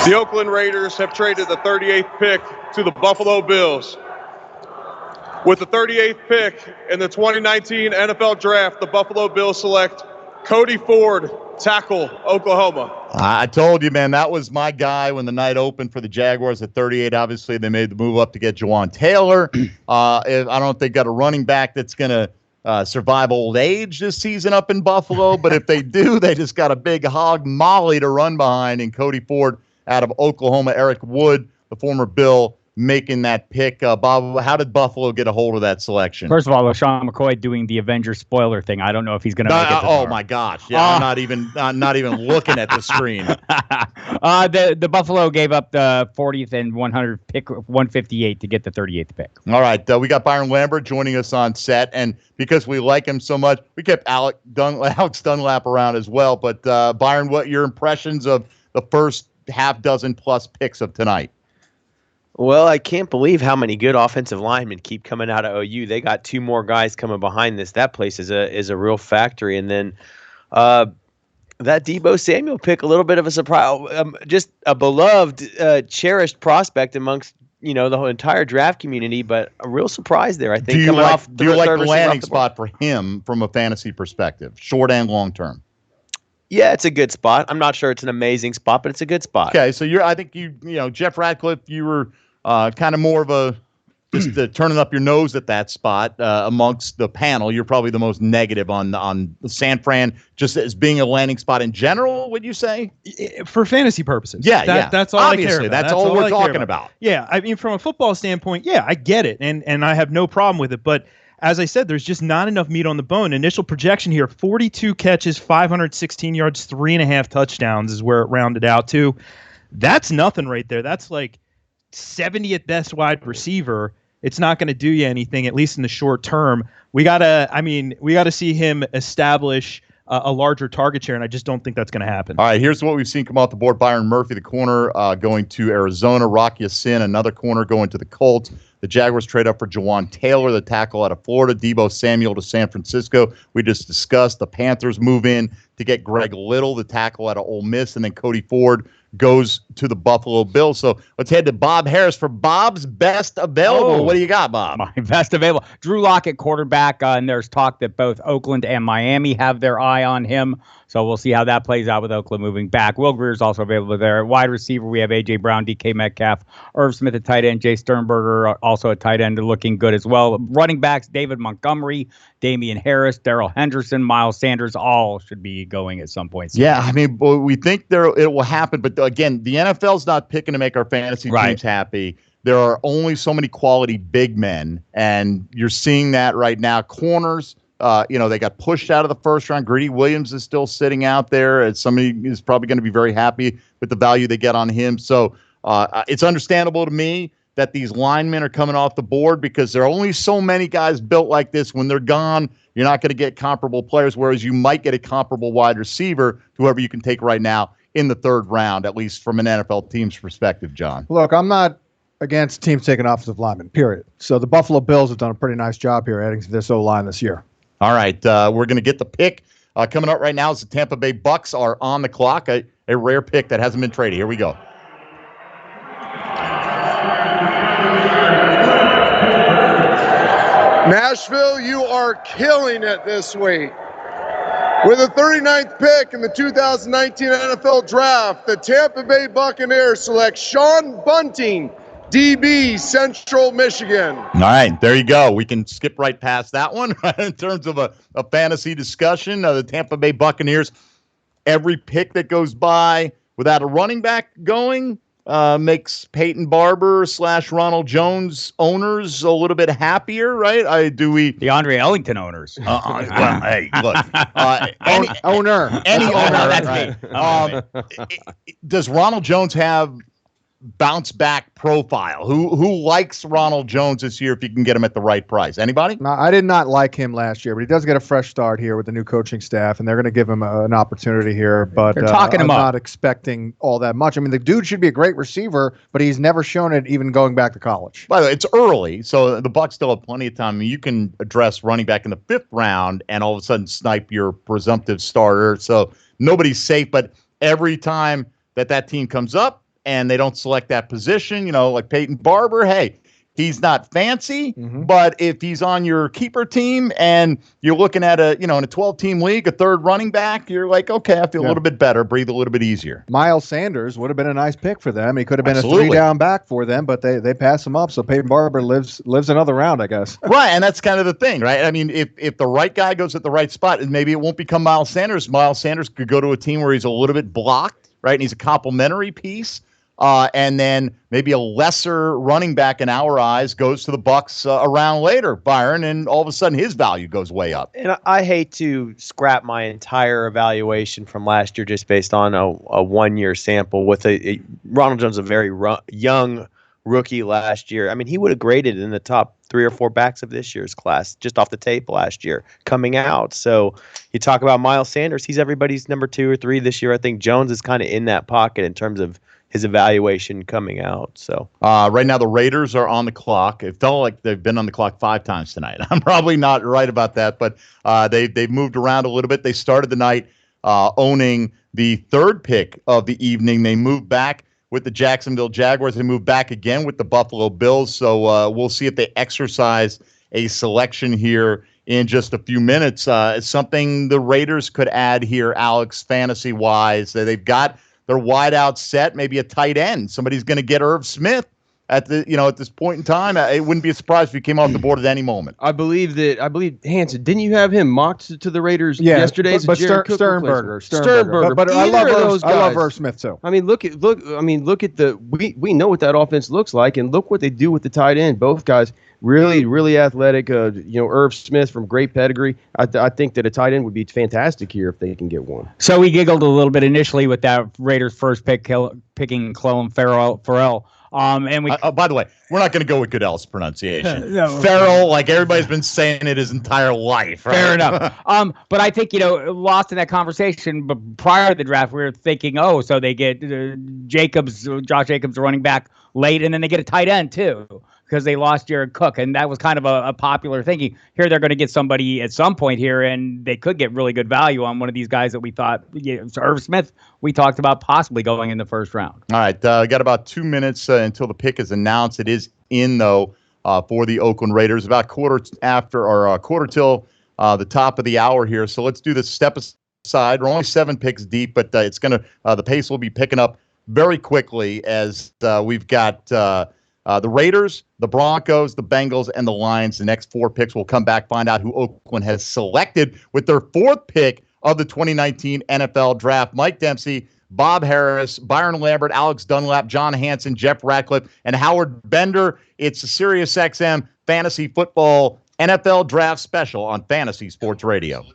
The Oakland Raiders have traded the 38th pick to the Buffalo Bills. With the 38th pick in the 2019 NFL Draft, the Buffalo Bills select Cody Ford, tackle, Oklahoma. I told you, man, that was my guy when the night opened for the Jaguars at 38. Obviously, they made the move up to get Jawan Taylor. I don't know if they got a running back that's going to survive old age this season up in Buffalo, but if they do, they just got a big hog molly to run behind in Cody Ford out of Oklahoma. Eric Wood, the former Bill, making that pick. Bob, how did Buffalo get a hold of that selection? First of all, LaShawn McCoy doing the Avengers spoiler thing. I don't know if he's going to make it. Oh my gosh! Yeah, I'm not even looking at the screen. The Buffalo gave up the 40th and 100 pick, 158 to get the 38th pick. All right, we got Byron Lambert joining us on set, and because we like him so much, we kept Alex Dunlap around as well. But Byron, what your impressions of the first half dozen plus picks of tonight? Well, I can't believe how many good offensive linemen keep coming out of OU. They got two more guys coming behind this. That place is a real factory. And then that Deebo Samuel pick, a little bit of a surprise, just a beloved, cherished prospect amongst the whole entire draft community, but a real surprise there. I think. Do you like the landing spot for him from a fantasy perspective, short and long term? Yeah, it's a good spot. I'm not sure it's an amazing spot, but it's a good spot. Okay, so I think Jeff Radcliffe, you were kind of more of a just turning up your nose at that spot amongst the panel. You're probably the most negative on San Fran, just as being a landing spot in general. Would you say for fantasy purposes? Yeah, that's all. Obviously, I care about. That's all we're talking about. Yeah, I mean, from a football standpoint, yeah, I get it, and I have no problem with it, but. As I said, there's just not enough meat on the bone. Initial projection here, 42 catches, 516 yards, 3.5 touchdowns is where it rounded out to. That's nothing right there. That's like 70th best wide receiver. It's not going to do you anything, at least in the short term. We gotta see him establish a larger target share, and I just don't think that's going to happen. All right, here's what we've seen come off the board. Byron Murphy, the corner, going to Arizona. Rocky Sin, another corner, going to the Colts. The Jaguars trade up for Jawan Taylor, the tackle out of Florida. Deebo Samuel to San Francisco. We just discussed the Panthers move in to get Greg Little, the tackle out of Ole Miss, and then Cody Ford goes to the Buffalo Bills. So let's head to Bob Harris for Bob's best available. What do you got, Bob? My best available. Drew Lock at quarterback, and there's talk that both Oakland and Miami have their eye on him. So we'll see how that plays out with Oakland moving back. Will Greer's also available there. Wide receiver, we have A.J. Brown, DK Metcalf, Irv Smith at tight end, Jay Sternberger also at tight end, looking good as well. Running backs, David Montgomery, Damian Harris, Darrell Henderson, Miles Sanders, all should be going at some point soon. Yeah, I mean, we think it will happen. But again, the NFL's not picking to make our fantasy teams happy. There are only so many quality big men, and you're seeing that right now. Corners, they got pushed out of the first round. Greedy Williams is still sitting out there. As somebody is probably going to be very happy with the value they get on him. So it's understandable to me that these linemen are coming off the board because there are only so many guys built like this. When they're gone, you're not going to get comparable players, whereas you might get a comparable wide receiver, whoever you can take right now in the third round, at least from an NFL team's perspective, John. Look, I'm not against teams taking offensive linemen, period. So the Buffalo Bills have done a pretty nice job here adding to this O-line this year. All right, we're going to get the pick. Coming up right now is the Tampa Bay Bucks are on the clock, a rare pick that hasn't been traded. Here we go. Nashville, you are killing it this week. With the 39th pick in the 2019 NFL Draft, the Tampa Bay Buccaneers select Sean Bunting, DB, Central Michigan. All right, there you go. We can skip right past that one in terms of a fantasy discussion. The Tampa Bay Buccaneers, every pick that goes by without a running back going makes Peyton Barber / Ronald Jones owners a little bit happier, right? The Andre Ellington owners? Well, hey, look. Any owner. That's me. Does Ronald Jones have bounce back profile? Who likes Ronald Jones this year if you can get him at the right price? Anybody? No, I did not like him last year, but he does get a fresh start here with the new coaching staff, and they're going to give him an opportunity here. But They're talking him I'm up. not expecting all that much. I mean, the dude should be a great receiver, but he's never shown it even going back to college. By the way, it's early, so the Bucs still have plenty of time. I mean, you can address running back in the 5th round and all of a sudden snipe your presumptive starter. So nobody's safe, but every time that team comes up and they don't select that position, like Peyton Barber, hey, he's not fancy, but if he's on your keeper team and you're looking at in a 12-team league, a third running back, you're like, okay, I feel a little bit better, breathe a little bit easier. Miles Sanders would have been a nice pick for them. He could have been Absolutely. a 3-down back for them, but they pass him up. So Peyton Barber lives another round, I guess. Right, and that's kind of the thing, right? I mean, if the right guy goes at the right spot, and maybe it won't become Miles Sanders. Miles Sanders could go to a team where he's a little bit blocked, right? And he's a complementary piece. And then maybe a lesser running back in our eyes goes to the Bucs around later, Byron, and all of a sudden his value goes way up. And I hate to scrap my entire evaluation from last year just based on a 1-year sample with Ronald Jones, a very young rookie last year. I mean, he would have graded in the top 3 or 4 backs of this year's class just off the tape last year coming out. So you talk about Miles Sanders, he's everybody's number 2 or 3 this year. I think Jones is kind of in that pocket in terms of his evaluation coming out. So right now the Raiders are on the clock. It felt like they've been on the clock 5 times tonight. I'm probably not right about that, but they've moved around a little bit. They started the night owning the 3rd pick of the evening. They moved back with the Jacksonville Jaguars. They moved back again with the Buffalo Bills. So we'll see if they exercise a selection here in just a few minutes. It's something the Raiders could add here, Alex, fantasy-wise. They've got their wideout set, maybe a tight end. Somebody's going to get Irv Smith at this point in time. It wouldn't be a surprise if he came off the board at any moment. I believe Hanson, didn't you have him mocked to the Raiders yesterday? But Sternberger. But I love Irv Smith too. I mean, look at we know what that offense looks like, and look what they do with the tight end. Both guys really, really athletic. Irv Smith from great pedigree. I think that a tight end would be fantastic here if they can get one. So we giggled a little bit initially with that Raiders first pick picking Clelin Ferrell. And we. By the way, we're not going to go with Goodell's pronunciation. No. Ferrell, like everybody's been saying it his entire life. Right? Fair enough. But I think lost in that conversation. But prior to the draft, we were thinking, so they get Josh Jacobs, running back late, and then they get a tight end too, because they lost Jared Cook, and that was kind of a popular thinking. Here they're going to get somebody at some point here, and they could get really good value on one of these guys that we thought, so Irv Smith, we talked about possibly going in the first round. All right, got about 2 minutes until the pick is announced. It is in, though, for the Oakland Raiders. About quarter till the top of the hour here. So let's do this step aside. We're only 7 picks deep, but it's going to the pace will be picking up very quickly as we've got the Raiders, the Broncos, the Bengals, and the Lions. The next 4 picks will come back, find out who Oakland has selected with their 4th pick of the 2019 NFL Draft. Mike Dempsey, Bob Harris, Byron Lambert, Alex Dunlap, John Hanson, Jeff Ratcliffe, and Howard Bender. It's the Sirius XM Fantasy Football NFL Draft Special on Fantasy Sports Radio.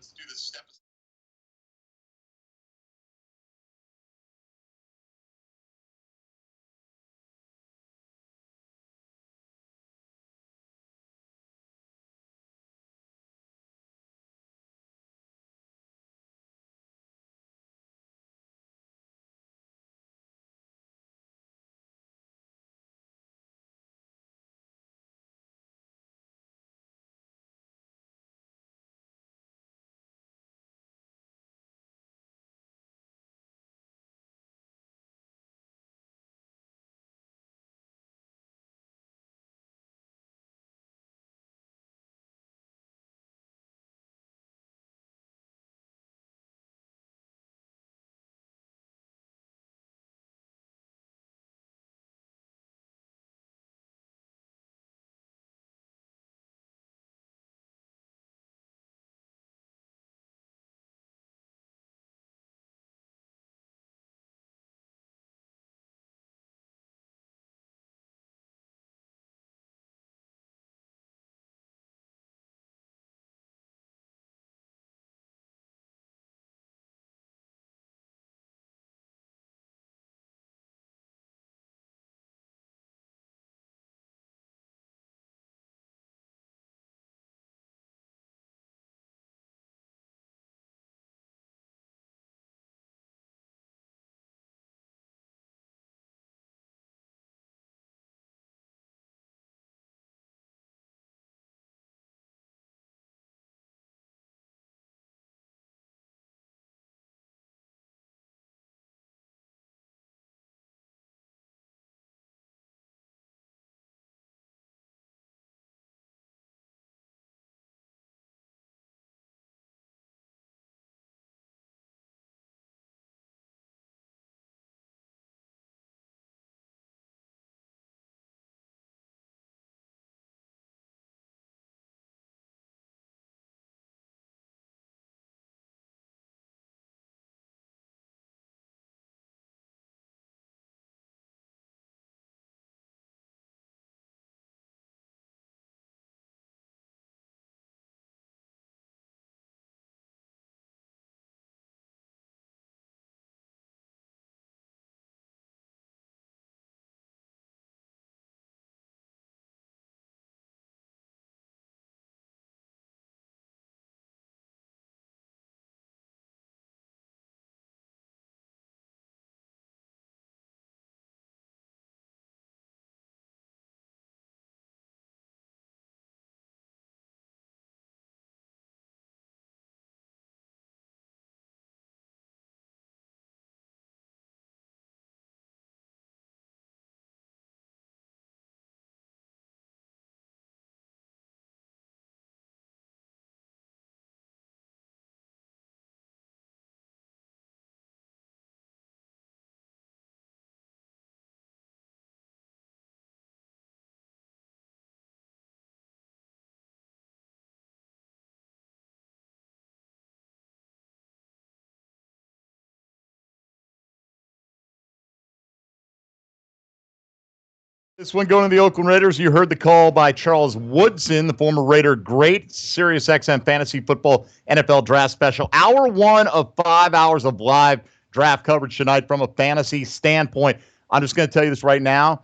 This one going to the Oakland Raiders. You heard the call by Charles Woodson, the former Raider great, Sirius XM Fantasy Football NFL Draft Special. Hour 1 of 5 hours of live draft coverage tonight from a fantasy standpoint. I'm just going to tell you this right now.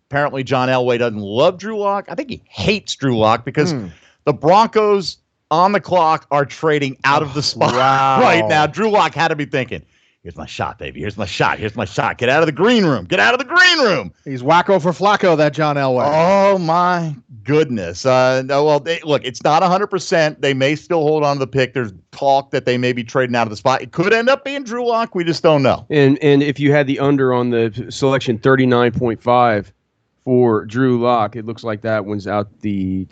Apparently, John Elway doesn't love Drew Lock. I think he hates Drew Lock because the Broncos on the clock are trading out of the spot right now. Drew Lock had to be thinking, here's my shot, baby. Here's my shot. Here's my shot. Get out of the green room. Get out of the green room. He's wacko for Flacco, that John Elway. Oh, my goodness. Look, it's not 100%. They may still hold on to the pick. There's talk that they may be trading out of the spot. It could end up being Drew Lock. We just don't know. And if you had the under on the selection 39.5 for Drew Lock, it looks like that one's out the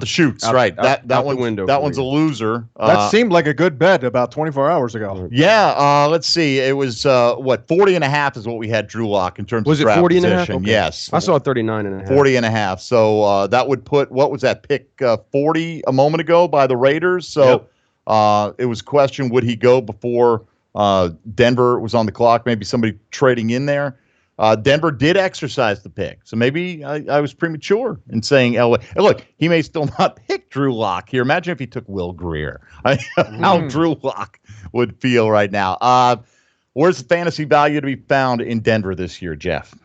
chutes, right? That one's window. That one's a loser. That seemed like a good bet about 24 hours ago. Yeah, let's see. It was 40.5 is what we had Drew Lock in terms was of it draft 40 and a half? position. Okay. Yes, I saw 39.5. 40.5. So that would put, what was that pick 40 a moment ago by the Raiders? So it was a question, would he go before Denver was on the clock? Maybe somebody trading in there. Denver did exercise the pick, so maybe I was premature in saying Elway. And look, he may still not pick Drew Lock here. Imagine if he took Will Greer. How Drew Lock would feel right now. Where's the fantasy value to be found in Denver this year, Jeff?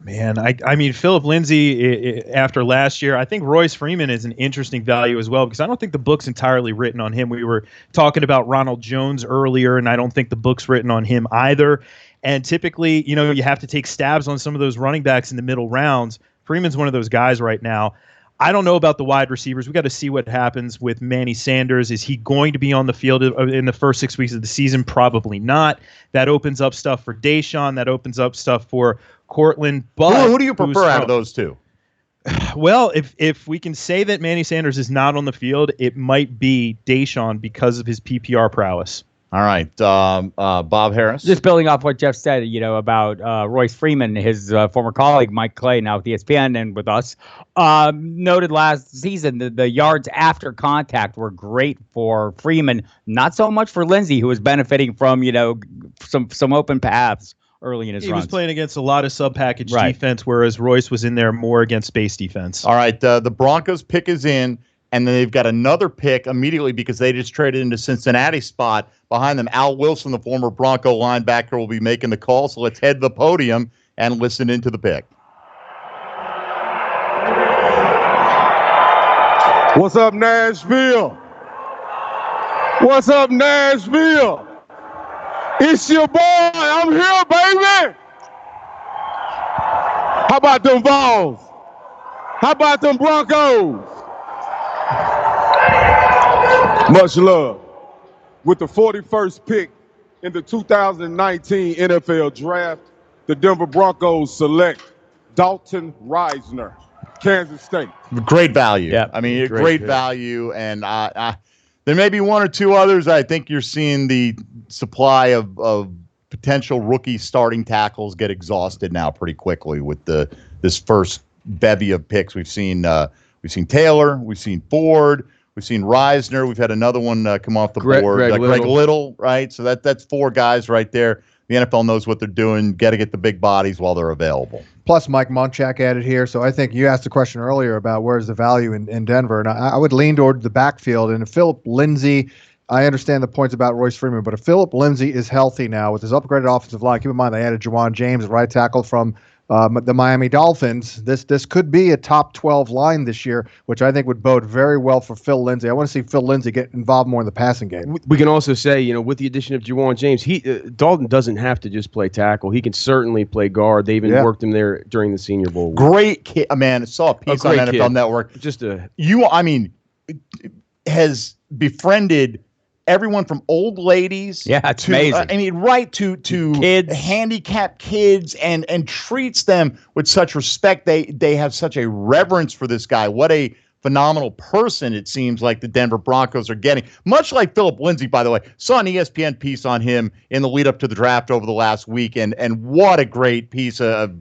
Man, I mean, Philip Lindsay, after last year, I think Royce Freeman is an interesting value as well, because I don't think the book's entirely written on him. We were talking about Ronald Jones earlier, and I don't think the book's written on him either. And typically, you have to take stabs on some of those running backs in the middle rounds. Freeman's one of those guys right now. I don't know about the wide receivers. We got to see what happens with Manny Sanders. Is he going to be on the field in the first 6 weeks of the season? Probably not. That opens up stuff for Deshaun. That opens up stuff for Cortland. But who do you prefer out of those two? Well, if we can say that Manny Sanders is not on the field, it might be Deshaun because of his PPR prowess. All right, Bob Harris. Just building off what Jeff said, about Royce Freeman, his former colleague Mike Clay, now with ESPN and with us, noted last season the yards after contact were great for Freeman, not so much for Lindsey, who was benefiting from some open paths early in his runs. He was playing against a lot of sub-package defense, whereas Royce was in there more against base defense. All right, the Broncos pick is in. And then they've got another pick immediately because they just traded into Cincinnati's spot. Behind them, Al Wilson, the former Bronco linebacker, will be making the call. So let's head to the podium and listen into the pick. What's up, Nashville? What's up, Nashville? It's your boy. I'm here, baby. How about them Vols? How about them Broncos? Much love. With the 41st pick in the 2019 NFL Draft, the Denver Broncos select Dalton Reisner, Kansas State. Great value. Yeah, I mean, great value. And there may be one or two others. I think you're seeing the supply of potential rookie starting tackles get exhausted now pretty quickly with this first bevy of picks. We've seen Taylor, we've seen Ford. We've seen Reisner. We've had another one come off the board. Greg Little, right? So that's four guys right there. The NFL knows what they're doing. Got to get the big bodies while they're available. Plus, Mike Munchak added here. So I think you asked a question earlier about where's the value in Denver. And I would lean toward the backfield. And if Philip Lindsay, I understand the points about Royce Freeman, but if Philip Lindsay is healthy now with his upgraded offensive line, keep in mind they added Juwan James, right tackle from the Miami Dolphins. This could be a top 12 line this year, which I think would bode very well for Phil Lindsay. I want to see Phil Lindsay get involved more in the passing game. We can also say, with the addition of Juwan James, Dalton doesn't have to just play tackle. He can certainly play guard. They even worked him there during the Senior Bowl. Great kid, man. I saw a piece on NFL Network. Has befriended everyone from old ladies, it's amazing. To kids, handicapped kids, and treats them with such respect. They have such a reverence for this guy. What a phenomenal person it seems like the Denver Broncos are getting. Much like Philip Lindsay, by the way. Saw an ESPN piece on him in the lead up to the draft over the last week, and what a great piece of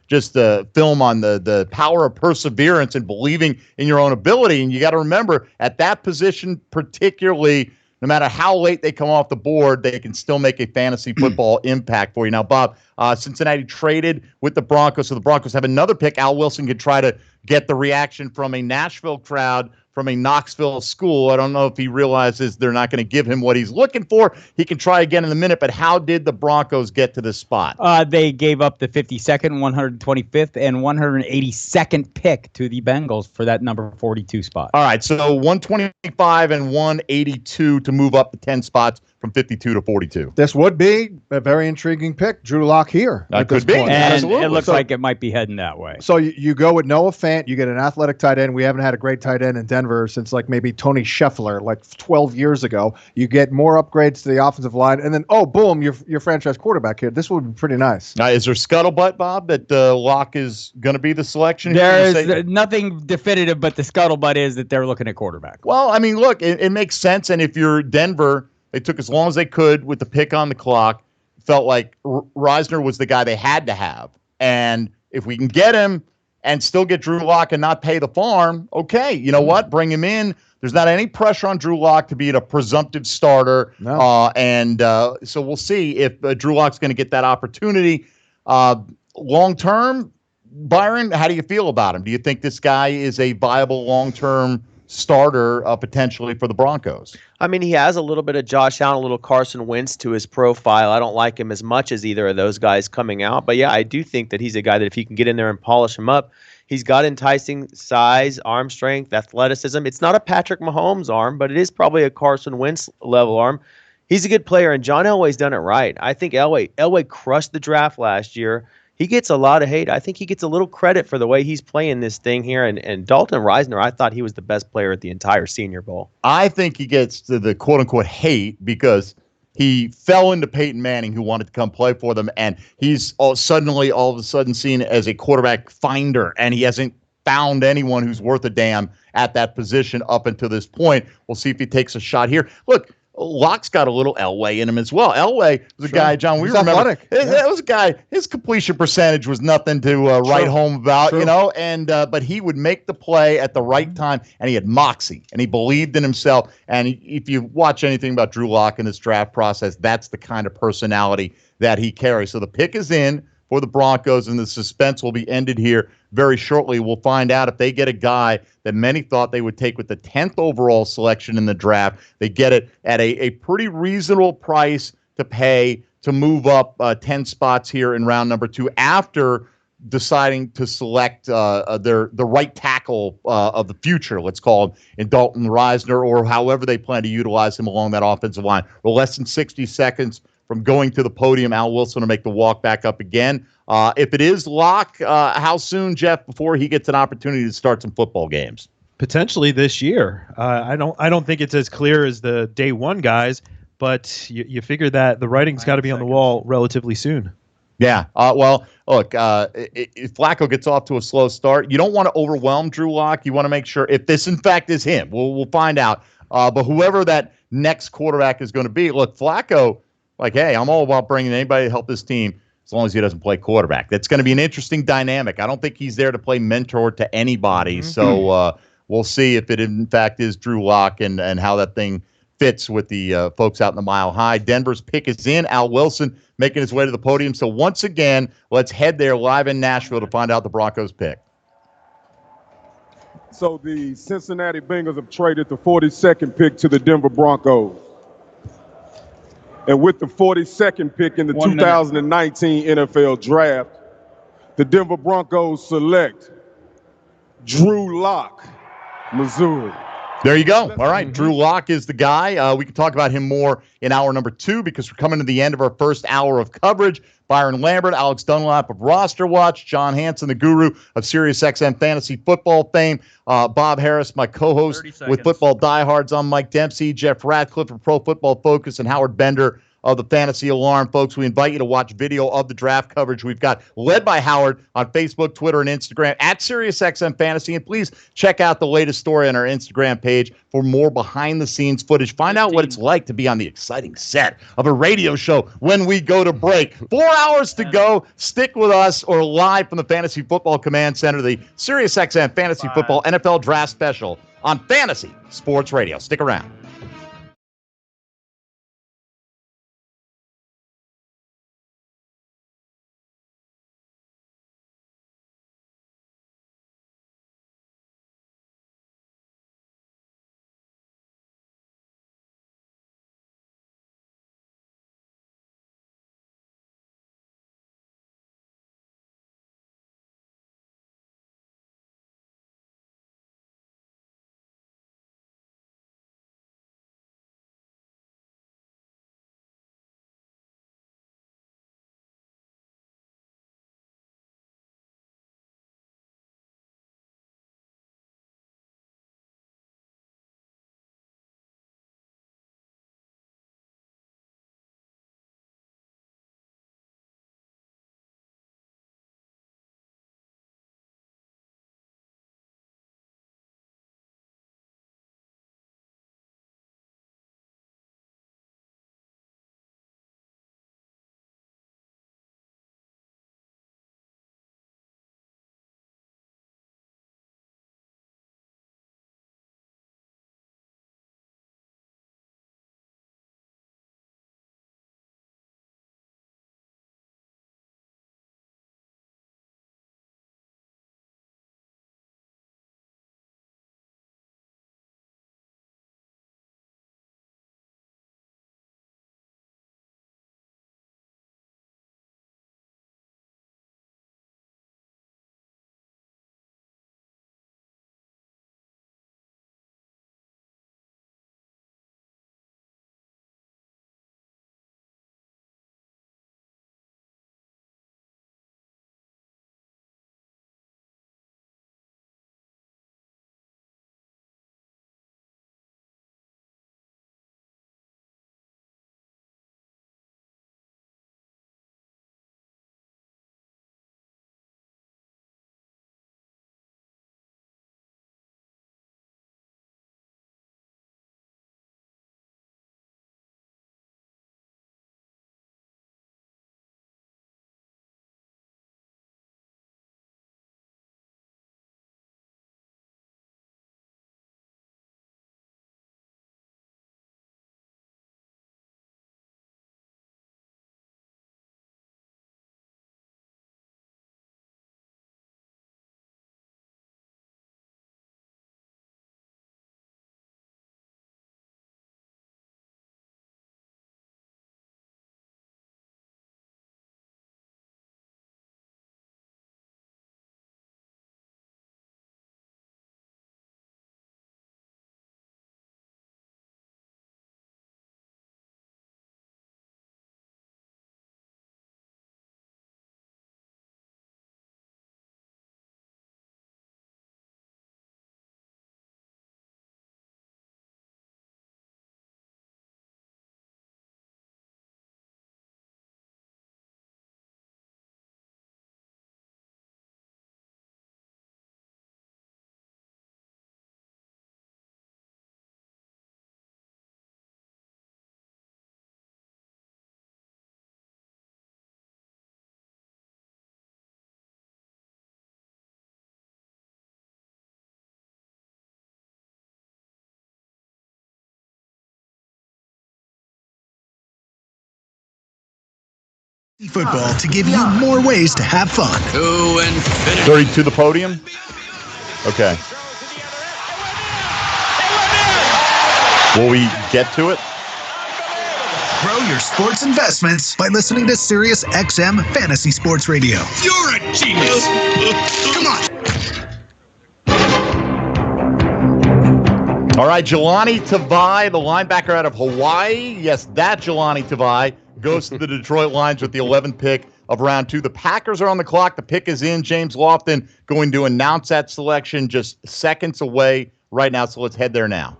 just the film on the power of perseverance and believing in your own ability. And you got to remember, at that position particularly, no matter how late they come off the board, they can still make a fantasy football impact for you. Now, Bob, Cincinnati traded with the Broncos, so the Broncos have another pick. Al Wilson could try to get the reaction from a Nashville crowd, from a Knoxville school. I don't know if he realizes they're not going to give him what he's looking for. He can try again in a minute, but how did the Broncos get to this spot? They gave up the 52nd, 125th, and 182nd pick to the Bengals for that number 42 spot. All right, so 125 and 182 to move up the 10 spots from 52 to 42. This would be a very intriguing pick. Drew Lock here. That could be. And Absolutely. it looks like it might be heading that way. So you go with Noah Fant. You get an athletic tight end. We haven't had a great tight end in Denver since like maybe Tony Scheffler, like 12 years ago. You get more upgrades to the offensive line, and then boom, your franchise quarterback here. This would be pretty nice. Is there scuttlebutt, Bob, that Locke is going to be the selection? There is nothing definitive, but the scuttlebutt is that they're looking at quarterback. Well, I mean, look, it makes sense, and if you're Denver, they took as long as they could with the pick on the clock. Felt like Reisner was the guy they had to have. And if we can get him and still get Drew Lock and not pay the farm, okay, you know what? Bring him in. There's not any pressure on Drew Lock to be a presumptive starter. No. So we'll see if Drew Lock's going to get that opportunity. Long term, Byron, how do you feel about him? Do you think this guy is a viable long-term starter potentially for the Broncos? I mean, he has a little bit of Josh Allen, a little Carson Wentz to his profile. I don't like him as much as either of those guys coming out. But, yeah, I do think that he's a guy that if he can get in there and polish him up, he's got enticing size, arm strength, athleticism. It's not a Patrick Mahomes arm, but it is probably a Carson Wentz level arm. He's a good player, and John Elway's done it right. I think Elway crushed the draft last year. He gets a lot of hate. I think he gets a little credit for the way he's playing this thing here. And Dalton Reisner, I thought he was the best player at the entire Senior Bowl. I think he gets the quote-unquote hate because he fell into Peyton Manning, who wanted to come play for them, and he's all of a sudden seen as a quarterback finder, and he hasn't found anyone who's worth a damn at that position up until this point. We'll see if he takes a shot here. Look, Locke's got a little Elway in him as well. Elway was a guy, John, we remember. That was a guy, his completion percentage was nothing to write home about, and but he would make the play at the right time, and he had moxie, and he believed in himself. And if you watch anything about Drew Lock in this draft process, that's the kind of personality that he carries. So the pick is in for the Broncos, and the suspense will be ended here very shortly. We'll find out if they get a guy that many thought they would take with the 10th overall selection in the draft. They get it at a pretty reasonable price to pay to move up 10 spots here in round number 2 after deciding to select the right tackle of the future, let's call him, in Dalton Reisner, or however they plan to utilize him along that offensive line. Well, less than 60 seconds from going to the podium. Al Wilson to make the walk back up again. If it is Locke, how soon, Jeff, before he gets an opportunity to start some football games? Potentially this year. I don't think it's as clear as the day one guys, but you figure that the writing's got to be on the wall relatively soon. Yeah. Well, look, if Flacco gets off to a slow start, you don't want to overwhelm Drew Lock. You want to make sure if this, in fact, is him. We'll find out. But whoever that next quarterback is going to be, look, Flacco, like, hey, I'm all about bringing anybody to help this team as long as he doesn't play quarterback. That's going to be an interesting dynamic. I don't think he's there to play mentor to anybody. Mm-hmm. So we'll see if it, in fact, is Drew Lock and how that thing fits with the folks out in the Mile High. Denver's pick is in. Al Wilson making his way to the podium. So once again, let's head there live in Nashville to find out the Broncos pick. So the Cincinnati Bengals have traded the 42nd pick to the Denver Broncos. And with the 42nd pick in the 2019 NFL Draft, the Denver Broncos select Drew Lock, Missouri. There you go. All right. Drew Lock is the guy. We can talk about him more in hour number 2 because we're coming to the end of our first hour of coverage. Byron Lambert, Alex Dunlap of Roster Watch, John Hansen, the guru of Sirius XM Fantasy Football fame, Bob Harris, my co-host with Football Diehards. I'm Mike Dempsey, Jeff Ratcliffe of Pro Football Focus, and Howard Bender of the Fantasy Alarm. Folks, we invite you to watch video of the draft coverage we've got led by Howard on Facebook, Twitter, and Instagram at SiriusXM Fantasy. And please check out the latest story on our Instagram page for more behind-the-scenes footage. Find out what it's like to be on the exciting set of a radio show when we go to break. 4 hours to go. Stick with us or live from the Fantasy Football Command Center, the SiriusXM Fantasy Football NFL Draft Special on Fantasy Sports Radio. Stick around. Football to give you more ways to have fun. To infinity. 30 to the podium? Okay. Will we get to it? Grow your sports investments by listening to Sirius XM Fantasy Sports Radio. You're a genius. Come on. All right, Jelani Tavai, the linebacker out of Hawaii. Yes, that Jelani Tavai goes to the Detroit Lions with the 11th pick of round 2. The Packers are on the clock. The pick is in. James Lofton going to announce that selection just seconds away right now, so let's head there now.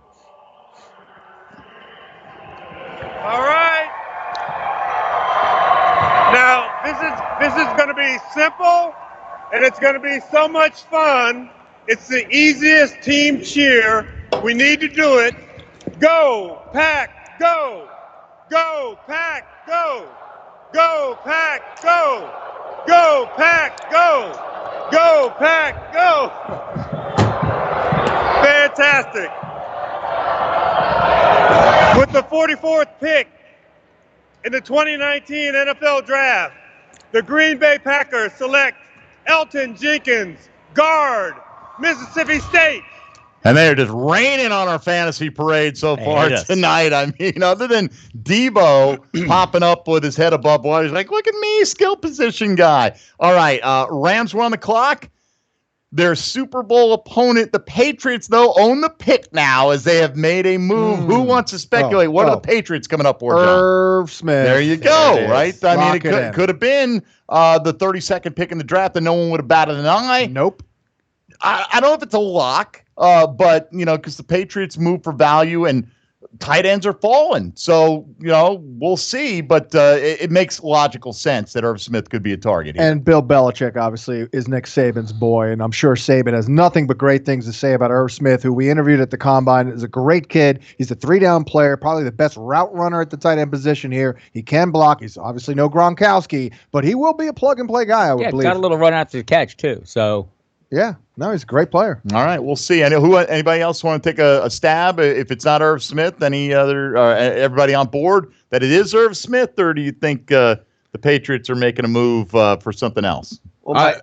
All right. Now, this is going to be simple, and it's going to be so much fun. It's the easiest team cheer. We need to do it. Go, Pack, go. Go, Pack, go. Go, Pack, go. Go, Pack, go. Go, Pack, go. Fantastic. With the 44th pick in the 2019 NFL Draft, the Green Bay Packers select Elton Jenkins, guard, Mississippi State. And they're just raining on our fantasy parade so far tonight. I mean, other than Debo popping up with his head above water, he's like, look at me, skill position guy. All right, Rams were on the clock. Their Super Bowl opponent, the Patriots, though, own the pick now as they have made a move. Who wants to speculate? What are the Patriots coming up for, John? Irv Smith. There you go, right? I mean, Lock it could have been the 32nd pick in the draft, and no one would have batted an eye. Nope. I don't know if it's a lock, but, because the Patriots move for value and tight ends are falling. So, we'll see, but it makes logical sense that Irv Smith could be a target here. And Bill Belichick, obviously, is Nick Saban's boy, and I'm sure Saban has nothing but great things to say about Irv Smith, who we interviewed at the Combine. Is a great kid. He's a 3-down player, probably the best route runner at the tight end position here. He can block. He's obviously no Gronkowski, but he will be a plug-and-play guy, I would believe. Yeah, got a little run after the catch, too, so... Yeah, no, he's a great player. All right, we'll see. Anybody else want to take a stab? If it's not Irv Smith, any other everybody on board that it is Irv Smith, or do you think the Patriots are making a move for something else? Well,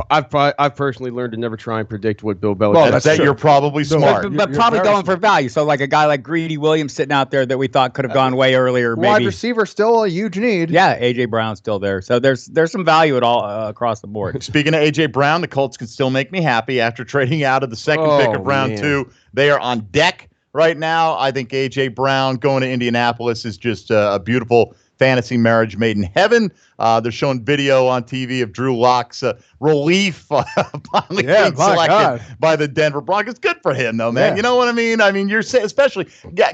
I've personally learned to never try and predict what Bill Belichick. Well, you're probably smart, but probably going for value. So like a guy like Greedy Williams sitting out there that we thought could have gone way earlier. Maybe wide receiver still a huge need. Yeah, AJ Brown's still there. So there's some value at all across the board. Speaking of AJ Brown, the Colts can still make me happy after trading out of the second pick of round 2. They are on deck right now. I think AJ Brown going to Indianapolis is just a beautiful fantasy marriage made in heaven. They're showing video on TV of Drew Lock's relief finally being selected by the Denver Broncos. Good for him, though, man. Yeah. You know what I mean? I mean, especially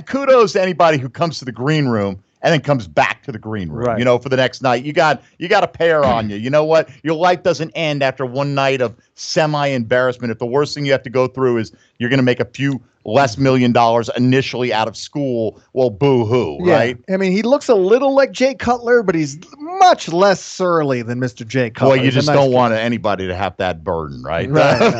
kudos to anybody who comes to the green room and then comes back to the green room, for the next night. You got a pair on you. You know what? Your life doesn't end after one night of semi-embarrassment. If the worst thing you have to go through is you're going to make a few less $1 million initially out of school, well, boo-hoo, right? I mean, he looks a little like Jay Cutler, but he's much less surly than Mr. Jay Cutler. Well, you just don't want anybody to have that burden, right?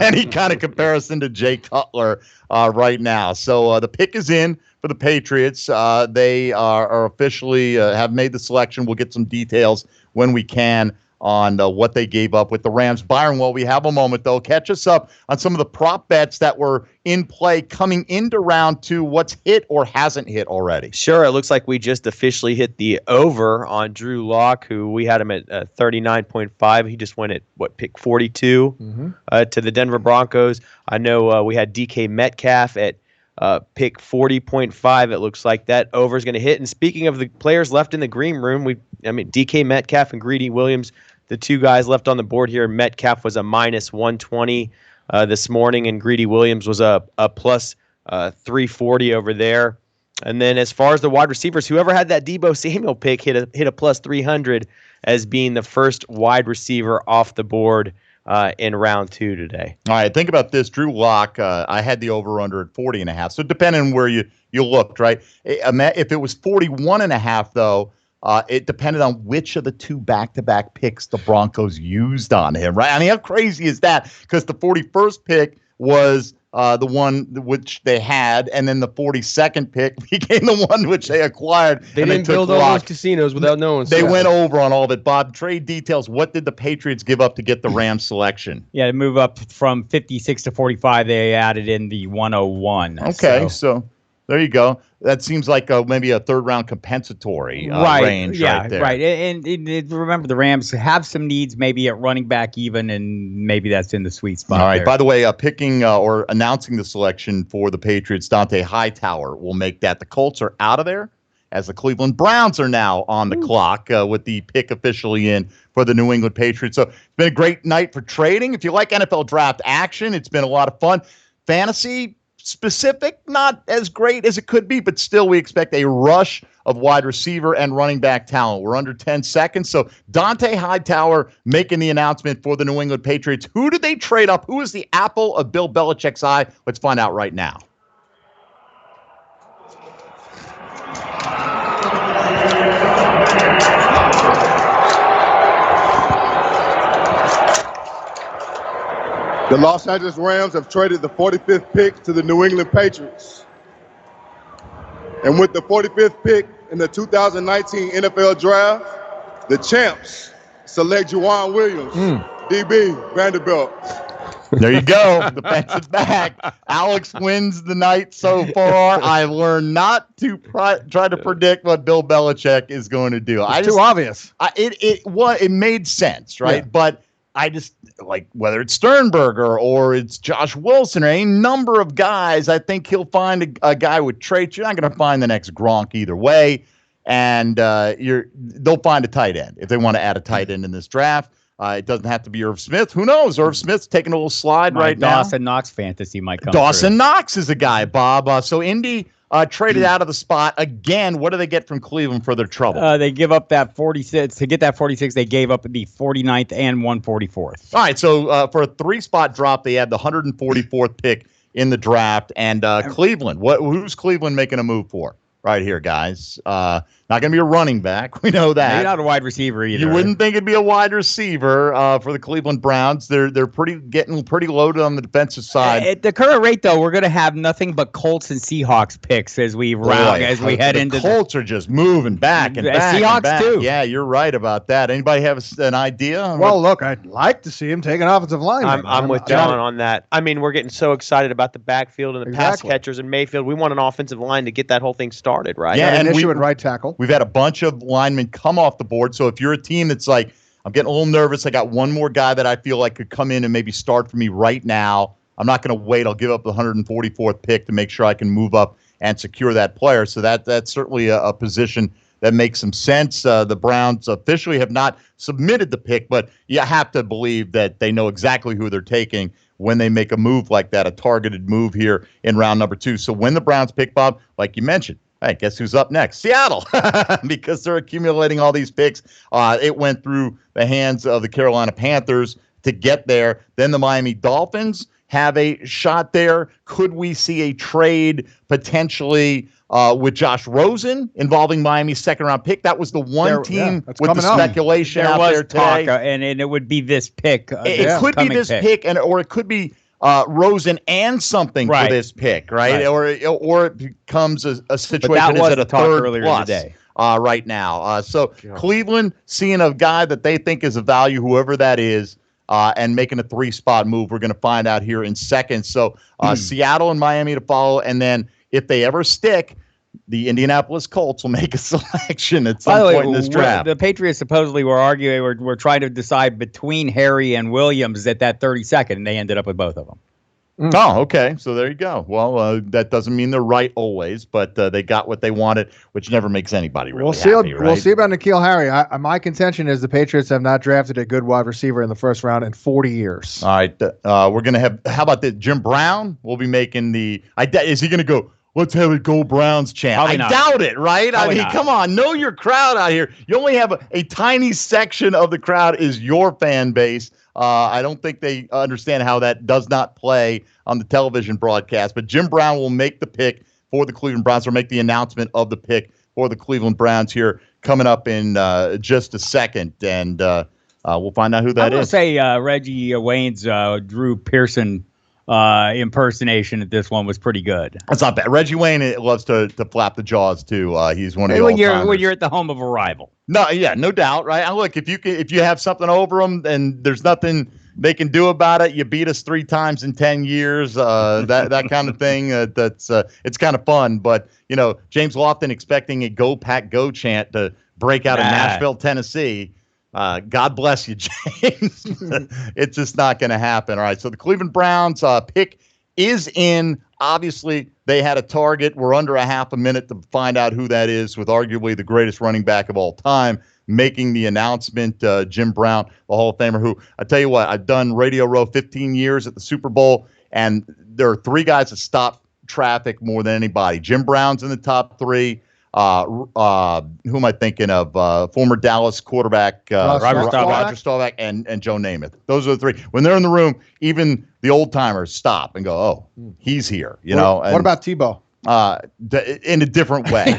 Any kind of comparison to Jay Cutler right now. So the pick is in for the Patriots. They are officially have made the selection. We'll get some details when we can on what they gave up with the Rams. Byron, while we have a moment, though, catch us up on some of the prop bets that were in play coming into round 2. What's hit or hasn't hit already? Sure. It looks like we just officially hit the over on Drew Lock, who we had him at 39.5. He just went at, pick 42 to the Denver Broncos. I know we had DK Metcalf at pick 40.5. It looks like that over is going to hit. And speaking of the players left in the green room, DK Metcalf and Greedy Williams, the two guys left on the board here. Metcalf was a minus 120 this morning, and Greedy Williams was a plus 340 over there. And then as far as the wide receivers, whoever had that Debo Samuel pick hit a plus 300 as being the first wide receiver off the board in round 2 today. All right, think about this. Drew Lock, I had the over-under at 40.5. So depending on where you looked, right? If it was 41.5, though, it depended on which of the 2 back-to-back picks the Broncos used on him, right? I mean, how crazy is that? Because the 41st pick was the one which they had, and then the 42nd pick became the one which they acquired. They and didn't took build all those casinos without knowing. They went over on all of it. Bob, trade details. What did the Patriots give up to get the Rams selection? Yeah, to move up from 56 to 45, they added in the 101. Okay, so there you go. That seems like maybe a third-round compensatory range right there. Right. And remember, the Rams have some needs maybe at running back even, and maybe that's in the sweet spot. All right. There. By the way, picking or announcing the selection for the Patriots, Dante Hightower will make that. The Colts are out of there, as the Cleveland Browns are now on the clock with the pick officially in for the New England Patriots. So it's been a great night for trading. If you like NFL draft action, it's been a lot of fun. Fantasy specific, not as great as it could be, but still we expect a rush of wide receiver and running back talent. We're under 10 seconds. So Dante Hightower making the announcement for the New England Patriots. Who did they trade up? Who is the apple of Bill Belichick's eye? Let's find out right now. The Los Angeles Rams have traded the 45th pick to the New England Patriots. And with the 45th pick in the 2019 NFL Draft, the champs select Juwan Williams, DB, Vanderbilt. There you go. Defensive back. Alex wins the night so far. I've learned not to try to predict what Bill Belichick is going to do. It's too obvious. It made sense, right? Yeah. But I just, like, whether it's Sternberger or it's Josh Wilson or any number of guys, I think he'll find a guy with traits. You're not going to find the next Gronk either way. And they'll find a tight end if they want to add a tight end in this draft. It doesn't have to be Irv Smith. Who knows? Irv Smith's taking a little slide right now. Dawson Knox fantasy might come Dawson through. Knox is a guy, Bob. So Indy traded out of the spot. Again, what do they get from Cleveland for their trouble? They give up that 46. To get that 46, they gave up the 49th and 144th. All right, so for a 3-spot drop, they had the 144th pick in the draft. And Cleveland, who's Cleveland making a move for right here, guys? Not going to be a running back. We know that. Maybe not a wide receiver either. You wouldn't think it'd be a wide receiver getting the Cleveland Browns. They're pretty loaded on the defensive side. At the current rate, though, we're going to have nothing but Colts and Seahawks picks as we head into the Colts are just moving back and back. Seahawks and back. too. Yeah, you're right about that. Anybody have an idea? Well, look, I'd like to see him take an offensive lineman. I'm with John on that. I mean, we're getting so excited about the backfield and the pass catchers and Mayfield. We want an offensive line to get that whole thing started, right? Yeah, and issue at right tackle. We've had a bunch of linemen come off the board. So if you're a team that's like, I'm getting a little nervous, I got one more guy that I feel like could come in and maybe start for me right now, I'm not going to wait. I'll give up the 144th pick to make sure I can move up and secure that player. So that's certainly a position that makes some sense. The Browns officially have not submitted the pick, but you have to believe that they know exactly who they're taking when they make a move like that, a targeted move here in round number 2. So when the Browns pick, Bob, like you mentioned, hey, guess who's up next? Seattle, because they're accumulating all these picks. It went through the hands of the Carolina Panthers to get there. Then the Miami Dolphins have a shot there. Could we see a trade potentially with Josh Rosen involving Miami's second-round pick? That was the one team with the speculation out there today. And it would be this pick. It could be this pick, or it could be Rosen and something for this pick, right? Or it becomes a situation that's at a third earlier plus today. Right now. So Cleveland seeing a guy that they think is of value, whoever that is, and making a 3-spot move. We're going to find out here in seconds. So Seattle and Miami to follow, and then if they ever stick, the Indianapolis Colts will make a selection at some point in this draft. The Patriots supposedly were arguing, we're trying to decide between Harry and Williams at that 32nd, and they ended up with both of them. Oh, okay. So there you go. Well, that doesn't mean they're right always, but they got what they wanted, which never makes anybody really happy, right? We'll see about N'Keal Harry. My contention is the Patriots have not drafted a good wide receiver in the first round in 40 years. All right. We're going to have – how about that? Jim Brown will be making the – is he going to go – let's have it go Browns chant? Probably I not. doubt it, right? Probably I mean, not. come on. Know your crowd out here. You only have a tiny section of the crowd is your fan base. I don't think they understand how that does not play on the television broadcast. But Jim Brown will make the pick for the Cleveland Browns, or make the announcement of the pick for the Cleveland Browns here coming up in just a second. And we'll find out who that is. I will say Reggie Wayne's Drew Pearson impersonation at this one was pretty good. That's not bad. Reggie Wayne loves to flap the jaws too. He's one of the when all-timers. you're at the home of a rival. No, yeah, no doubt, right? And look, if you have something over them and there's nothing they can do about it, you beat us 3 times in 10 years, that kind of thing. It's kind of fun. But James Lofton expecting a "Go Pack Go" chant to break out in Nashville, Tennessee. God bless you, James. It's just not going to happen. All right, so the Cleveland Browns pick is in. Obviously, they had a target. We're under a half a minute to find out who that is, with arguably the greatest running back of all time making the announcement, Jim Brown, the Hall of Famer, who, I tell you what, I've done Radio Row 15 years at the Super Bowl, and there are 3 guys that stop traffic more than anybody. Jim Brown's in the top 3. Who am I thinking of? Former Dallas quarterback Roger Staubach and Joe Namath. Those are the 3. When they're in the room, even the old timers stop and go, "Oh, he's here." What about Tebow? In a different way.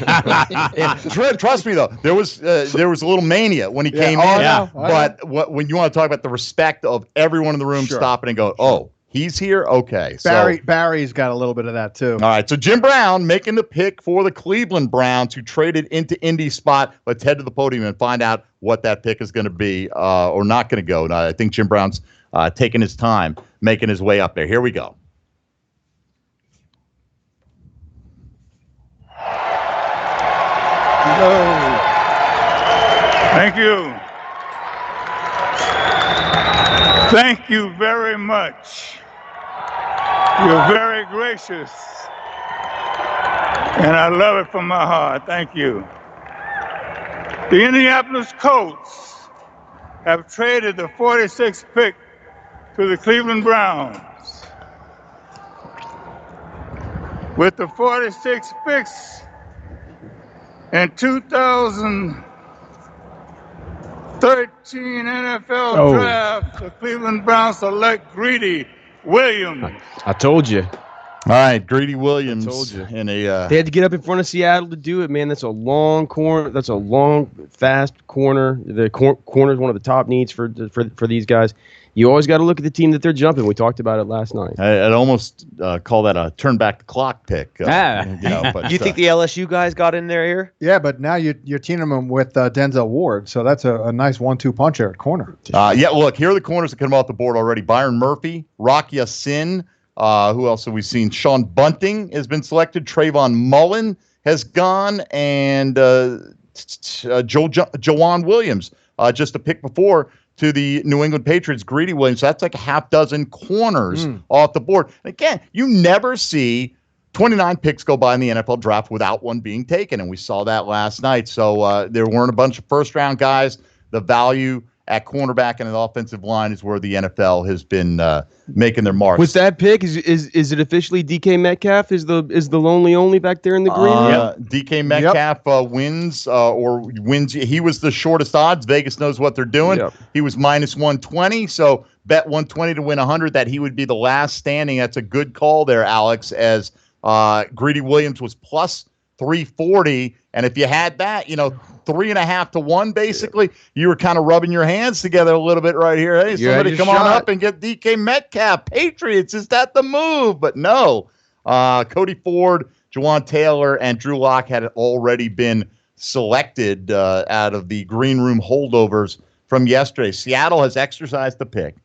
Trust me, though, there was a little mania when he came in. But when you want to talk about the respect of everyone in the room stopping and go, "Oh, he's here." Okay. Barry's got a little bit of that too. All right. So Jim Brown making the pick for the Cleveland Browns, who traded into Indy's spot. Let's head to the podium and find out what that pick is going to be or not going to go. And I think Jim Brown's taking his time making his way up there. Here we go. Hello. Thank you. Thank you very much. You're very gracious. And I love it from my heart. Thank you. The Indianapolis Colts have traded the 46th pick to the Cleveland Browns. With the 46 picks in 2013 NFL Draft, the Cleveland Browns select Greedy Williams. I told you. All right, Greedy Williams. I told you. They had to get up in front of Seattle to do it, man. That's a long corner. That's a long, fast corner. The corner is one of the top needs for these guys. You always got to look at the team that they're jumping. We talked about it last night. I'd almost call that a turn back the clock pick. But, you think the LSU guys got in there here? Yeah, but now you're teaming them with Denzel Ward, so that's a nice 1-2 punch there at corner. Look, here are the corners that come off the board already. Byron Murphy, Rock Ya-Sin. Who else have we seen? Sean Bunting has been selected. Trayvon Mullen has gone, and Jawan Williams, just a pick before, to the New England Patriots. Greedy Williams. So that's like a half dozen corners off the board. And again, you never see 29 picks go by in the NFL draft without one being taken, and we saw that last night. So there weren't a bunch of first-round guys. The value at cornerback and an offensive line is where the NFL has been making their marks. With that pick, is it officially DK Metcalf is the lonely only back there in the green? DK Metcalf wins or wins. He was the shortest odds. Vegas knows what they're doing. Yep. He was minus 120, so bet 120 to win 100 that he would be the last standing. That's a good call there, Alex, as Greedy Williams was plus 340, and if you had that, 3.5 to 1, basically, you were kind of rubbing your hands together a little bit right here. Hey, somebody come on up and get DK Metcalf. Patriots, is that the move? But no, Cody Ford, Jawan Taylor, and Drew Lock had already been selected out of the green room holdovers from yesterday. Seattle has exercised the pick,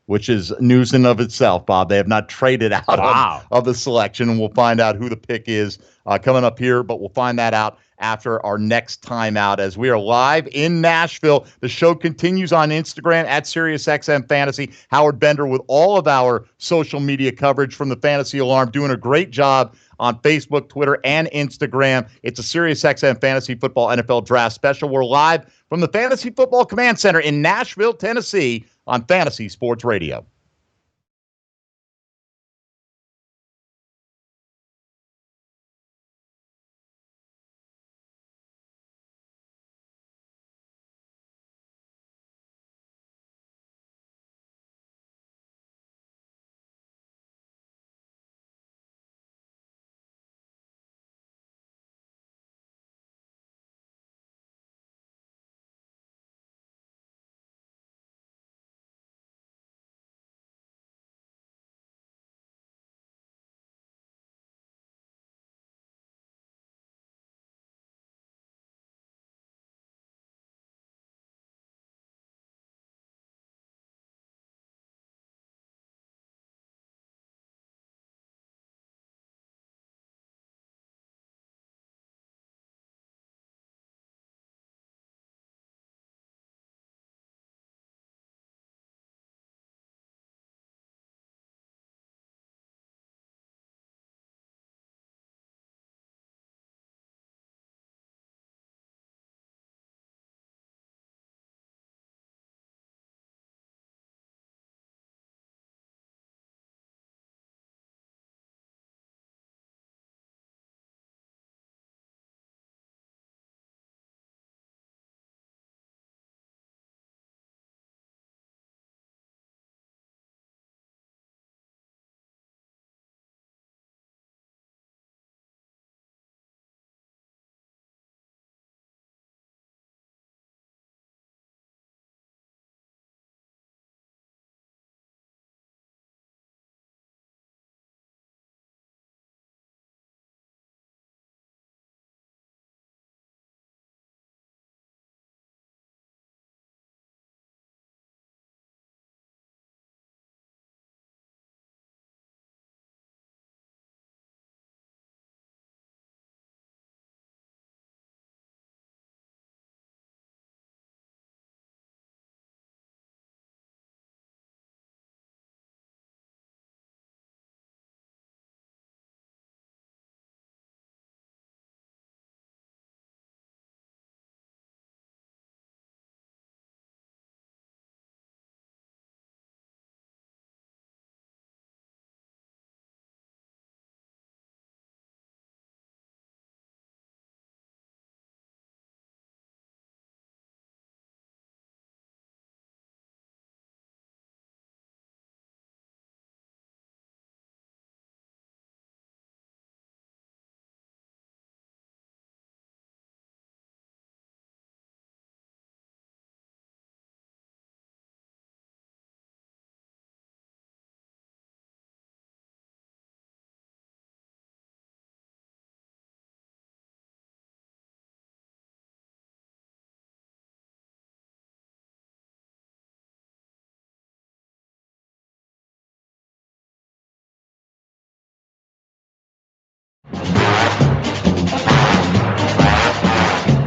which is news in of itself, Bob. They have not traded out of the selection, and we'll find out who the pick is coming up here, but we'll find that out after our next timeout as we are live in Nashville. The show continues on Instagram at SiriusXM Fantasy. Howard Bender with all of our social media coverage from the Fantasy Alarm, doing a great job on Facebook, Twitter, and Instagram. It's a SiriusXM Fantasy Football NFL Draft Special. We're live from the Fantasy Football Command Center in Nashville, Tennessee on Fantasy Sports Radio.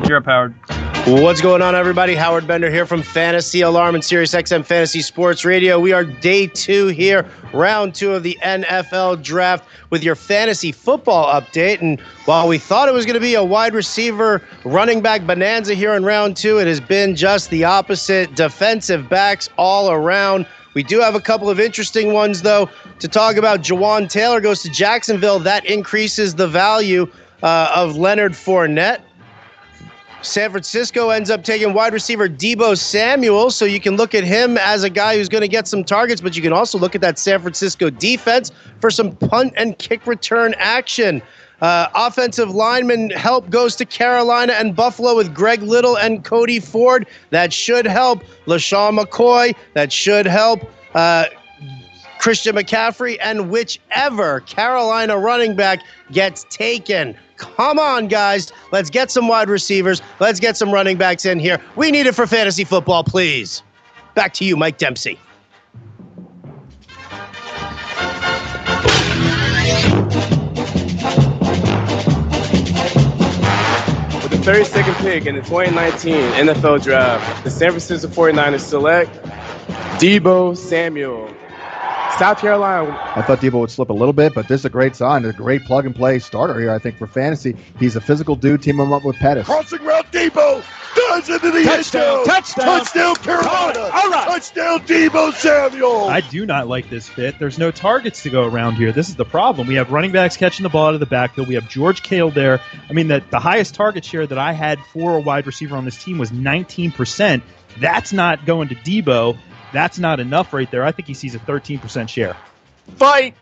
You're up, Howard. What's going on, everybody? Howard Bender here from Fantasy Alarm and Sirius XM Fantasy Sports Radio. We are day 2 here, round 2 of the NFL Draft with your fantasy football update. And while we thought it was going to be a wide receiver running back bonanza here in round 2, it has been just the opposite. Defensive backs all around. We do have a couple of interesting ones, though, to talk about. Jawan Taylor goes to Jacksonville. That increases the value of Leonard Fournette. San Francisco ends up taking wide receiver Deebo Samuel, so you can look at him as a guy who's going to get some targets, but you can also look at that San Francisco defense for some punt and kick return action. Offensive lineman help goes to Carolina and Buffalo with Greg Little and Cody Ford. That should help LaShawn McCoy. That should help Christian McCaffrey, and whichever Carolina running back gets taken. Come on, guys. Let's get some wide receivers. Let's get some running backs in here. We need it for fantasy football, please. Back to you, Mike Dempsey. With the 32nd pick in the 2019 NFL Draft, the San Francisco 49ers select Deebo Samuel. South Carolina. I thought Deebo would slip a little bit, but this is a great sign. A great plug-and-play starter here, I think, for fantasy. He's a physical dude. Team him up with Pettis. Crossing route, Deebo dives into the end zone. Touchdown, Carolina. All right. Touchdown, Deebo Samuel. I do not like this fit. There's no targets to go around here. This is the problem. We have running backs catching the ball out of the backfield. We have George Kittle there. I mean, the highest target share that I had for a wide receiver on this team was 19%. That's not going to Deebo. That's not enough right there. I think he sees a 13% share. Fight.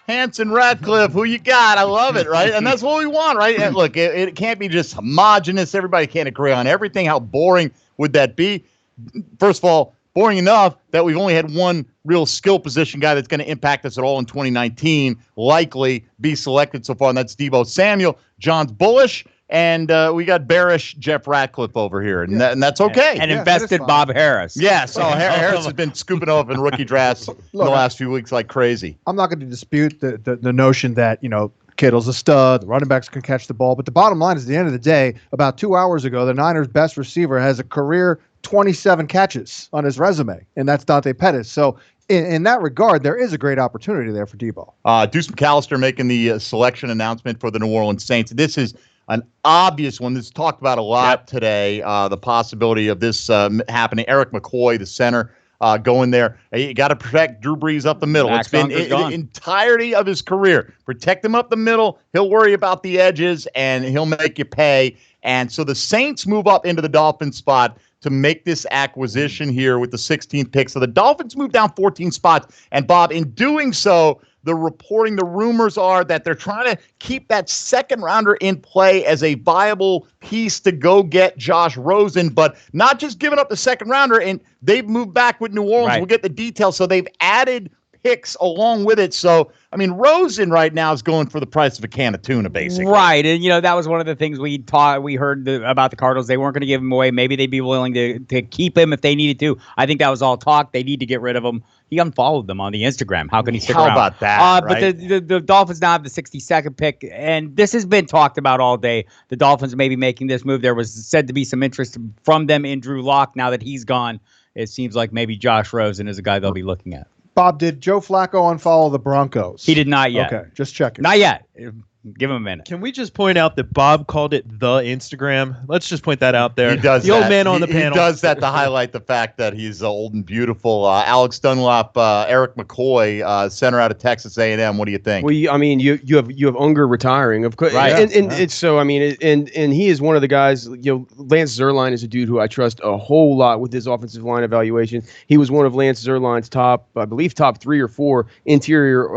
Hanson, Radcliffe, who you got? I love it, right? And that's what we want, right? And look, it can't be just homogenous. Everybody can't agree on everything. How boring would that be? First of all, boring enough that we've only had one real skill position guy that's going to impact us at all in 2019, likely be selected so far, and that's Deebo Samuel. John's bullish. And we got bearish Jeff Ratcliffe over here, and that's okay. And invested Bob Harris. Yes, Harris has been scooping up in rookie drafts in the last few weeks like crazy. I'm not going to dispute the notion that, Kittle's a stud, the running backs can catch the ball, but the bottom line is, at the end of the day, about 2 hours ago, the Niners' best receiver has a career 27 catches on his resume, and that's Dante Pettis. So in that regard, there is a great opportunity there for Deebo. Deuce McAllister making the selection announcement for the New Orleans Saints. This is an obvious one. This is talked about a lot today, the possibility of this happening. Eric McCoy, the center, going there. You got to protect Drew Brees up the middle. It's been the entirety of his career. Protect him up the middle. He'll worry about the edges, and he'll make you pay. And so the Saints move up into the Dolphins spot to make this acquisition here with the 16th pick. So the Dolphins move down 14 spots. And, Bob, in doing so, the rumors are that they're trying to keep that second rounder in play as a viable piece to go get Josh Rosen, but not just giving up the second rounder. And they've moved back with New Orleans. Right. We'll get the details. So they've added picks along with it. So, I mean, Rosen right now is going for the price of a can of tuna, basically. Right. And, that was one of the things we heard about the Cardinals. They weren't going to give him away. Maybe they'd be willing to keep him if they needed to. I think that was all talk. They need to get rid of him. He unfollowed them on the Instagram. How can he stick around? How about that? Right? But the Dolphins now have the 62nd pick, and this has been talked about all day. The Dolphins may be making this move. There was said to be some interest from them in Drew Lock. Now that he's gone, it seems like maybe Josh Rosen is a guy they'll be looking at. Bob, did Joe Flacco unfollow the Broncos? He did not yet. Okay, just checking. Not yet. Give him a minute. Can we just point out that Bob called it the Instagram? Let's just point that out there. He does the old man on the panel. He does that to highlight the fact that he's old and beautiful. Alex Dunlap, Eric McCoy, center out of Texas A&M. What do you think? Well, you have Unger retiring, of course, right? And so I mean, and he is one of the guys. Lance Zierlein is a dude who I trust a whole lot with his offensive line evaluation. He was one of Lance Zierlein's top 3 or 4 interior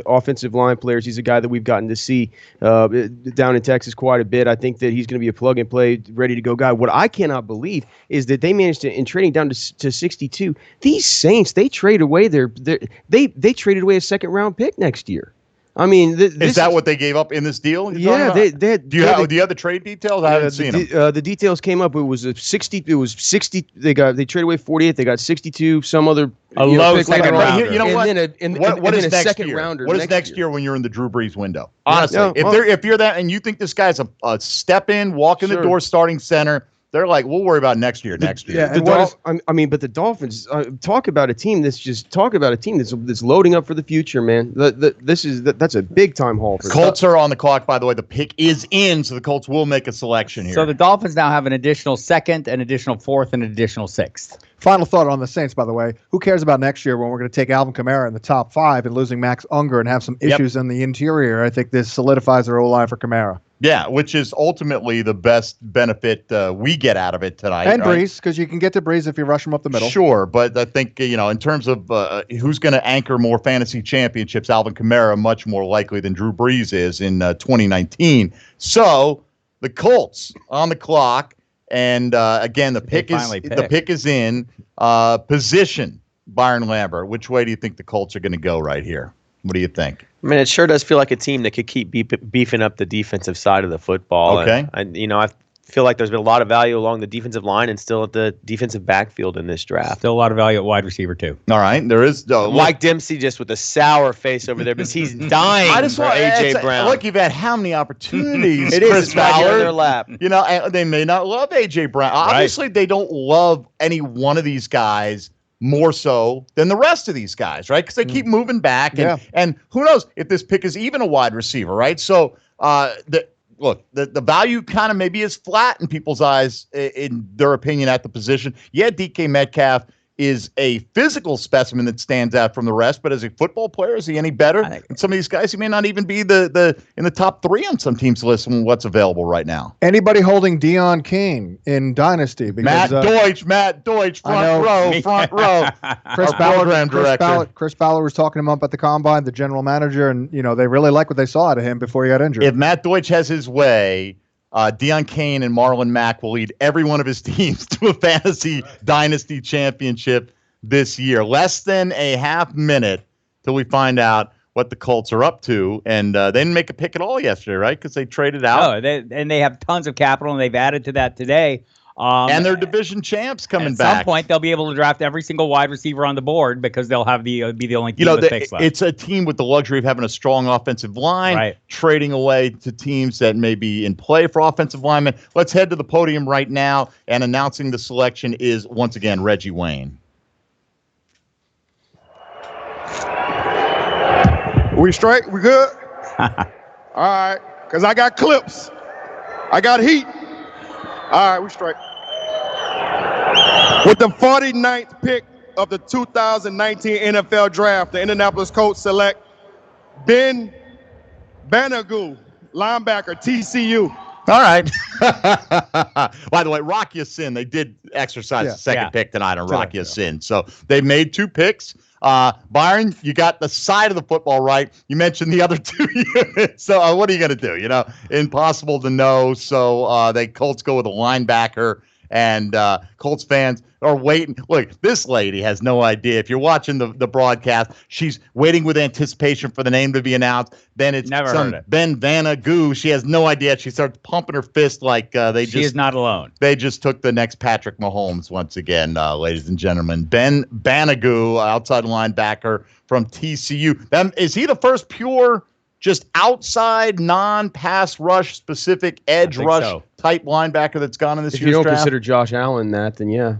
offensive line players. He's a guy that we've gotten to see down in Texas quite a bit. I think that he's going to be a plug-and-play, ready-to-go guy. What I cannot believe is that they managed to, in trading down to 62, these Saints, they trade away they traded away a second-round pick next year. I mean, is that what they gave up in this deal? Yeah, they do you have the trade details? I haven't seen them. The details came up. It was 60. It was 60. They traded away 48. They got 62. Some other low second rounder. You know what? And then what is a next second year? rounder. What is next year when you're in the Drew Brees window? Honestly, if you're that and you think this guy's a step in, walk in the door, starting center. They're like, we'll worry about next year. Yeah, I mean, but the Dolphins talk about a team that's loading up for the future, man. That's a big time haul. For Colts are on the clock, by the way. The pick is in, so the Colts will make a selection here. So the Dolphins now have an additional second, an additional fourth, and an additional sixth. Final thought on the Saints, by the way. Who cares about next year when we're going to take Alvin Kamara in the top 5 and losing Max Unger and have some issues in the interior? I think this solidifies their O-line for Kamara. Yeah, which is ultimately the best benefit we get out of it tonight. And Brees, because you can get to Brees if you rush him up the middle. Sure, but I think, in terms of who's going to anchor more fantasy championships, Alvin Kamara much more likely than Drew Brees is in 2019. So the Colts on the clock, and again, the pick is in. Position, Byron Lambert. Which way do you think the Colts are going to go right here? What do you think? I mean, it sure does feel like a team that could keep beefing up the defensive side of the football. Okay. And I feel like there's been a lot of value along the defensive line and still at the defensive backfield in this draft. Still a lot of value at wide receiver, too. All right. There is. Mike Dempsey just with a sour face over there because he's dying for A.J. Brown. Look, you've had how many opportunities, it Chris is right here in their lap. They may not love A.J. Brown. Obviously, they don't love any one of these guys more so than the rest of these guys, right? Because they keep moving back, and who knows if this pick is even a wide receiver, right? So, the value kind of maybe is flat in people's eyes, in their opinion, at the position. Yeah, DK Metcalf is a physical specimen that stands out from the rest, but as a football player, is he any better? And some of these guys, he may not even be in the top 3 on some teams' list from what's available right now. Anybody holding Deion King in Dynasty? Because, Matt Deutsch, front row. Chris Ballard was talking him up at the Combine, the general manager, and they really like what they saw out of him before he got injured. If Matt Deutsch has his way, Deion Kane and Marlon Mack will lead every one of his teams to a fantasy dynasty championship this year. Less than a half minute till we find out what the Colts are up to. And they didn't make a pick at all yesterday, right? Because they traded out. And they have tons of capital, and they've added to that today. And their division champs coming back. At some point, they'll be able to draft every single wide receiver on the board because they'll have be the only team with picks left. It's a team with the luxury of having a strong offensive line, trading away to teams that may be in play for offensive linemen. Let's head to the podium right now, and announcing the selection is, once again, Reggie Wayne. We straight? We good? All right, because I got clips. I got heat. All right, we straight. With the 49th pick of the 2019 NFL Draft, the Indianapolis Colts select Ben Banogu, linebacker, TCU. All right. By the way, Rock Ya-Sin, they did exercise the second pick tonight on Rock Ya-Sin. So they made 2 picks. Byron, you got the side of the football right. You mentioned the other 2 units. So what are you going to do? Impossible to know. So Colts go with a linebacker, and Colts fans are waiting. Look, this lady has no idea. If you're watching the broadcast, she's waiting with anticipation for the name to be announced. Then it's Never heard it. Ben Vanagoo. She has no idea. She starts pumping her fist like She is not alone. They just took the next Patrick Mahomes once again, ladies and gentlemen. Ben Banagoo, outside linebacker from TCU. Is he the first pure, just outside, non-pass rush specific edge rush type linebacker that's gone in this year's draft? If you don't consider Josh Allen that, then yeah.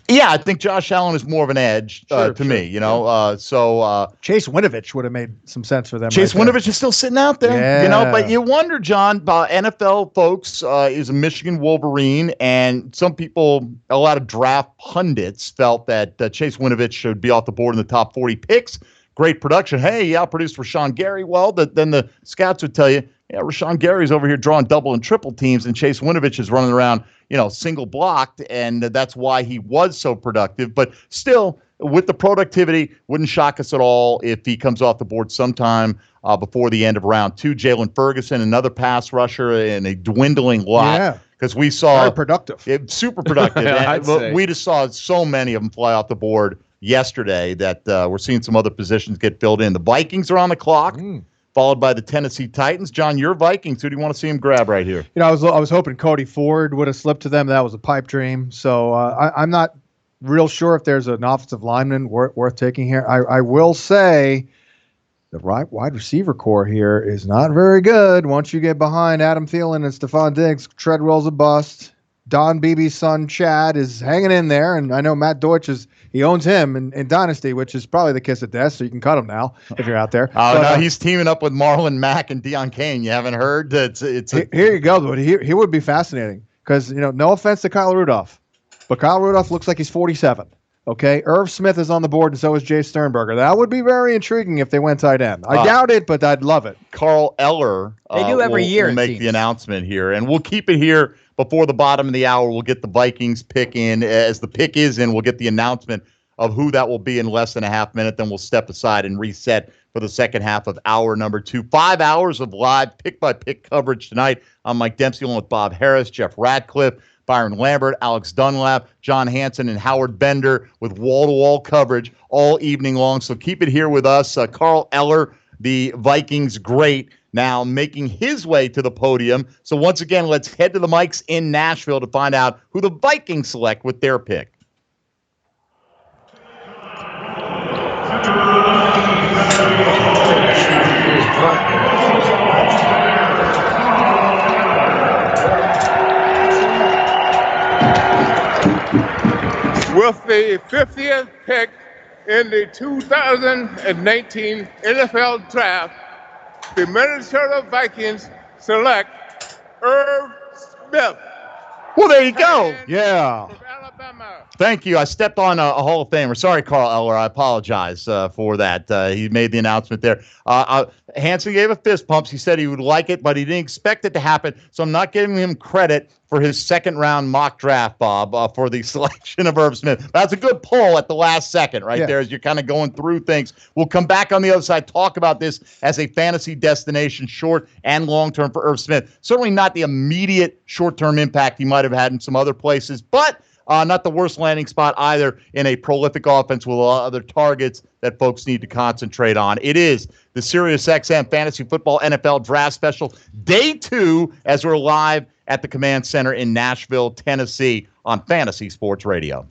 Yeah, I think Josh Allen is more of an edge to me, Chase Winovich would have made some sense for them. Chase Winovich is still sitting out there, but you wonder, John, NFL folks is a Michigan Wolverine, and some people, a lot of draft pundits felt that Chase Winovich should be off the board in the top 40 picks. Great production. Hey, he outproduced Rashawn Gary. Well, then the scouts would tell you, Rashawn Gary's over here drawing double and triple teams, and Chase Winovich is running around, single blocked, and that's why he was so productive. But still, with the productivity, wouldn't shock us at all if he comes off the board sometime before the end of round 2. Jalen Ferguson, another pass rusher in a dwindling lot. Yeah. Because we saw very productive, super productive. And we just saw so many of them fly off the board yesterday that we're seeing some other positions get filled in. The Vikings are on the clock. followed by the Tennessee Titans. John, your Vikings. Who do you want to see him grab right here? I was hoping Cody Ford would have slipped to them. That was a pipe dream. So I'm not real sure if there's an offensive lineman worth taking here. I will say the wide receiver core here is not very good. Once you get behind Adam Thielen and Stephon Diggs, Treadwell's a bust. Don Beebe's son Chad is hanging in there, and I know Matt Deutsch he owns him in Dynasty, which is probably the kiss of death. So you can cut him now if you're out there. No, he's teaming up with Marlon Mack and Deion Kane. You haven't heard? Here you go, but he would be fascinating because no offense to Kyle Rudolph, but Kyle Rudolph looks like he's 47. Okay, Irv Smith is on the board, and so is Jay Sternberger. That would be very intriguing if they went tight end. I doubt it, but I'd love it. Carl Eller they do every year will make the announcement here, and we'll keep it here before the bottom of the hour. We'll get the Vikings pick in. As the pick is in, we'll get the announcement of who that will be in less than a half minute. Then we'll step aside and reset for the second half of hour number 2. 5 hours of live pick-by-pick coverage tonight. I'm Mike Dempsey along with Bob Harris, Jeff Radcliffe, Byron Lambert, Alex Dunlap, John Hansen, and Howard Bender with wall-to-wall coverage all evening long. So keep it here with us. Carl Eller, the Vikings great, now making his way to the podium. So once again, let's head to the mics in Nashville to find out who the Vikings select with their pick. With the 50th pick in the 2019 NFL Draft, the Minnesota Vikings select Irv Smith. Well, there you go. Yeah. Thank you. I stepped on a Hall of Famer. Sorry, Carl Eller. I apologize for that. He made the announcement there. Hansen gave a fist pump. He said he would like it, but he didn't expect it to happen. So I'm not giving him credit for his second-round mock draft, Bob, for the selection of Irv Smith. That's a good pull at the last second right there as you're kind of going through things. We'll come back on the other side, talk about this as a fantasy destination, short and long-term for Irv Smith. Certainly not the immediate short-term impact he might have had in some other places, but not the worst landing spot either in a prolific offense with a lot of other targets that folks need to concentrate on. It is the Sirius XM Fantasy Football NFL Draft Special, Day 2, as we're live at the Command Center in Nashville, Tennessee on Fantasy Sports Radio.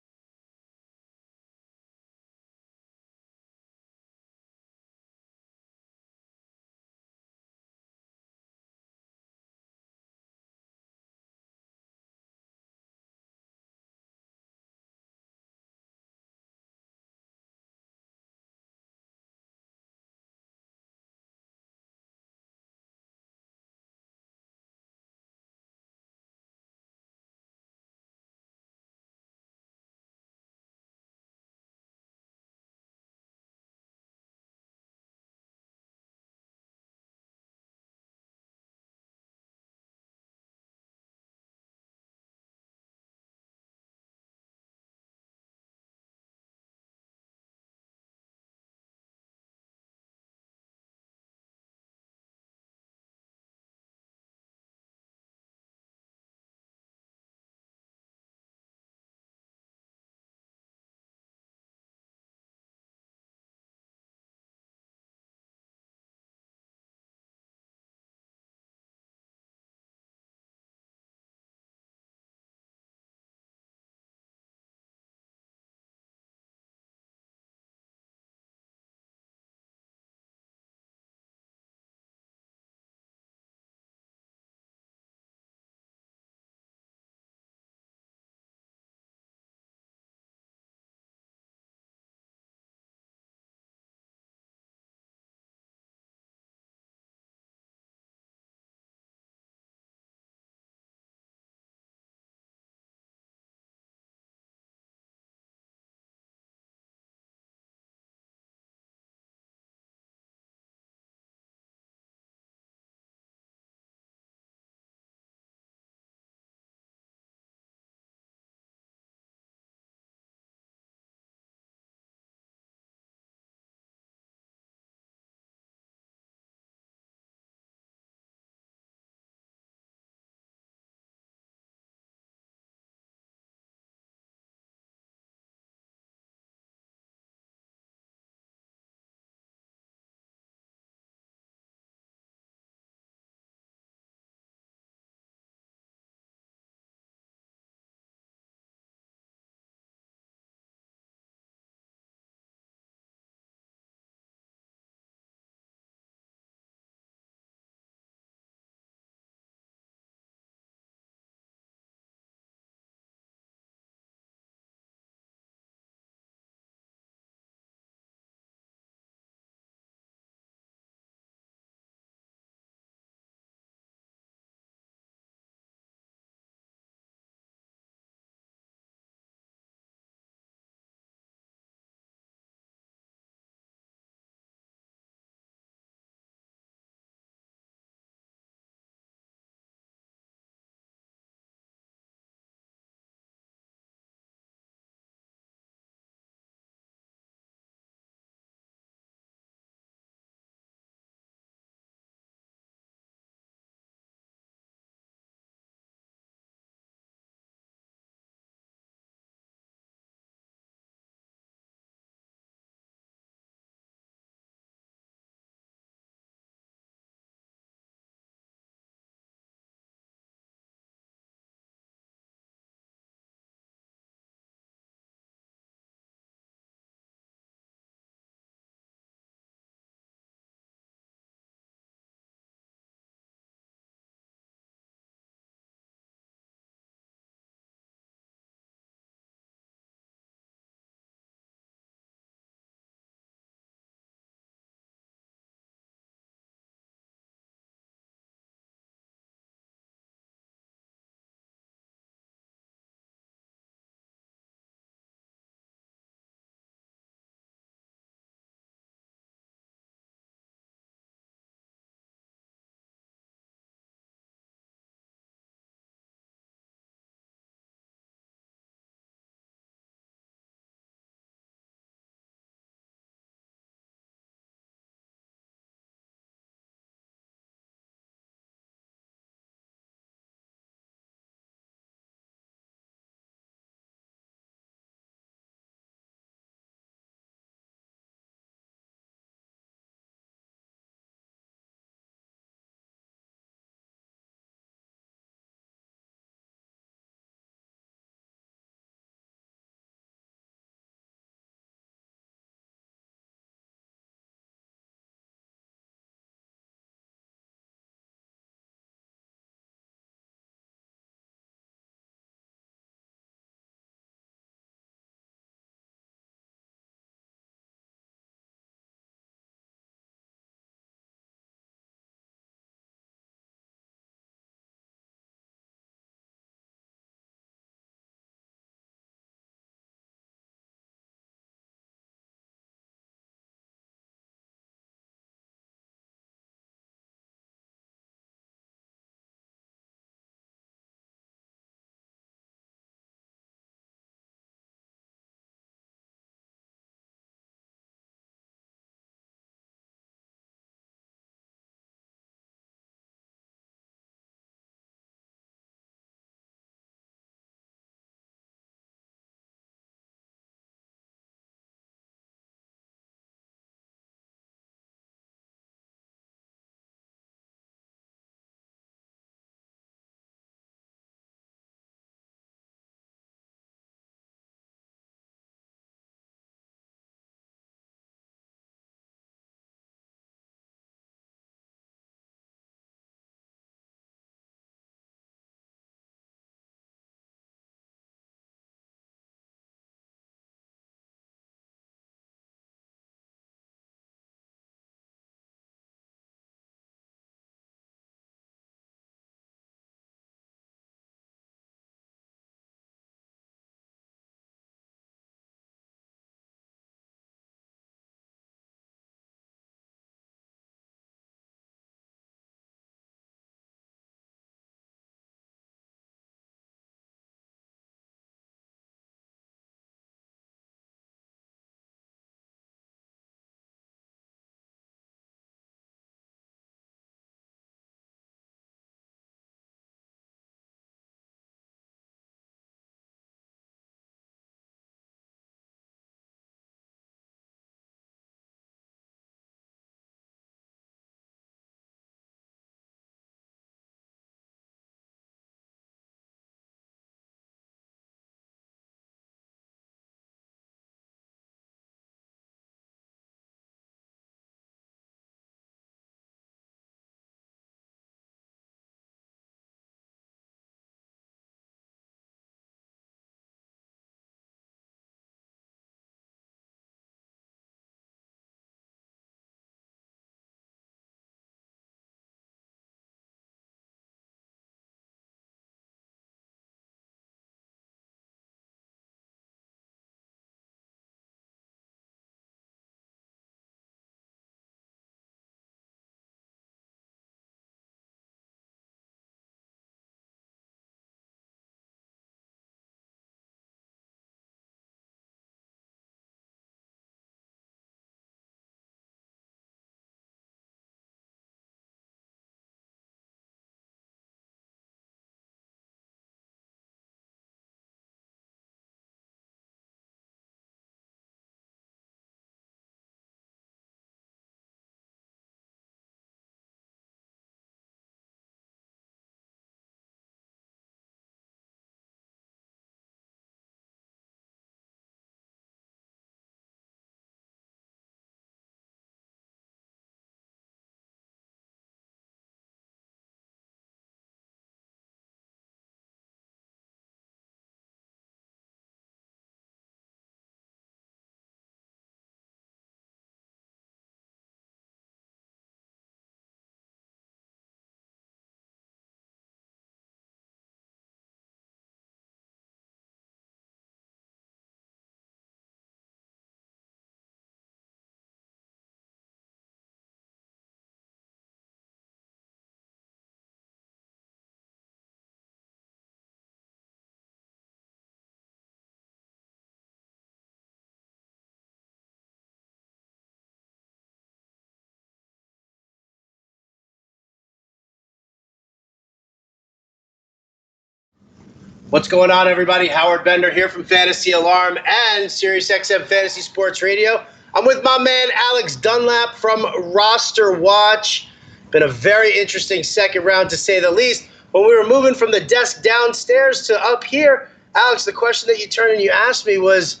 What's going on, everybody? Howard Bender here from Fantasy Alarm and Sirius XM Fantasy Sports Radio. I'm with my man Alex Dunlap from Roster Watch. Been a very interesting second round, to say the least. When we were moving from the desk downstairs to up here, Alex, the question that you turned and you asked me was,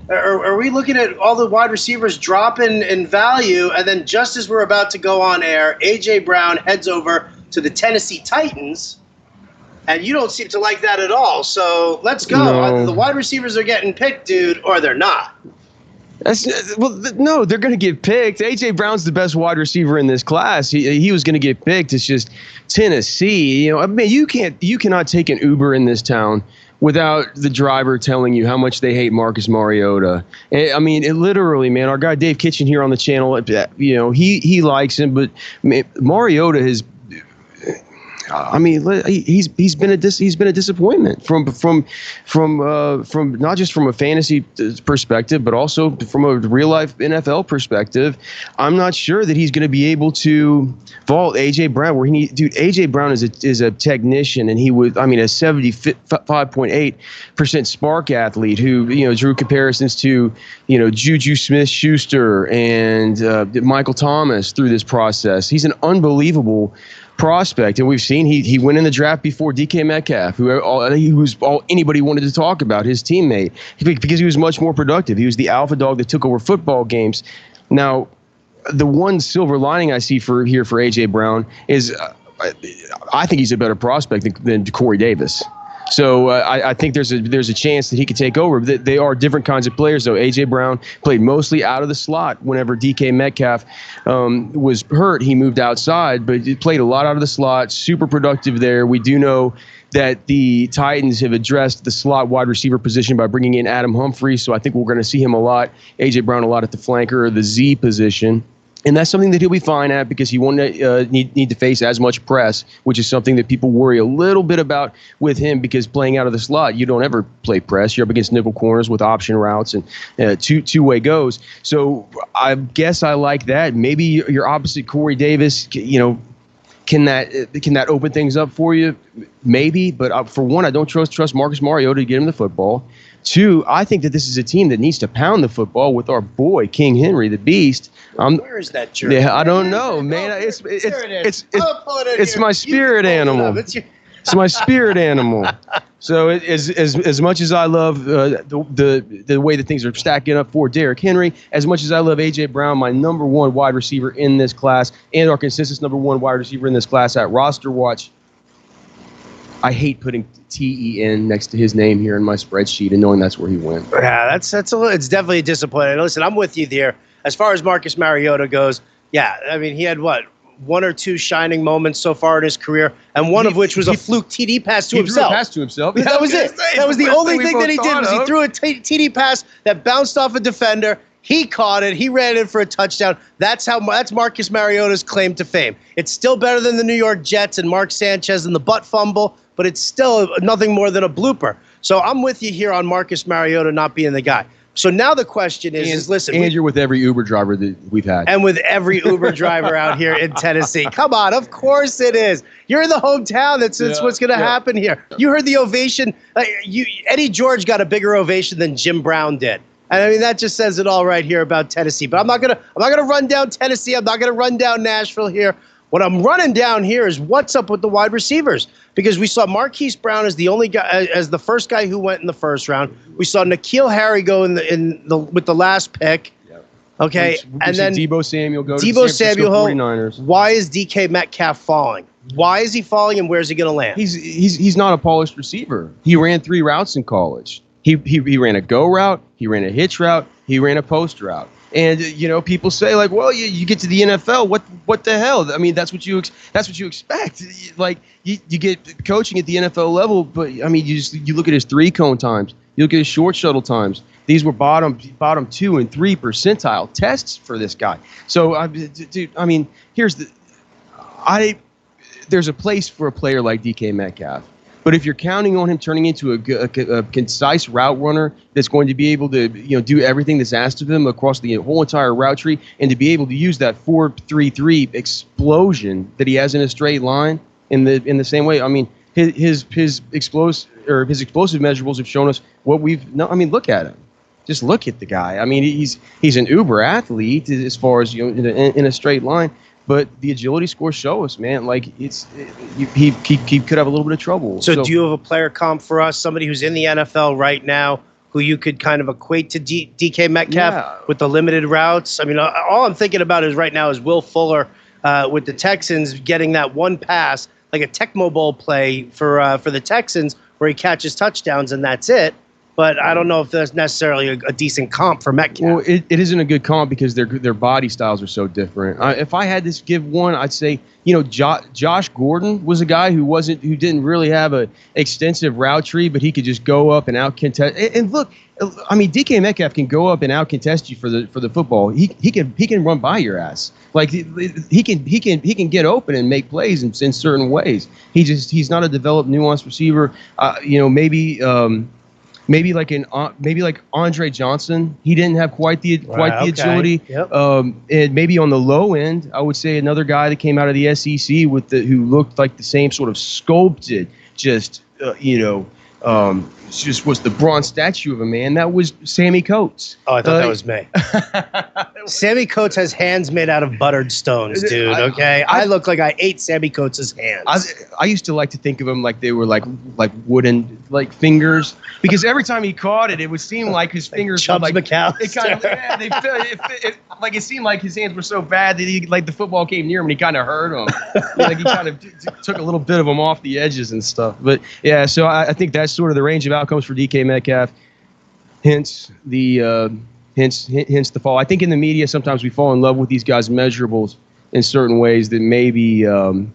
are we looking at all the wide receivers dropping in value? And then just as we're about to go on air, A.J. Brown heads over to the Tennessee Titans. And you don't seem to like that at all. So let's go. No. Either the wide receivers are getting picked, dude, or they're not. No, they're going to get picked. A.J. Brown's the best wide receiver in this class. He was going to get picked. It's just Tennessee. I mean, you cannot take an Uber in this town without the driver telling you how much they hate Marcus Mariota. I mean, it literally, man, our guy Dave Kitchen here on the channel, he likes him, but Mariota has. I mean, he's been a disappointment from not just from a fantasy perspective, but also from a real life NFL perspective. I'm not sure that he's going to be able to vault A.J. Brown. A.J. Brown is a technician, and he was, a 75.8% spark athlete who drew comparisons to Juju Smith-Schuster and Michael Thomas through this process. He's an unbelievable prospect, and we've seen he went in the draft before DK Metcalf, who was all anybody wanted to talk about, his teammate, because he was much more productive. He was the alpha dog that took over football games. Now, the one silver lining I see for A.J. Brown is I think he's a better prospect than Corey Davis. So I think there's a chance that he could take over. They are different kinds of players, though. A.J. Brown played mostly out of the slot. Whenever DK Metcalf was hurt, he moved outside, but he played a lot out of the slot, super productive there. We do know that the Titans have addressed the slot wide receiver position by bringing in Adam Humphries, so I think we're going to see him a lot, A.J. Brown a lot at the flanker or the Z position. And that's something that he'll be fine at because he won't need to face as much press, which is something that people worry a little bit about with him because playing out of the slot, you don't ever play press. You're up against nickel corners with option routes and two-way goes. So I guess I like that. Maybe your opposite Corey Davis, can that open things up for you? Maybe, but for one, I don't trust Marcus Mariota to get him the football. Two, I think that this is a team that needs to pound the football with our boy King Henry, the Beast. Where is that jersey? Yeah, I don't know, man. It's my spirit animal. It's my spirit animal. So as much as I love the way that things are stacking up for Derrick Henry, as much as I love A.J. Brown, my number one wide receiver in this class, and our consensus number one wide receiver in this class at Roster Watch, I hate putting TEN next to his name here in my spreadsheet and knowing that's where he went. Yeah, it's it's definitely disappointing. Listen, I'm with you there. As far as Marcus Mariota goes, yeah, I mean, he had one or two shining moments so far in his career, and one of which was a fluke TD pass to himself. Threw a pass to himself. That was it. That was the only thing that he did. Was he threw a TD pass that bounced off a defender. He caught it. He ran in for a touchdown. That's Marcus Mariota's claim to fame. It's still better than the New York Jets and Mark Sanchez and the butt fumble, but it's still nothing more than a blooper. So I'm with you here on Marcus Mariota not being the guy. So now the question is listen. And you're with every Uber driver that we've had. And with every Uber driver out here in Tennessee. Come on, of course it is. You're in the hometown. That's what's going to happen here. You heard the ovation. Eddie George got a bigger ovation than Jim Brown did. And I mean, that just says it all right here about Tennessee. But I'm not gonna run down Tennessee. I'm not gonna run down Nashville here. What I'm running down here is what's up with the wide receivers, because we saw Marquise Brown as the only guy, as the first guy who went in the first round. We saw N'Keal Harry go with the last pick. Okay, and then Deebo Samuel go to the San Francisco 49ers. Why is DK Metcalf falling? Why is he falling, and where's he going to land? He's not a polished receiver. He ran 3 routes in college. He ran a go route, he ran a hitch route, he ran a post route. And people say like, well, you get to the NFL, what the hell? I mean, that's what you expect. Like you get coaching at the NFL level, but I mean, you look at his 3-cone times, you look at his short shuttle times. These were bottom 2 and 3 percentile tests for this guy. So, dude, I mean, there's a place for a player like DK Metcalf. But if you're counting on him turning into a concise route runner that's going to be able to do everything that's asked of him across the whole entire route tree, and to be able to use that 4.33 explosion that he has in a straight line in the same way, I mean his or his explosive measurables have shown us what we've. No, I mean, look at him. Just look at the guy. I mean, he's an uber athlete as far as in a straight line. But the agility scores show us, man. Like he could have a little bit of trouble. So do you have a player comp for us? Somebody who's in the NFL right now who you could kind of equate to DK Metcalf with the limited routes? I mean, all I'm thinking about is right now is Will Fuller with the Texans getting that one pass, like a Tecmo Bowl play for the Texans where he catches touchdowns and that's it. But I don't know if that's necessarily a decent comp for Metcalf. Well, it isn't a good comp because their body styles are so different. If I had to give one, I'd say Josh Gordon was a guy who didn't really have a extensive route tree, but he could just go up and out contest. And look, I mean, DK Metcalf can go up and out contest you for the football. He can run by your ass. Like he can get open and make plays in certain ways. He's not a developed, nuanced receiver. Maybe like Andre Johnson, he didn't have quite the agility. Yep. And maybe on the low end, I would say another guy that came out of the SEC who looked like the same sort of sculpted, just was the bronze statue of a man. That was Sammy Coates. Oh, I thought that was me. Sammy Coates has hands made out of buttered stones, dude. Okay, I look like I ate Sammy Coates' hands. I used to like to think of them like they were like wooden fingers, because every time he caught it, it would seem like his fingers Chubbs were like McAllister. It seemed like his hands were so bad that the football came near him and he kind of hurt him. Like he kind of took a little bit of them off the edges and stuff. But yeah, so I think that's sort of the range of outcomes for DK Metcalf. Hence the fall. I think in the media sometimes we fall in love with these guys' measurables in certain ways that maybe the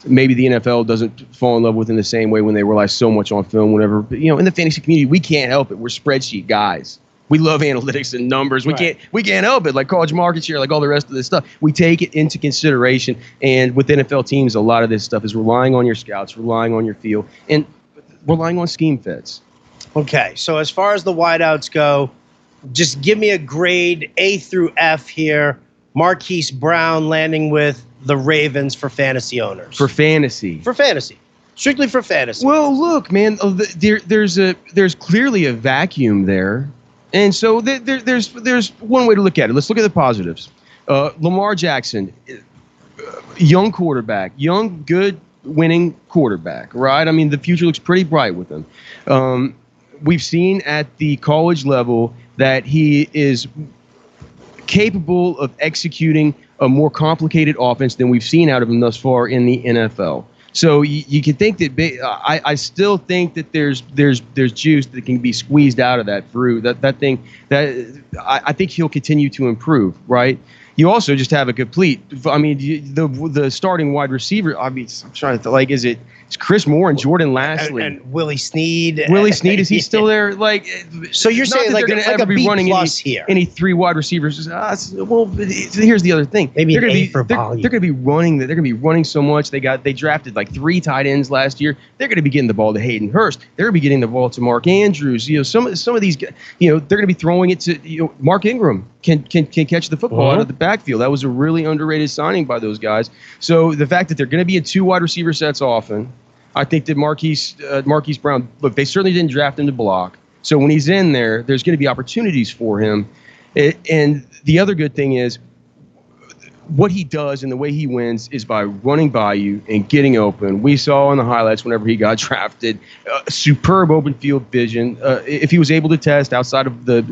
NFL doesn't fall in love with in the same way when they rely so much on film. Whenever in the fantasy community, we can't help it. We're spreadsheet guys. We love analytics and numbers. We can't help it. Like college market share, like all the rest of this stuff. We take it into consideration. And with NFL teams, a lot of this stuff is relying on your scouts, relying on your feel, and relying on scheme fits. Okay, so as far as the wideouts go, just give me a grade A through F here. Marquise Brown landing with the Ravens for fantasy owners. For fantasy. Strictly for fantasy. Well, look, man, there's clearly a vacuum there. And so there's one way to look at it. Let's look at the positives. Lamar Jackson, young quarterback, young, good, winning quarterback, right? I mean, the future looks pretty bright with him. We've seen at the college level that he is capable of executing a more complicated offense than we've seen out of him thus far in the NFL. So you can think that I still think that there's juice that can be squeezed out of that fruit. I think he'll continue to improve, right? You also just have a complete. I mean, the starting wide receiver. I mean, I'm trying to like, it's Chris Moore and Jordan Lastly and Willie Snead. Willie Snead, is he still there? Like, so you're saying like a B plus here? Any three wide receivers? Well, here's the other thing. Maybe they're going to be running. They're going to be running so much. They drafted like 3 tight ends last year. They're going to be getting the ball to Hayden Hurst. They're going to be getting the ball to Mark Andrews. Some of these guys. They're going to be throwing it to Mark Ingram can catch the football out of the backfield. That was a really underrated signing by those guys. So the fact that they're going to be in 2 wide receiver sets often, I think that Marquise Brown, look, they certainly didn't draft him to block. So when he's in there, there's going to be opportunities for him. And the other good thing is what he does and the way he wins is by running by you and getting open. We saw in the highlights whenever he got drafted, superb open field vision. If he was able to test outside of the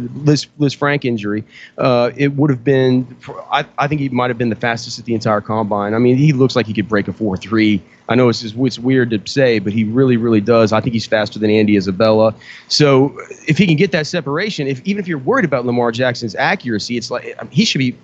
Liz Frank injury, it would have been, I think he might have been the fastest at the entire combine. I mean, he looks like he could break a 4.3. I know it's weird to say, but he really, really does. I think he's faster than Andy Isabella. So if he can get that separation, even if you're worried about Lamar Jackson's accuracy, it's like he should be,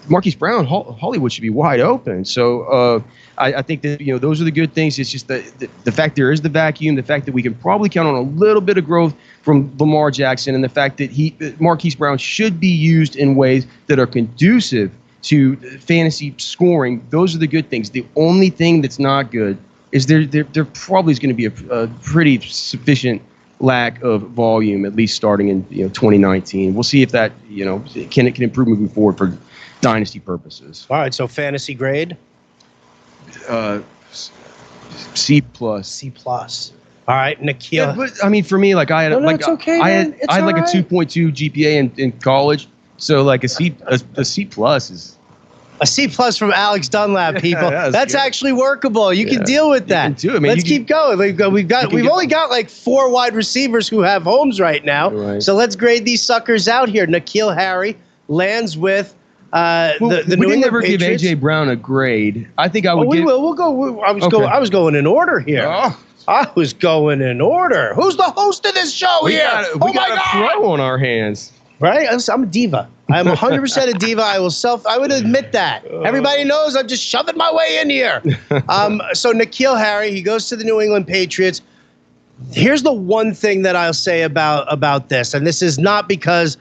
Marquise Brown, Hollywood should be wide open. So I think that those are the good things. It's just the fact there is the vacuum, the fact that we can probably count on a little bit of growth from Lamar Jackson, and the fact that Marquise Brown should be used in ways that are conducive to fantasy scoring. Those are the good things. The only thing that's not good is there probably is going to be a pretty sufficient lack of volume, at least starting in 2019. We'll see if that can improve moving forward for dynasty purposes. All right, so fantasy grade? C+. C+. All right, Nikhil. Yeah, but I mean, for me, like I had it's okay, I man. had like a 2.2 GPA in college, so like a C plus is. A C+ from Alex Dunlap, people. That's good. actually workable. You can deal with that. You can do it, man. Let's keep going. We've only got like 4 wide receivers who have homes right now. Right. So let's grade these suckers out here. N'Keal Harry lands with the New England never Patriots. give AJ Brown a grade. I think I would. We will. We'll go. I was going in order here. Oh. I was going in order. Who's the host of this show here? We got a pro on our hands. Right? I'm a diva. I'm 100% a diva. I would admit that. Everybody knows I'm just shoving my way in here. So N'Keal Harry, he goes to the New England Patriots. Here's the one thing that I'll say about this, and this is not because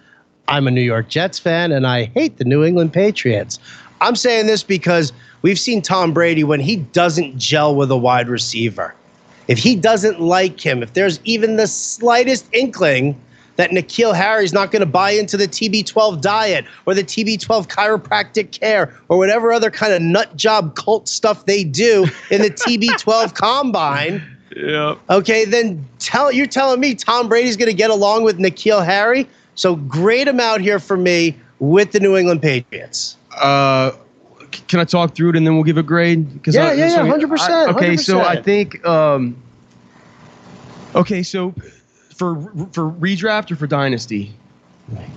I'm a New York Jets fan and I hate the New England Patriots. I'm saying this because we've seen Tom Brady when he doesn't gel with a wide receiver. If he doesn't like him, if there's even the slightest inkling that N'Keal Harry's not going to buy into the TB12 diet or the TB12 chiropractic care or whatever other kind of nut job cult stuff they do in the TB12 combine. Yeah. Okay, then you're telling me Tom Brady's going to get along with N'Keal Harry? So grade him out here for me with the New England Patriots. Can I talk through it and then we'll give a grade? 100%. Okay, so I think. Okay, so. For redraft or for dynasty?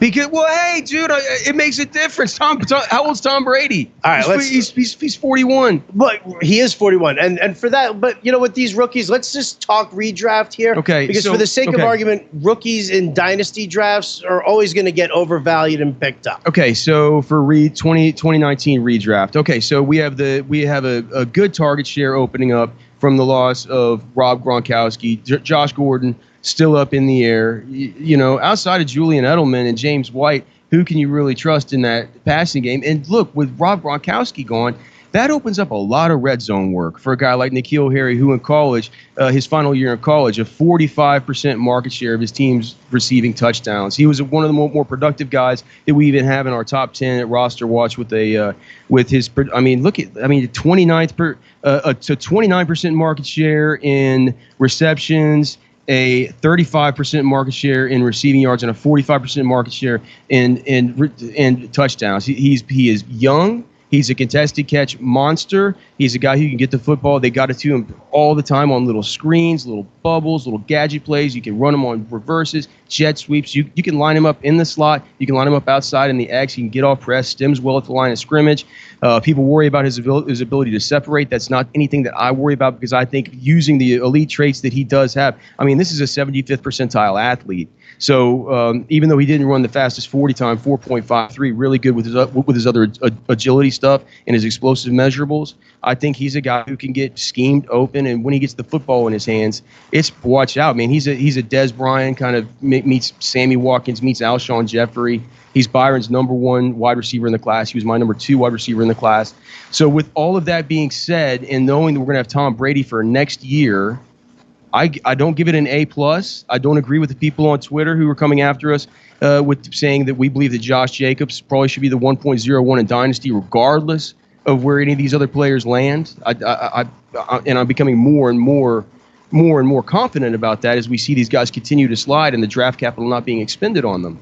Because hey, dude, it makes a difference. How old's Tom Brady? All right, he's 41. But he is 41, and for that, but with these rookies, let's just talk redraft here. Okay, because for the sake of argument, rookies in dynasty drafts are always going to get overvalued and picked up. Okay, so for 2019 redraft. Okay, so we have a good target share opening up from the loss of Rob Gronkowski, Josh Gordon. Still up in the air. Outside of Julian Edelman and James White, who can you really trust in that passing game? And look, with Rob Gronkowski gone, that opens up a lot of red zone work for a guy like N'Keal Harry, who in college, his final year in college, a 45% market share of his team's receiving touchdowns. He was one of the more productive guys that we even have in our top 10 at roster watch with his 29% market share in receptions, a 35% market share in receiving yards, and a 45% market share in touchdowns. He is young. He's a contested catch monster. He's a guy who can get the football. They got it to him all the time on little screens, little bubbles, little gadget plays. You can run him on reverses, jet sweeps. You can line him up in the slot. You can line him up outside in the X. He can get off press, stems well at the line of scrimmage. People worry about his ability to separate. That's not anything that I worry about because I think using the elite traits that he does have, this is a 75th percentile athlete. So even though he didn't run the fastest 40 time, 4.53, really good with his other agility stuff and his explosive measurables, I think he's a guy who can get schemed open, and when he gets the football in his hands, it's watch out, man. He's a Dez Bryant kind of meets Sammy Watkins meets Alshon Jeffrey. He's Byron's number 1 wide receiver in the class. He was my number 2 wide receiver in the class. So with all of that being said, and knowing that we're gonna have Tom Brady for next year, I don't give it an A+. I don't agree with the people on Twitter who are coming after us with saying that we believe that Josh Jacobs probably should be the 1.01 in Dynasty regardless of where any of these other players land. And I'm becoming more and more confident about that as we see these guys continue to slide and the draft capital not being expended on them.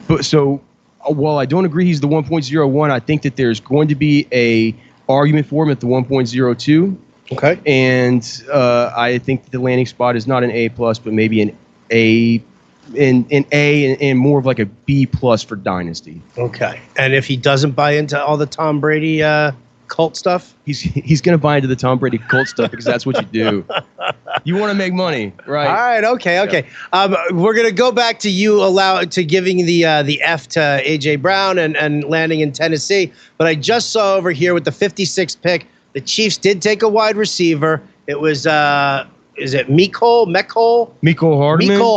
But so while I don't agree he's the 1.01, I think that there's going to be a argument for him at the 1.02. Okay. And I think that the landing spot is not an A+, but maybe an A, and more of like a B+ for Dynasty. Okay. And if he doesn't buy into all the Tom Brady cult stuff, he's going to buy into the Tom Brady cult stuff because that's what you do. You want to make money, right? All right. Okay. Yeah. We're going to go back to you giving the F to AJ Brown and landing in Tennessee. But I just saw over here with the 56th pick, the Chiefs did take a wide receiver. It was is it Mecole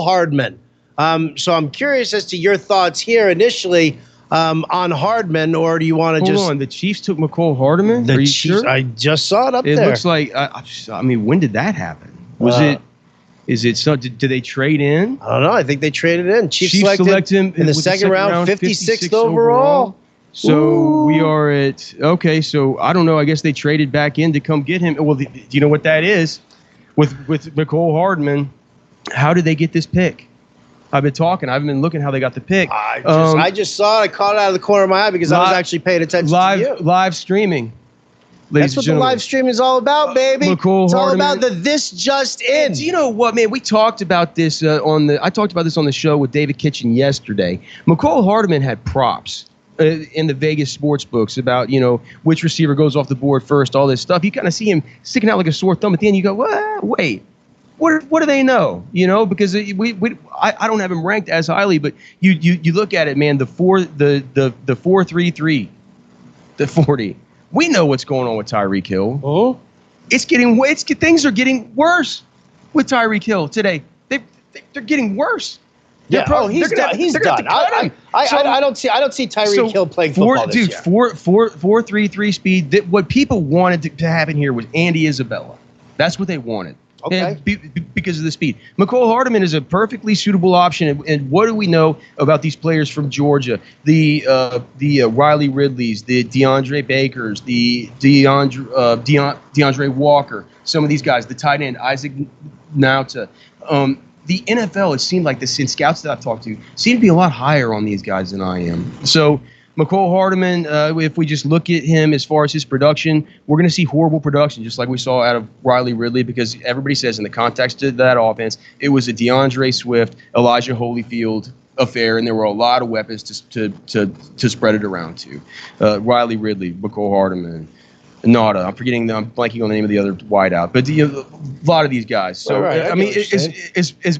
Hardman. So I'm curious as to your thoughts here initially on Hardman, or do you want to Hold on, the Chiefs took Mecole Hardman? The Chiefs, sure? I just saw it up there. It looks like when did that happen? Is it so? Did they trade in? I don't know. I think they traded in. Chiefs select him in the second round, 56th overall. So we are at, okay, so I don't know. I guess they traded back in to come get him. Well, do you know what that is? with McCole Hardman, how did they get this pick? I've been looking how they got the pick. I just saw it. I caught it out of the corner of my eye because I was actually paying attention to you. Live streaming. That's what the live stream is all about, baby. McCole it's all Hardman. about the this just in. Do you know what, man? We talked about this I talked about this on the show with David Kitchen yesterday. McCole Hardman had props in the Vegas sports books about, which receiver goes off the board first, all this stuff. You kind of see him sticking out like a sore thumb at the end. You go, wait. What do they know? Because I don't have him ranked as highly, but you look at it, man. The 4.33, the 40. We know what's going on with Tyreek Hill. Oh, Things are getting worse with Tyreek Hill today. They're getting worse. Yeah, he's done. He's done. I don't see Tyreek Hill playing football this year. 4.33 speed. What people wanted to happen here was Andy Isabella. That's what they wanted. Okay. Because of the speed. McCole Hardman is a perfectly suitable option. And what do we know about these players from Georgia? The Riley Ridleys, the DeAndre Bakers, the DeAndre Walker, some of these guys, the tight end, Isaac Nauta. The NFL, it seemed like in scouts that I've talked to, seem to be a lot higher on these guys than I am. So McCole Hardman, if we just look at him as far as his production, we're going to see horrible production, just like we saw out of Riley Ridley, because everybody says in the context of that offense, it was a DeAndre Swift, Elijah Holyfield affair, and there were a lot of weapons to spread it around to. Riley Ridley, McCole Hardman, Nada. I'm blanking on the name of the other wideout, but a lot of these guys. So right,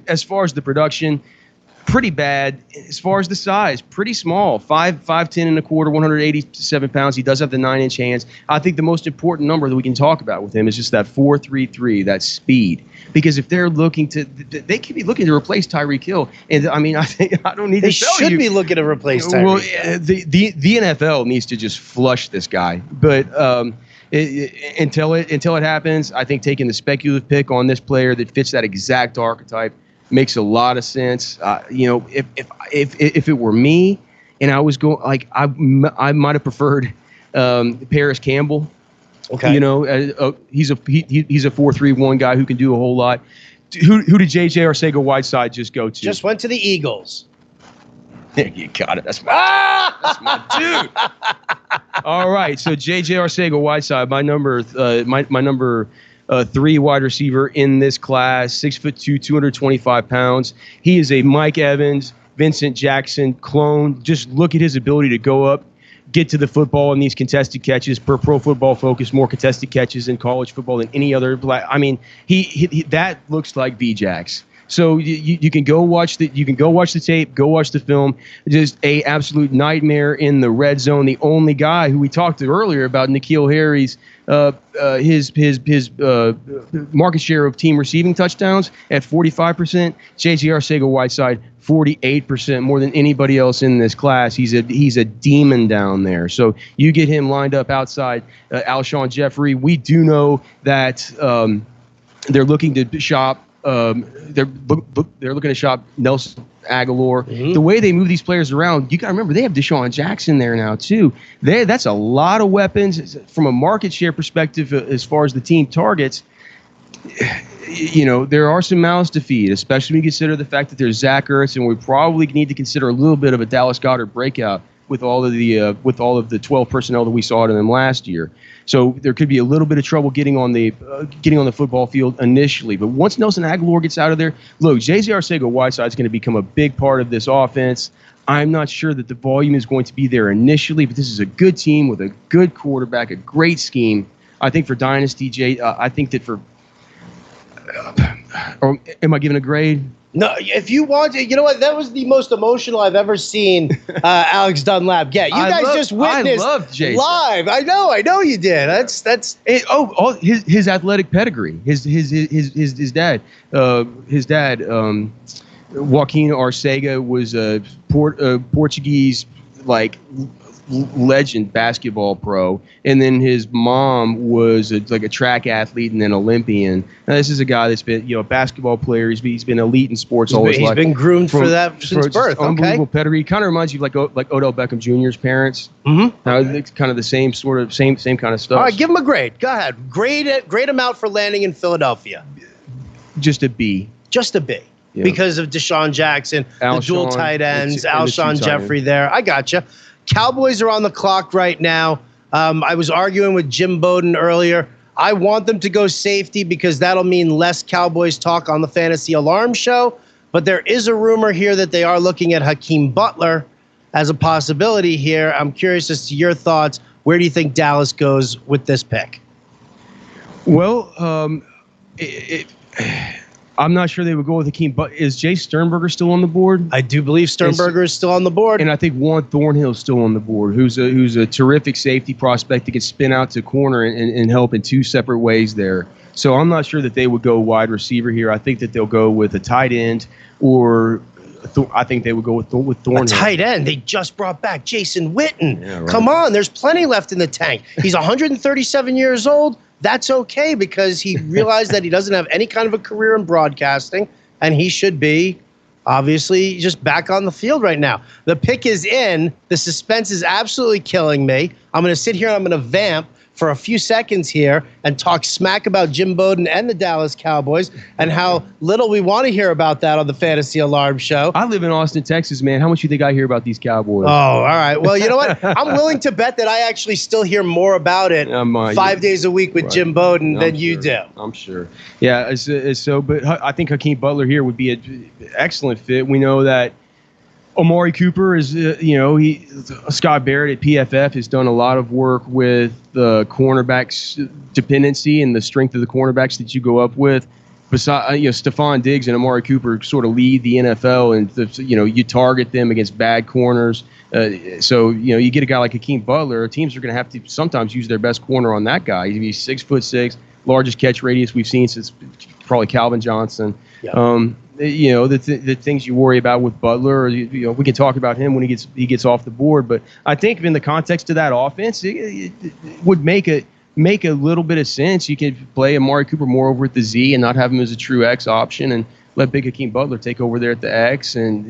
as far as the production, pretty bad. As far as the size, pretty small. 5'10" and a quarter, 187 pounds. He does have the 9-inch hands. I think the most important number that we can talk about with him is just that 4.33, that speed. Because if they're looking they could be looking to replace Tyreek Hill. And I mean, I don't need to tell you. They should be looking to replace Tyreek. Well, the NFL needs to just flush this guy. But until it happens, I think taking the speculative pick on this player that fits that exact archetype makes a lot of sense. If it were me and I was going, like, I might have preferred Paris Campbell. Okay. He's a 4.31 guy who can do a whole lot. Who did J.J. Arcega-Whiteside just go to? Just went to the Eagles. There you got it. That's my dude. All right. So J.J. Arcega-Whiteside, my number 3 wide receiver in this class, 6'2", 225 pounds. He is a Mike Evans, Vincent Jackson clone. Just look at his ability to go up, get to the football in these contested catches. Per Pro Football Focus, more contested catches in college football than any other. I mean, he that looks like V-Jax. So you can go watch the tape, go watch the film. Just a absolute nightmare in the red zone. The only guy who we talked to earlier about, N'Keal Harry's his market share of team receiving touchdowns at 45%. J.J. Arcega-Whiteside 48%, more than anybody else in this class. He's a demon down there. So you get him lined up outside Alshon Jeffrey. We do know that they're looking to shop. They're looking to shop Nelson Aguilar. Mm-hmm. The way they move these players around, you got to remember they have Deshaun Jackson there now too. That's a lot of weapons from a market share perspective. As far as the team targets, there are some mouths to feed, especially when you consider the fact that there's Zach Ertz, and we probably need to consider a little bit of a Dallas Goedert breakout with all of the 12 personnel that we saw in them last year. So there could be a little bit of trouble getting on the football field initially. But once Nelson Aguilar gets out of there, look, J.J. Arcega-Whiteside is going to become a big part of this offense. I'm not sure that the volume is going to be there initially, but this is a good team with a good quarterback, a great scheme. I think for Dynasty, I think that for or am I giving a grade? No, if you want to, you know what? That was the most emotional I've ever seen Alex Dunlap get. You guys just witnessed live. I know you did. That's his athletic pedigree. His dad, Joaquin Arcega was a Portuguese legend basketball pro, and then his mom was a track athlete and an Olympian. Now, this is a guy that's been a basketball player. He's been elite in sports all his life. He's been groomed for that since birth. Unbelievable pedigree. Kind of reminds you of like Odell Beckham Jr.'s parents. Mm-hmm. It's kind of the same kind of stuff. All right, give him a grade. Go ahead. Great amount for landing in Philadelphia. Just a B. Just a B. Yeah. Because of Deshaun Jackson, the dual tight ends, Alshon Jeffrey there. I gotcha. Cowboys are on the clock right now. I was arguing with Jim Bowden earlier. I want them to go safety because that'll mean less Cowboys talk on the Fantasy Alarm Show. But there is a rumor here that they are looking at Hakeem Butler as a possibility here. I'm curious as to your thoughts. Where do you think Dallas goes with this pick? Well, I'm not sure they would go with Hakeem, but is Jay Sternberger still on the board? I do believe Sternberger is still on the board. And I think Juan Thornhill is still on the board, who's a terrific safety prospect that can spin out to corner and help in two separate ways there. So I'm not sure that they would go wide receiver here. I think that they'll go with a tight end, or I think they would go with Thornhill. A tight end. They just brought back Jason Witten. Yeah, right. Come on, there's plenty left in the tank. He's 137 years old. That's okay because he realized that he doesn't have any kind of a career in broadcasting, and he should be obviously just back on the field right now. The pick is in. The suspense is absolutely killing me. I'm going to sit here and I'm going to vamp for a few seconds here and talk smack about Jim Bowden and the Dallas Cowboys and how little we want to hear about that on the Fantasy Alarm Show. I live in Austin, Texas, man. How much do you think I hear about these Cowboys? Oh, all right. Well, you know what? I'm willing to bet that I actually still hear more about it 5 days a week with Jim Bowden than you do. I'm sure. Yeah, but I think Hakeem Butler here would be an excellent fit. We know that Amari Cooper is, Scott Barrett at PFF has done a lot of work with the cornerbacks dependency and the strength of the cornerbacks that you go up with. Besides, Stephon Diggs and Amari Cooper sort of lead the NFL, and you target them against bad corners. So you get a guy like Hakeem Butler. Teams are going to have to sometimes use their best corner on that guy. He's 6'6", largest catch radius we've seen since probably Calvin Johnson. Yeah. The things you worry about with Butler, we can talk about him when he gets off the board, but I think in the context of that offense, it would make a little bit of sense. You could play Amari Cooper more over at the Z and not have him as a true X option, and let Big Hakeem Butler take over there at the X, and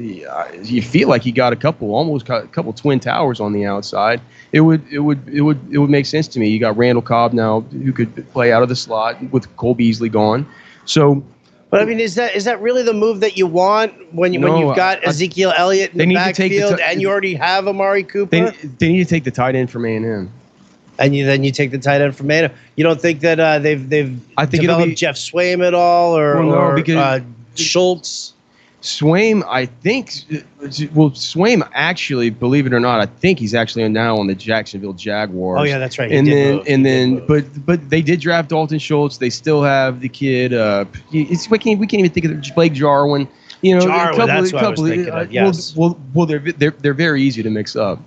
you feel like you got almost a couple twin towers on the outside. It would make sense to me. You got Randall Cobb now who could play out of the slot with Cole Beasley gone, so. But I mean, is that really the move that you want when you've got Ezekiel Elliott in the backfield and you already have Amari Cooper? They need to take the tight end from A&M. And then you take the tight end from A&M. You don't think that they've developed Jeff Swaim at all or Schultz? Swaim, I think. Swaim actually, believe it or not, I think he's actually now on the Jacksonville Jaguars. Oh yeah, that's right. But they did draft Dalton Schultz. They still have the kid. We can't even think of Blake Jarwin. Jarwin, that's what I was thinking of. Yes. Well, they're very easy to mix up.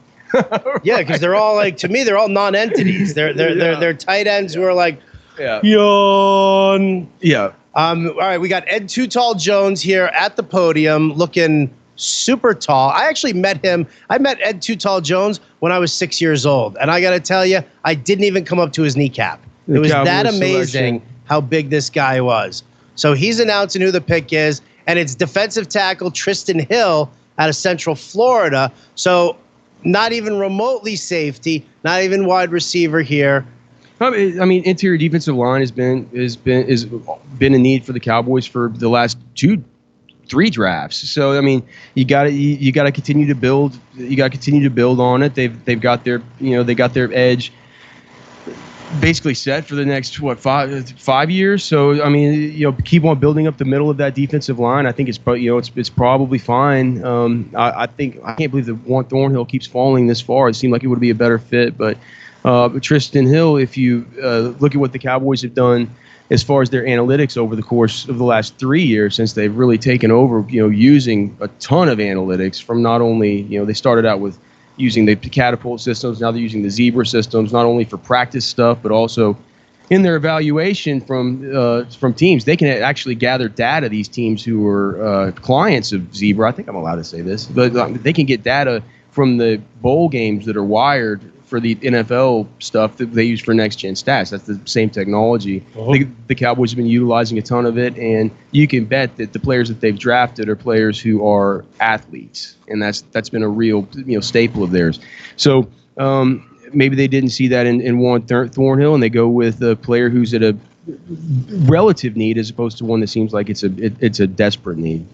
Yeah, because they're all to me, they're all non-entities. They're tight ends who are like, yawn. Yeah. All right, we got Ed Too Tall Jones here at the podium looking super tall. I actually met him. I met Ed Too Tall Jones when I was 6 years old. And I got to tell you, I didn't even come up to his kneecap. It was that amazing how big this guy was. So he's announcing who the pick is, and it's defensive tackle Tristan Hill out of Central Florida. So not even remotely safety, not even wide receiver here. I mean, interior defensive line has been a need for the Cowboys for the last 2-3 drafts. So I mean, you got to continue to build. You got to continue to build on it. They've got their edge basically set for the next 5 years. So I mean, keep on building up the middle of that defensive line. I think it's probably fine. I can't believe that Juan Thornhill keeps falling this far. It seemed like it would be a better fit, but. Tristan Hill, if you look at what the Cowboys have done as far as their analytics over the course of the last 3 years since they've really taken over, using a ton of analytics from not only, they started out with using the catapult systems, now they're using the zebra systems, not only for practice stuff, but also in their evaluation from teams. They can actually gather data, these teams who are clients of Zebra. I think I'm allowed to say this, but they can get data from the bowl games that are wired for the NFL stuff that they use for next-gen stats. That's the same technology. The Cowboys have been utilizing a ton of it, and you can bet that the players that they've drafted are players who are athletes, and that's been a real staple of theirs. So maybe they didn't see that in Juan Thornhill, and they go with a player who's at a relative need as opposed to one that seems like it's a desperate need.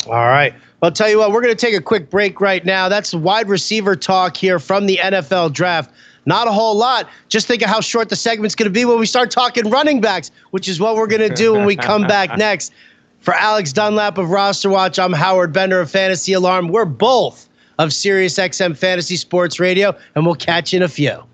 All right. Well, I'll tell you what, we're going to take a quick break right now. That's wide receiver talk here from the NFL draft. Not a whole lot. Just think of how short the segment's going to be when we start talking running backs, which is what we're going to do when we come back next. For Alex Dunlap of Roster Watch, I'm Howard Bender of Fantasy Alarm. We're both of Sirius XM Fantasy Sports Radio, and we'll catch you in a few.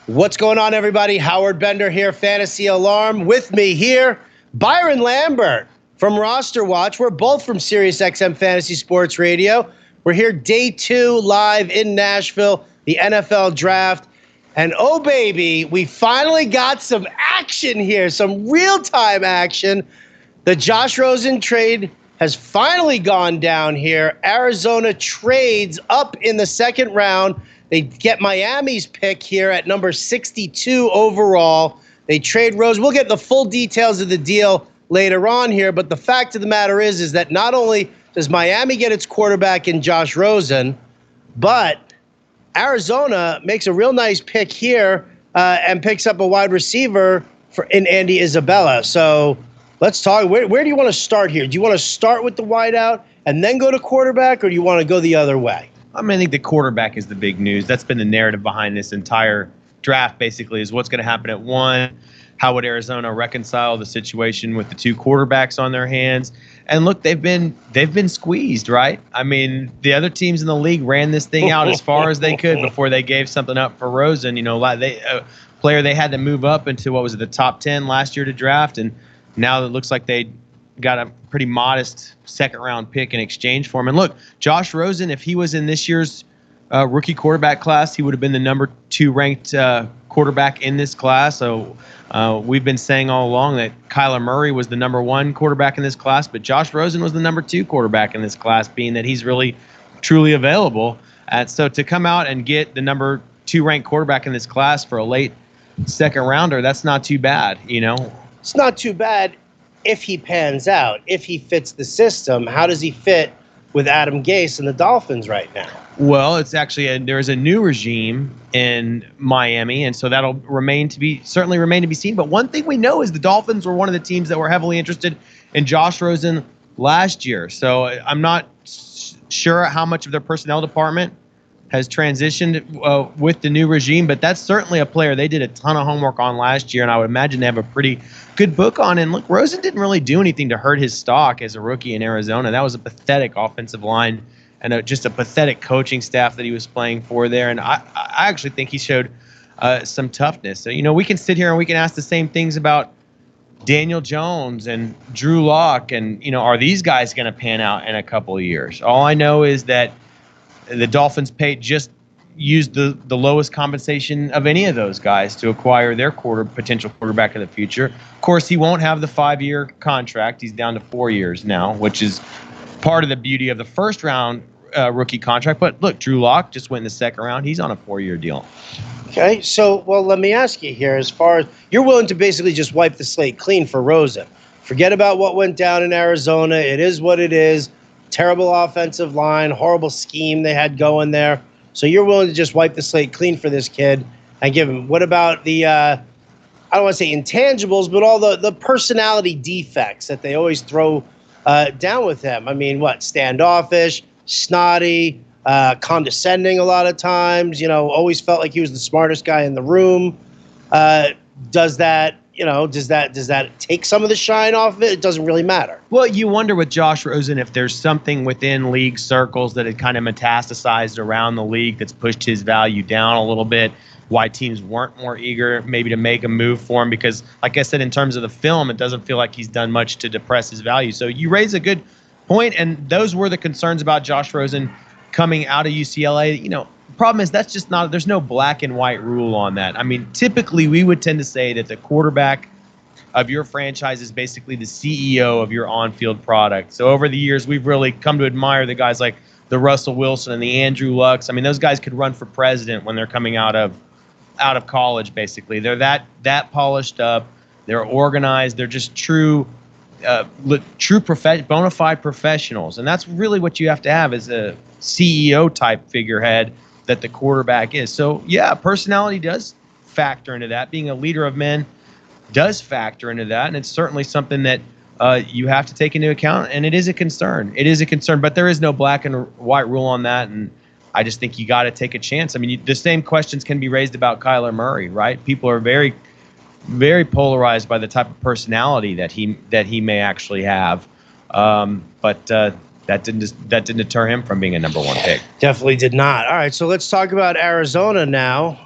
What's going on, everybody? Howard Bender here, Fantasy Alarm. With me here, Byron Lambert from Roster Watch. We're both from Sirius XM Fantasy Sports Radio. We're here day 2 live in Nashville, the NFL Draft. And oh, baby, we finally got some action here, some real-time action. The Josh Rosen trade has finally gone down here. Arizona trades up in the second round. They get Miami's pick here at number 62 overall. They trade Rose. We'll get the full details of the deal later on here, but the fact of the matter is that not only does Miami get its quarterback in Josh Rosen, but Arizona makes a real nice pick here and picks up a wide receiver in Andy Isabella. So let's talk. Where do you want to start here? Do you want to start with the wideout and then go to quarterback, or do you want to go the other way? I think the quarterback is the big news. That's been the narrative behind this entire draft, basically, is what's going to happen at 1. How would Arizona reconcile the situation with the 2 quarterbacks on their hands? And look, they've been squeezed, right? The other teams in the league ran this thing out as far as they could before they gave something up for Rosen. Player they had to move up into, the top 10 last year to draft, and now it looks like they got a pretty modest second-round pick in exchange for him. And look, Josh Rosen, if he was in this year's rookie quarterback class, he would have been the number 2 ranked quarterback in this class. So we've been saying all along that Kyler Murray was the number 1 quarterback in this class, but Josh Rosen was the number 2 quarterback in this class, being that he's really, truly available. So to come out and get the number 2 ranked quarterback in this class for a late second rounder, that's not too bad, It's not too bad if he pans out, if he fits the system. How does he fit with Adam Gase and the Dolphins right now? Well, it's actually there's a new regime in Miami, and so that'll certainly remain to be seen. But one thing we know is the Dolphins were one of the teams that were heavily interested in Josh Rosen last year. So I'm not sure how much of their personnel department has transitioned with the new regime, but that's certainly a player they did a ton of homework on last year, and I would imagine they have a pretty good book on. And look, Rosen didn't really do anything to hurt his stock as a rookie in Arizona. That was a pathetic offensive line and just a pathetic coaching staff that he was playing for there. And I actually think he showed some toughness. So, we can sit here and we can ask the same things about Daniel Jones and Drew Lock, and, are these guys going to pan out in a couple of years? All I know is that the Dolphins used the lowest compensation of any of those guys to acquire their potential quarterback in the future. Of course, he won't have the 5-year contract. He's down to 4 years now, which is part of the beauty of the first round rookie contract. But look, Drew Lock just went in the second round. He's on a 4-year deal. Okay, so, let me ask you here, as far as you're willing to basically just wipe the slate clean for Rosen. Forget about what went down in Arizona. It is what it is. Terrible offensive line, horrible scheme they had going there. So you're willing to just wipe the slate clean for this kid and give him. What about the, I don't want to say intangibles, but all the personality defects that they always throw down with him? Standoffish, snotty, condescending a lot of times, always felt like he was the smartest guy in the room. Does that take some of the shine off of it? It doesn't really matter. Well, you wonder with Josh Rosen if there's something within league circles that had kind of metastasized around the league that's pushed his value down a little bit, why teams weren't more eager maybe to make a move for him, because, like I said, in terms of the film, it doesn't feel like he's done much to depress his value. So you raise a good point, and those were the concerns about Josh Rosen coming out of UCLA. Problem is that's just not, there's no black and white rule on that. Typically we would tend to say that the quarterback of your franchise is basically the CEO of your on-field product. So over the years, we've really come to admire the guys like the Russell Wilson and the Andrew Lucks. Those guys could run for president when they're coming out of college, basically. They're that polished up. They're organized. They're just true bona fide professionals. And that's really what you have to have as a CEO type figurehead that the quarterback is. So, yeah, personality does factor into that. Being a leader of men does factor into that, and it's certainly something that you have to take into account, and it is a concern. It is a concern, but there is no black and white rule on that, and I just think you got to take a chance. The same questions can be raised about Kyler Murray, right? People are very, very polarized by the type of personality that he may actually have, but that didn't deter him from being a number 1 pick. Definitely did not. All right, so let's talk about Arizona now.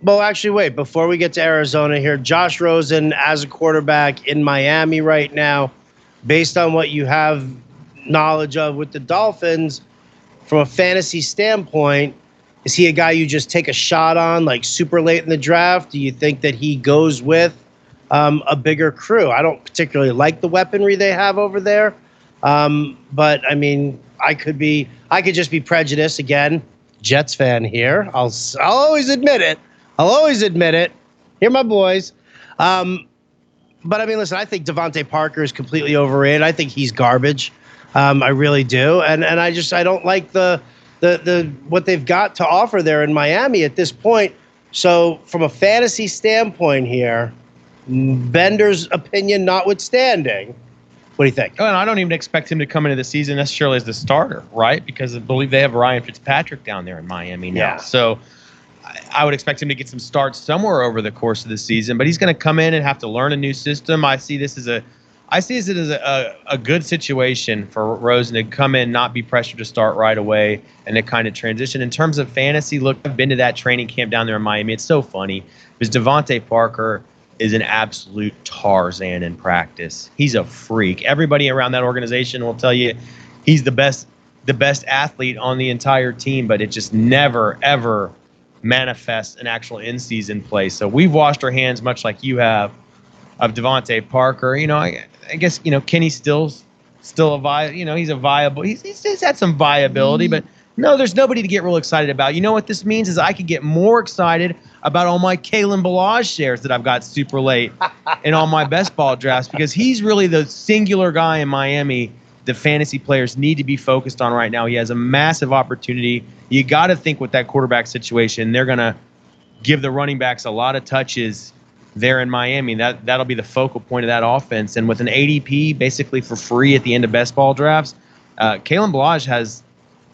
Well, actually, wait. Before we get to Arizona here, Josh Rosen as a quarterback in Miami right now, based on what you have knowledge of with the Dolphins, from a fantasy standpoint, is he a guy you just take a shot on, like super late in the draft? Do you think that he goes with a bigger crew? I don't particularly like the weaponry they have over there, but I mean, I could just be prejudiced again. Jets fan here. I'll always admit it. Here, my boys. But I mean, listen, I think Devontae Parker is completely overrated. I think he's garbage. I really do. And I don't like the what they've got to offer there in Miami at this point. So from a fantasy standpoint here, Bender's opinion notwithstanding, what do you think? Oh, and I don't even expect him to come into the season necessarily as the starter, right? Because I believe they have Ryan Fitzpatrick down there in Miami now. Yeah. So I would expect him to get some starts somewhere over the course of the season, but he's going to come in and have to learn a new system. I see this as a good situation for Rosen to come in, not be pressured to start right away, and to kind of transition. In terms of fantasy, look, I've been to that training camp down there in Miami. It's so funny because Devontae Parker is an absolute Tarzan in practice. He's a freak. Everybody around that organization will tell you he's the best athlete on the entire team, but it just never, ever manifests an actual in-season play. So we've washed our hands, much like you have, of Devontae Parker. I guess Kenny's still he's a viable. He's had some viability, but no, there's nobody to get real excited about. You know what this means is I could get more excited about all my Kalen Ballage shares that I've got super late in all my best ball drafts, because he's really the singular guy in Miami the fantasy players need to be focused on right now. He has a massive opportunity. You got to think with that quarterback situation, they're going to give the running backs a lot of touches there in Miami. That'll be the focal point of that offense. And with an ADP basically for free at the end of best ball drafts, Kalen Ballage has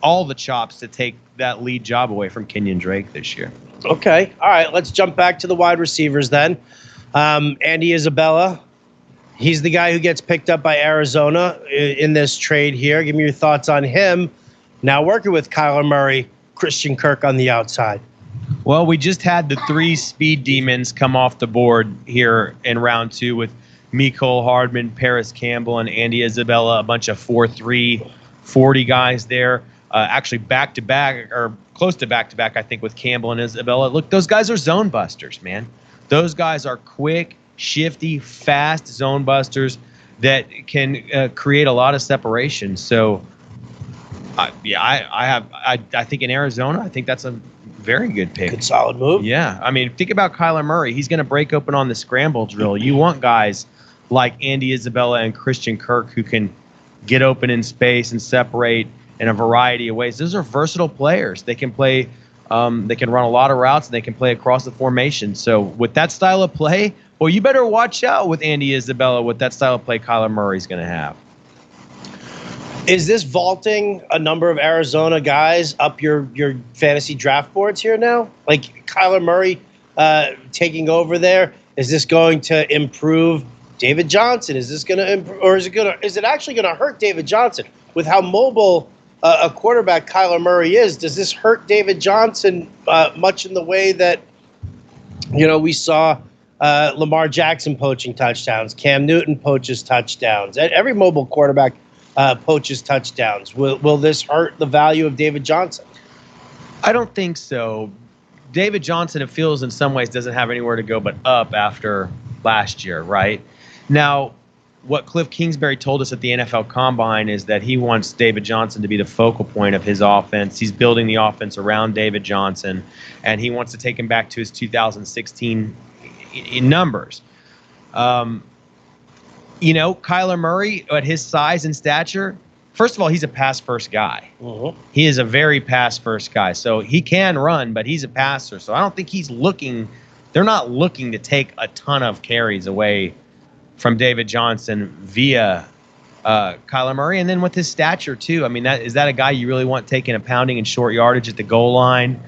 all the chops to take that lead job away from Kenyon Drake this year. Okay. All right. Let's jump back to the wide receivers then. Andy Isabella, he's the guy who gets picked up by Arizona in this trade here. Give me your thoughts on him. Now working with Kyler Murray, Christian Kirk on the outside. Well, we just had the 3 speed demons come off the board here in round 2 with Mecole Hardman, Paris Campbell, and Andy Isabella, a bunch of 4.3 40 guys there. Actually back-to-back, or close to back-to-back, I think, with Campbell and Isabella. Look, those guys are zone busters, man. Those guys are quick, shifty, fast zone busters that can create a lot of separation. So, I think in Arizona, I think that's a very good pick. Good solid move. Yeah. I mean, think about Kyler Murray. He's going to break open on the scramble drill. You want guys like Andy Isabella and Christian Kirk who can get open in space and separate in a variety of ways. Those are versatile players. They can play, they can run a lot of routes, and they can play across the formation. So with that style of play, well, you better watch out with Andy Isabella with that style of play Kyler Murray's going to have. Is this vaulting a number of Arizona guys up your fantasy draft boards here now? Like Kyler Murray taking over there, is this going to improve David Johnson? Is this going to, or is it actually going to hurt David Johnson with how mobile a quarterback Kyler Murray is? Does this hurt David Johnson much in the way that we saw Lamar Jackson poaching touchdowns, Cam Newton poaches touchdowns, every mobile quarterback poaches touchdowns? Will this hurt the value of David Johnson? I don't think so. David Johnson, it feels in some ways, doesn't have anywhere to go but up after last year, right? Now, what Cliff Kingsbury told us at the NFL Combine is that he wants David Johnson to be the focal point of his offense. He's building the offense around David Johnson, and he wants to take him back to his 2016 numbers. Kyler Murray, at his size and stature, first of all, he's a pass-first guy. Mm-hmm. He is a very pass-first guy. So he can run, but he's a passer. So I don't think they're not looking to take a ton of carries away from David Johnson via Kyler Murray. And then with his stature, too. I mean, is that a guy you really want taking a pounding and short yardage at the goal line?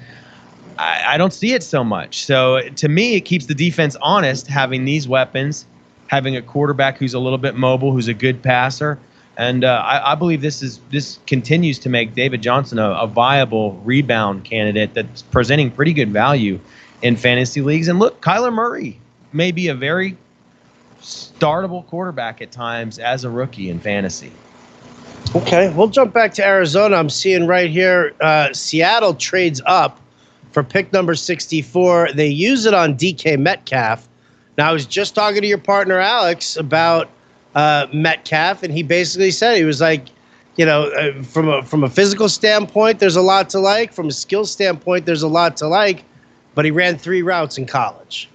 I don't see it so much. So to me, it keeps the defense honest, having these weapons, having a quarterback who's a little bit mobile, who's a good passer. And I believe this continues to make David Johnson a viable rebound candidate that's presenting pretty good value in fantasy leagues. And look, Kyler Murray may be a very startable quarterback at times as a rookie in fantasy. Okay, we'll jump back to Arizona. I'm seeing right here, Seattle trades up for pick number 64. They use it on DK Metcalf. Now, I was just talking to your partner, Alex, about Metcalf, and he basically said, he was like, from a physical standpoint, there's a lot to like. From a skill standpoint, there's a lot to like. But he ran 3 routes in college.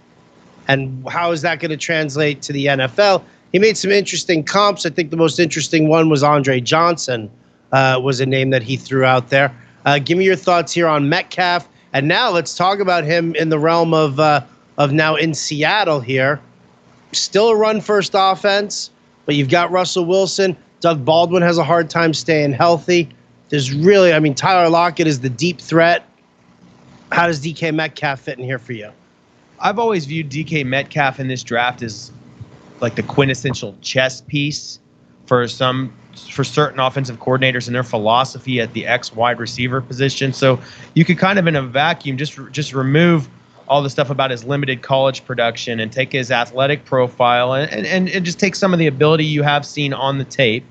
And how is that going to translate to the NFL? He made some interesting comps. I think the most interesting one was Andre Johnson, was a name that he threw out there. Give me your thoughts here on Metcalf. And now let's talk about him in the realm of now in Seattle here. Still a run-first offense, but you've got Russell Wilson. Doug Baldwin has a hard time staying healthy. There's really, Tyler Lockett is the deep threat. How does DK Metcalf fit in here for you? I've always viewed DK Metcalf in this draft as like the quintessential chess piece for certain offensive coordinators and their philosophy at the X wide receiver position. So you could kind of in a vacuum just remove all the stuff about his limited college production and take his athletic profile and just take some of the ability you have seen on the tape.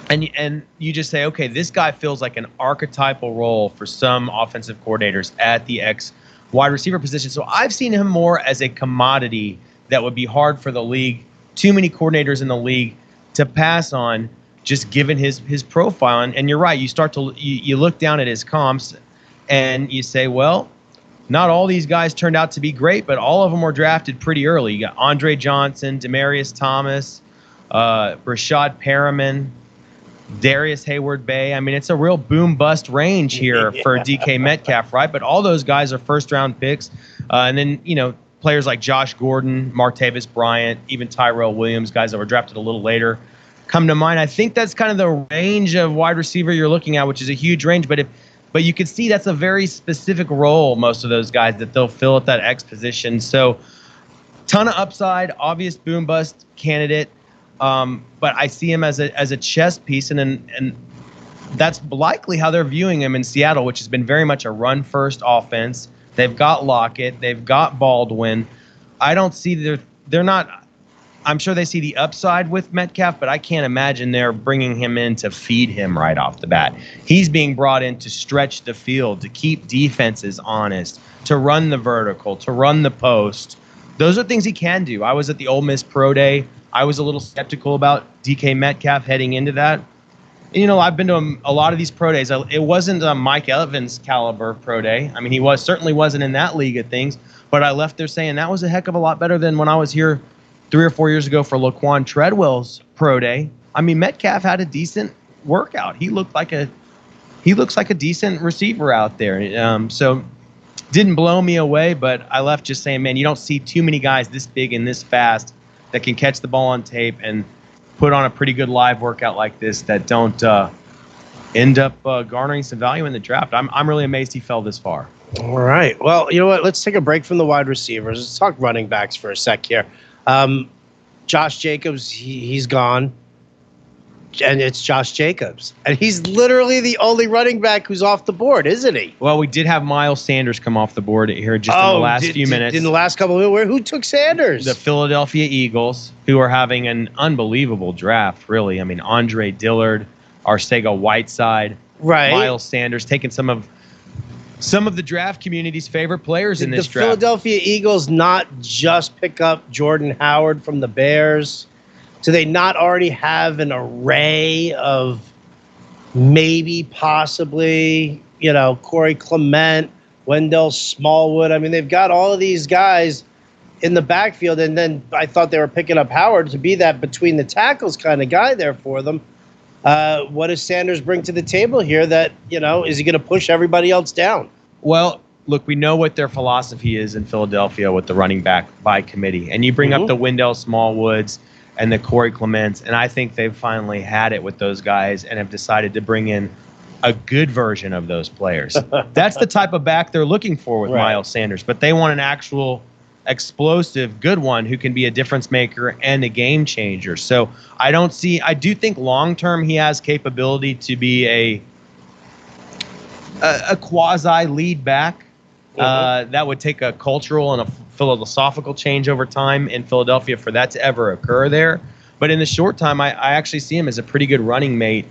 And you just say, okay, this guy feels like an archetypal role for some offensive coordinators at the X wide receiver position. So I've seen him more as a commodity that would be hard for the league, too many coordinators in the league to pass on, just given his profile. And you're right, you look down at his comps and you say, well, not all these guys turned out to be great, but all of them were drafted pretty early. You got Andre Johnson, Demaryius Thomas, Rashad Perriman, Darius Hayward-Bay. It's a real boom-bust range here for DK Metcalf, right? But all those guys are first-round picks. And then, players like Josh Gordon, Martavis Bryant, even Tyrell Williams, guys that were drafted a little later, come to mind. I think that's kind of the range of wide receiver you're looking at, which is a huge range. But you can see that's a very specific role, most of those guys, that they'll fill at that X position. So ton of upside, obvious boom-bust candidate. But I see him as a chess piece, and that's likely how they're viewing him in Seattle, which has been very much a run-first offense. They've got Lockett, they've got Baldwin. I don't see they're not. I'm sure they see the upside with Metcalf, but I can't imagine they're bringing him in to feed him right off the bat. He's being brought in to stretch the field, to keep defenses honest, to run the vertical, to run the post. Those are things he can do. I was at the Ole Miss Pro Day. I was a little skeptical about DK Metcalf heading into that. I've been to a lot of these pro days. It wasn't a Mike Evans caliber pro day. He certainly wasn't in that league of things, but I left there saying that was a heck of a lot better than when I was here 3 or 4 years ago for Laquan Treadwell's pro day. Metcalf had a decent workout. He looks like a decent receiver out there. So didn't blow me away, but I left just saying, man, you don't see too many guys this big and this fast that can catch the ball on tape and put on a pretty good live workout like this that don't end up garnering some value in the draft. I'm really amazed he fell this far. All right. Well, you know what? Let's take a break from the wide receivers. Let's talk running backs for a sec here. Josh Jacobs, he's gone. And it's Josh Jacobs. And he's literally the only running back who's off the board, isn't he? Well, we did have Miles Sanders come off the board here just in the last few minutes. In the last couple of minutes. Who took Sanders? The Philadelphia Eagles, who are having an unbelievable draft, really. Andre Dillard, Arcega-Whiteside, right. Miles Sanders, taking some of the draft community's favorite players in this draft. The Philadelphia Eagles not just pick up Jordan Howard from the Bears? Do they not already have an array of maybe, possibly, Corey Clement, Wendell Smallwood? They've got all of these guys in the backfield, and then I thought they were picking up Howard to be that between the tackles kind of guy there for them. What does Sanders bring to the table here that, is he going to push everybody else down? Well, look, we know what their philosophy is in Philadelphia with the running back by committee. And you bring up the Wendell Smallwoods and the Corey Clements, and I think they've finally had it with those guys and have decided to bring in a good version of those players. That's the type of back they're looking for with Miles Sanders, but they want an actual explosive, good one who can be a difference maker and a game changer. So I do think long-term he has capability to be a quasi lead back. That would take a cultural and a philosophical change over time in Philadelphia for that to ever occur there. But in the short time, I actually see him as a pretty good running mate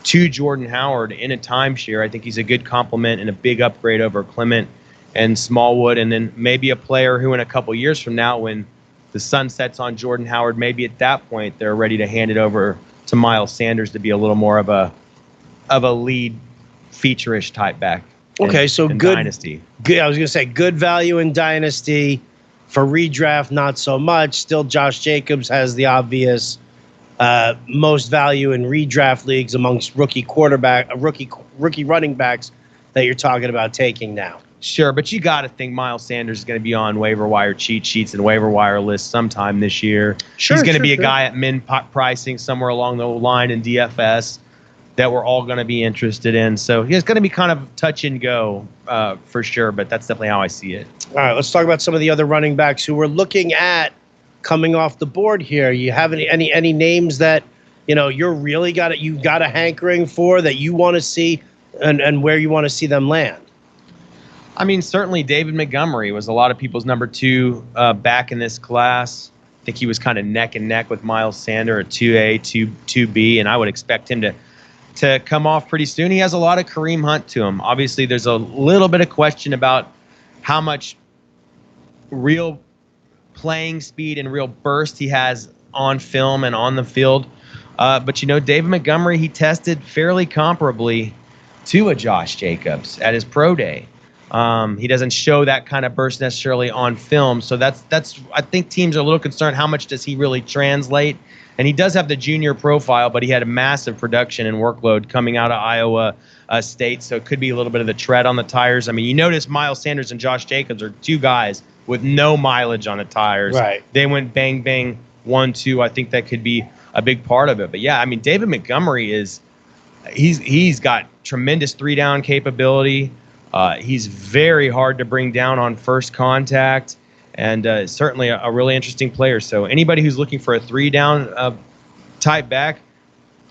to Jordan Howard in a timeshare. I think he's a good complement and a big upgrade over Clement and Smallwood, and then maybe a player who in a couple years from now, when the sun sets on Jordan Howard, maybe at that point they're ready to hand it over to Miles Sanders to be a little more of a lead feature-ish type back. Okay, so in good Dynasty. Good. I was going to say good value in Dynasty. For redraft, not so much. Still, Josh Jacobs has the obvious most value in redraft leagues amongst rookie running backs that you're talking about taking now. Sure, but you got to think Miles Sanders is going to be on waiver wire cheat sheets and waiver wire lists sometime this year. He's going to be a guy at min pricing somewhere along the line in DFS that we're all going to be interested in. So he's going to be kind of touch and go for sure, but that's definitely how I see it. All right, let's talk about some of the other running backs who we're looking at coming off the board here. You have any names that you're really you got a hankering for that you want to see and where you want to see them land? I mean, certainly David Montgomery was a lot of people's number 2 back in this class. I think he was kind of neck and neck with Miles Sanders, a 2A, 2B, and I would expect him to come off pretty soon. He has a lot of Kareem Hunt to him. Obviously, there's a little bit of question about how much real playing speed and real burst he has on film and on the field. But, David Montgomery, he tested fairly comparably to a Josh Jacobs at his pro day. He doesn't show that kind of burst necessarily on film. So that's I think teams are a little concerned how much does he really translate. And he does have the junior profile, but he had a massive production and workload coming out of Iowa State. So it could be a little bit of the tread on the tires. I mean, you notice Miles Sanders and Josh Jacobs are 2 guys with no mileage on the tires. Right. They went bang, bang, 1-2. I think that could be a big part of it. But yeah, I mean, David Montgomery he's got tremendous 3-down capability. He's very hard to bring down on first contact. And certainly a really interesting player. So anybody who's looking for a 3-down type back,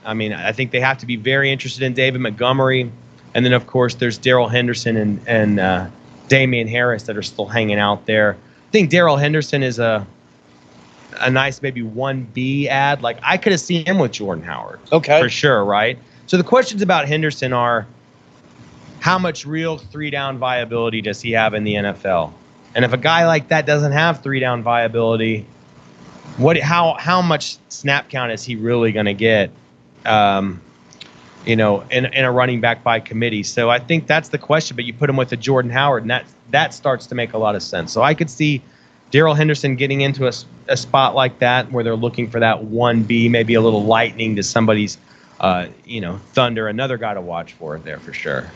I mean, I think they have to be very interested in David Montgomery. And then, of course, there's Darrell Henderson and Damian Harris that are still hanging out there. I think Darrell Henderson is a nice maybe 1B ad. Like, I could have seen him with Jordan Howard. Okay. For sure, right? So the questions about Henderson are, how much real 3-down viability does he have in the NFL? And if a guy like that doesn't have 3-down viability, how much snap count is he really going to get, in a running back by committee? So I think that's the question. But you put him with a Jordan Howard, and that starts to make a lot of sense. So I could see Darrell Henderson getting into a spot like that where they're looking for that 1B, maybe a little lightning to somebody's, thunder, another guy to watch for there for sure.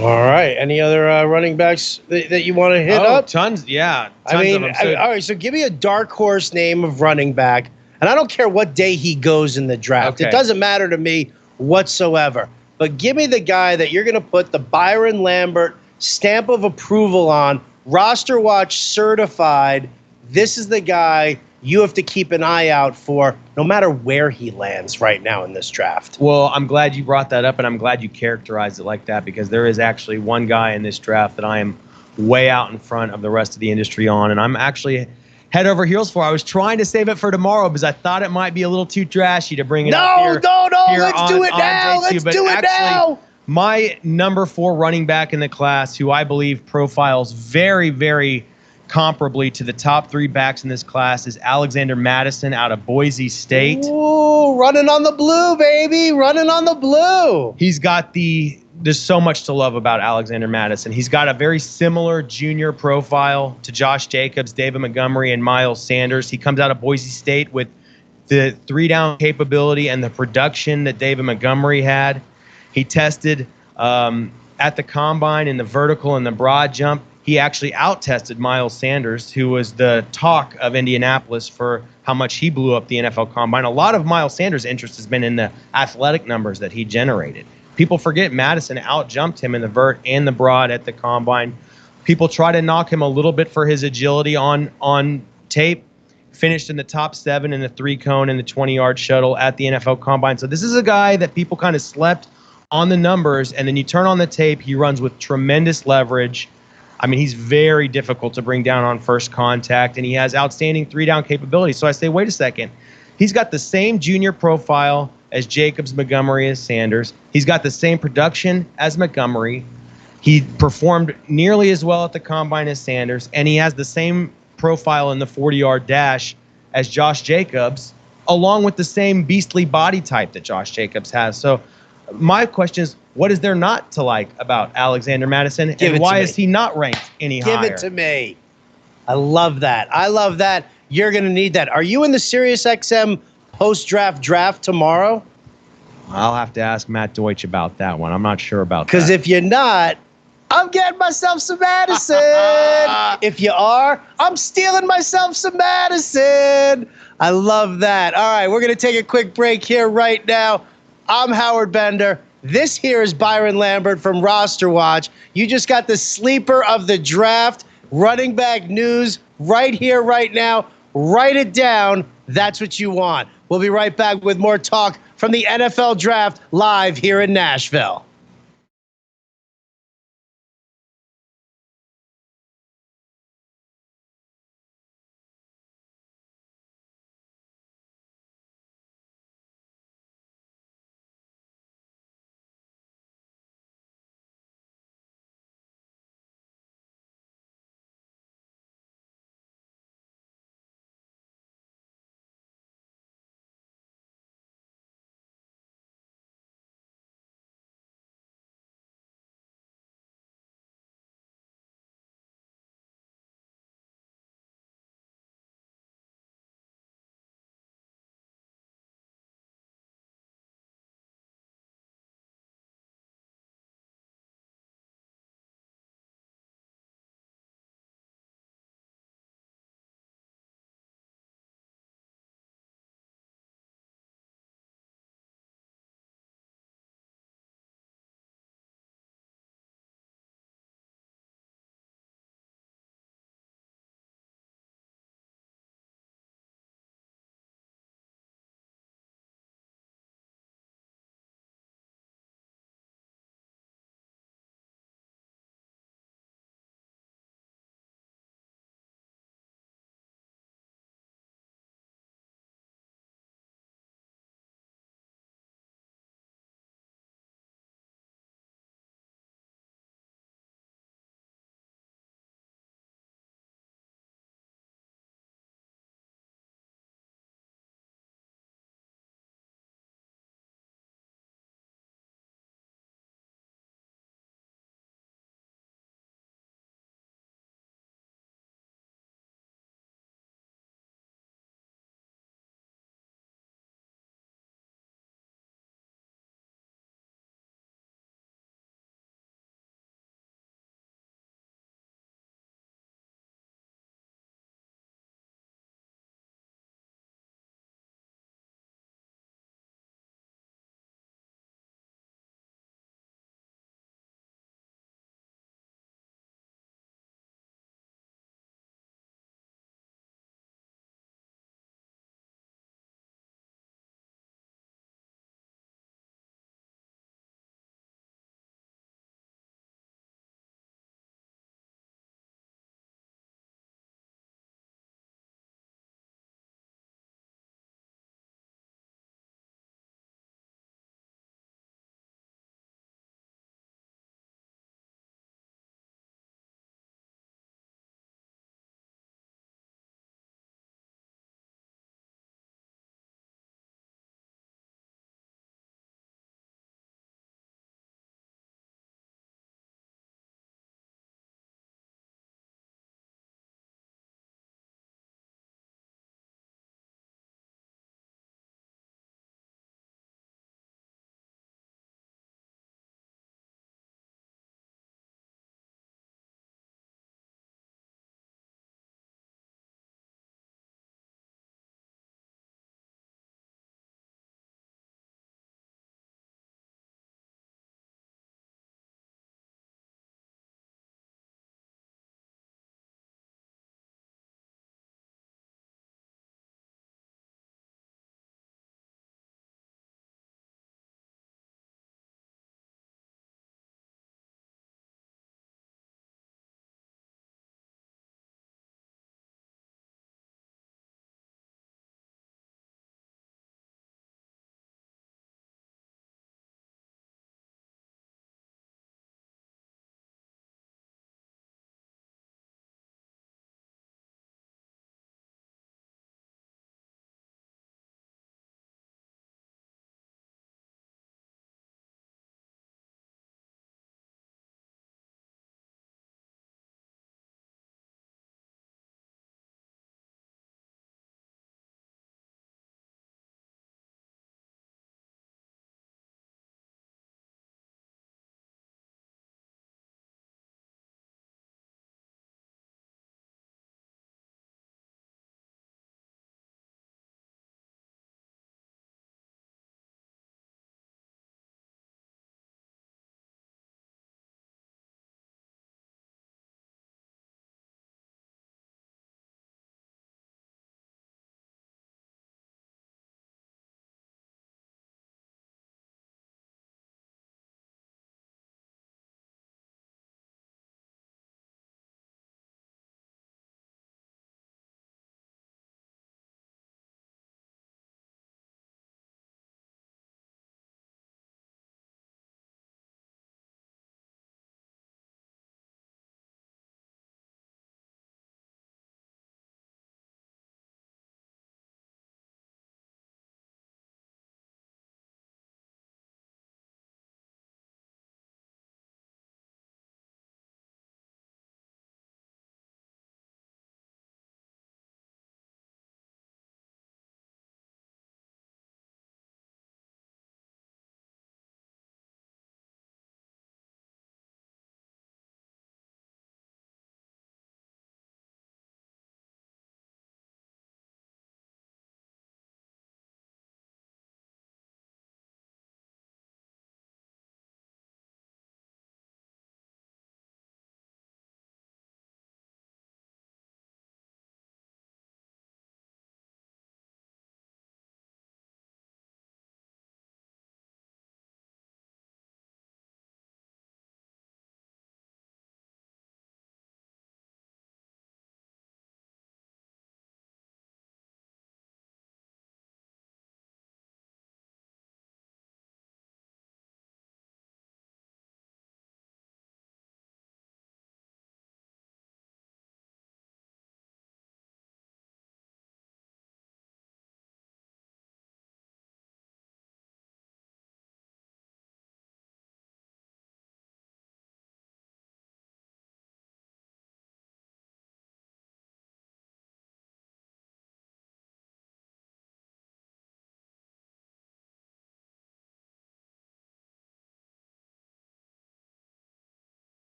All right. Any other running backs that you want to hit up? Tons. Yeah. All right. So give me a dark horse name of running back, and I don't care what day he goes in the draft. Okay. It doesn't matter to me whatsoever. But give me the guy that you're going to put the Byron Lambert stamp of approval on, roster watch certified. This is the guy you have to keep an eye out for, no matter where he lands right now in this draft. Well, I'm glad you brought that up, and I'm glad you characterized it like that, because there is actually one guy in this draft that I am way out in front of the rest of the industry on, and I'm actually head over heels for. I was trying to save it for tomorrow because I thought it might be a little too trashy to bring it up here. No, let's do it now. Let's do it now. My number 4 running back in the class, who I believe profiles very, very comparably to the top 3 backs in this class, is Alexander Mattison out of Boise State. Ooh, running on the blue, baby. Running on the blue. He's got there's so much to love about Alexander Mattison. He's got a very similar junior profile to Josh Jacobs, David Montgomery, and Miles Sanders. He comes out of Boise State with the 3-down capability and the production that David Montgomery had. He tested at the combine in the vertical and the broad jump. He actually out-tested Miles Sanders, who was the talk of Indianapolis for how much he blew up the NFL Combine. A lot of Miles Sanders' interest has been in the athletic numbers that he generated. People forget Madison out-jumped him in the vert and the broad at the Combine. People try to knock him a little bit for his agility on tape. Finished in the top 7 in the 3-cone and the 20-yard shuttle at the NFL Combine. So this is a guy that people kind of slept on the numbers, and then you turn on the tape, he runs with tremendous leverage. I mean, he's very difficult to bring down on first contact, and he has outstanding 3-down capability. So I say, wait a second. He's got the same junior profile as Jacobs, Montgomery, as Sanders. He's got the same production as Montgomery. He performed nearly as well at the combine as Sanders, and he has the same profile in the 40-yard dash as Josh Jacobs, along with the same beastly body type that Josh Jacobs has. So my question is, what is there not to like about Alexander Madison, and why is he not ranked any higher? Give it to me. I love that. I love that. You're going to need that. Are you in the SiriusXM post-draft draft tomorrow? I'll have to ask Matt Deutsch about that one. I'm not sure about that. Because if you're not, I'm getting myself some Madison. If you are, I'm stealing myself some Madison. I love that. All right, we're going to take a quick break here right now. I'm Howard Bender. This here is Byron Lambert from Roster Watch. You just got the sleeper of the draft, running back news right here, right now. Write it down. That's what you want. We'll be right back with more talk from the NFL Draft live here in Nashville.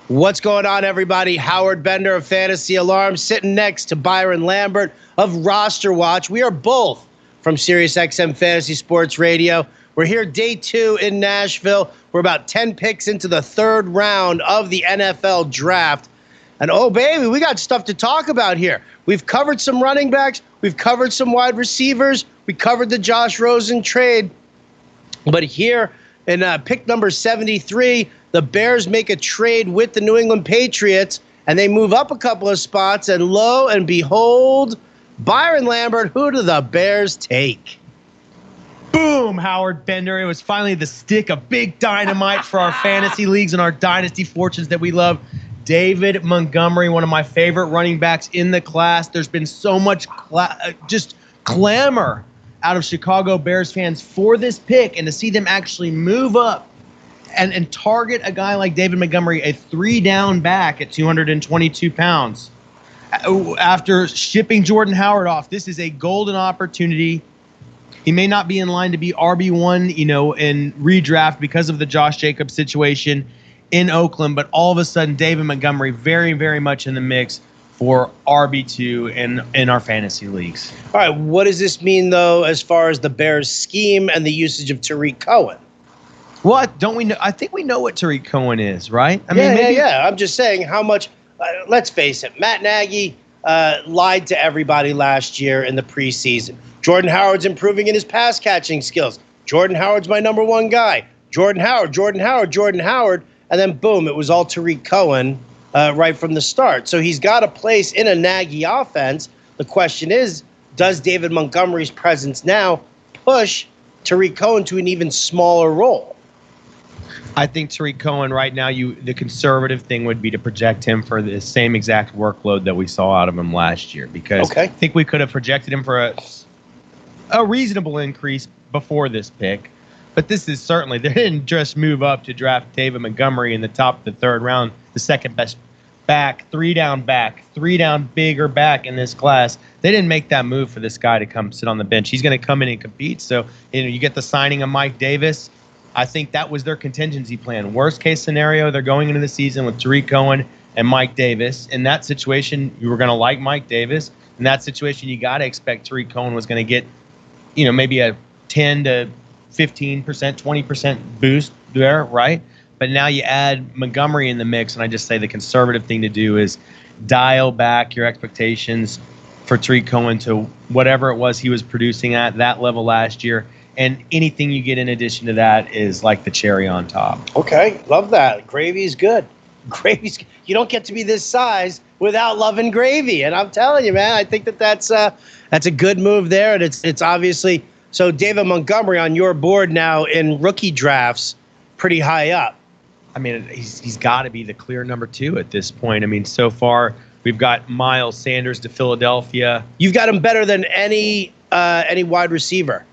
What's going on, everybody? Howard Bender of Fantasy Alarm sitting next to Byron Lambert of Roster Watch. We are both from Sirius XM Fantasy Sports Radio. We're here day 2 in Nashville. We're about 10 picks into the third round of the NFL draft. And oh, baby, we got stuff to talk about here. We've covered some running backs. We've covered some wide receivers. We covered the Josh Rosen trade. But here in pick number 73, the Bears make a trade with the New England Patriots, and they move up a couple of spots. And lo and behold, Byron Lambert, who do the Bears take? Boom, Howard Bender. It was finally the stick of big dynamite for our fantasy leagues and our dynasty fortunes that we love. David Montgomery, one of my favorite running backs in the class. There's been so much just clamor out of Chicago Bears fans for this pick, and to see them actually move up and target a guy like David Montgomery, a 3-down back at 222 pounds. After shipping Jordan Howard off, this is a golden opportunity. He may not be in line to be RB1, in redraft because of the Josh Jacobs situation in Oakland, but all of a sudden, David Montgomery very, very much in the mix for RB2 in our fantasy leagues. All right, what does this mean, though, as far as the Bears' scheme and the usage of Tariq Cohen? What? Don't we know? I think we know what Tariq Cohen is, right? Yeah. I'm just saying how much, let's face it, Matt Nagy lied to everybody last year in the preseason. Jordan Howard's improving in his pass catching skills. Jordan Howard's my number one guy. Jordan Howard. And then, boom, it was all Tariq Cohen right from the start. So he's got a place in a Nagy offense. The question is, does David Montgomery's presence now push Tariq Cohen to an even smaller role? I think Tariq Cohen right now, the conservative thing would be to project him for the same exact workload that we saw out of him last year, because I think we could have projected him for a reasonable increase before this pick. But this is certainly, they didn't just move up to draft David Montgomery in the top of the third round, the second best back, 3-down bigger back in this class. They didn't make that move for this guy to come sit on the bench. He's going to come in and compete. So, you get the signing of Mike Davis. I think that was their contingency plan. Worst case scenario, they're going into the season with Tariq Cohen and Mike Davis. In that situation, you were going to like Mike Davis. In that situation, you got to expect Tariq Cohen was going to get, maybe a 10 to 15%, 20% boost there, right? But now you add Montgomery in the mix, and I just say the conservative thing to do is dial back your expectations for Tariq Cohen to whatever it was he was producing at that level last year. And anything you get in addition to that is like the cherry on top. Okay, love that. Gravy's good. You don't get to be this size without loving gravy. And I'm telling you, man, I think that's a good move there. And it's obviously, so David Montgomery on your board now in rookie drafts, pretty high up. I mean, he's got to be the clear number 2 at this point. I mean, so far we've got Miles Sanders to Philadelphia. You've got him better than any wide receiver.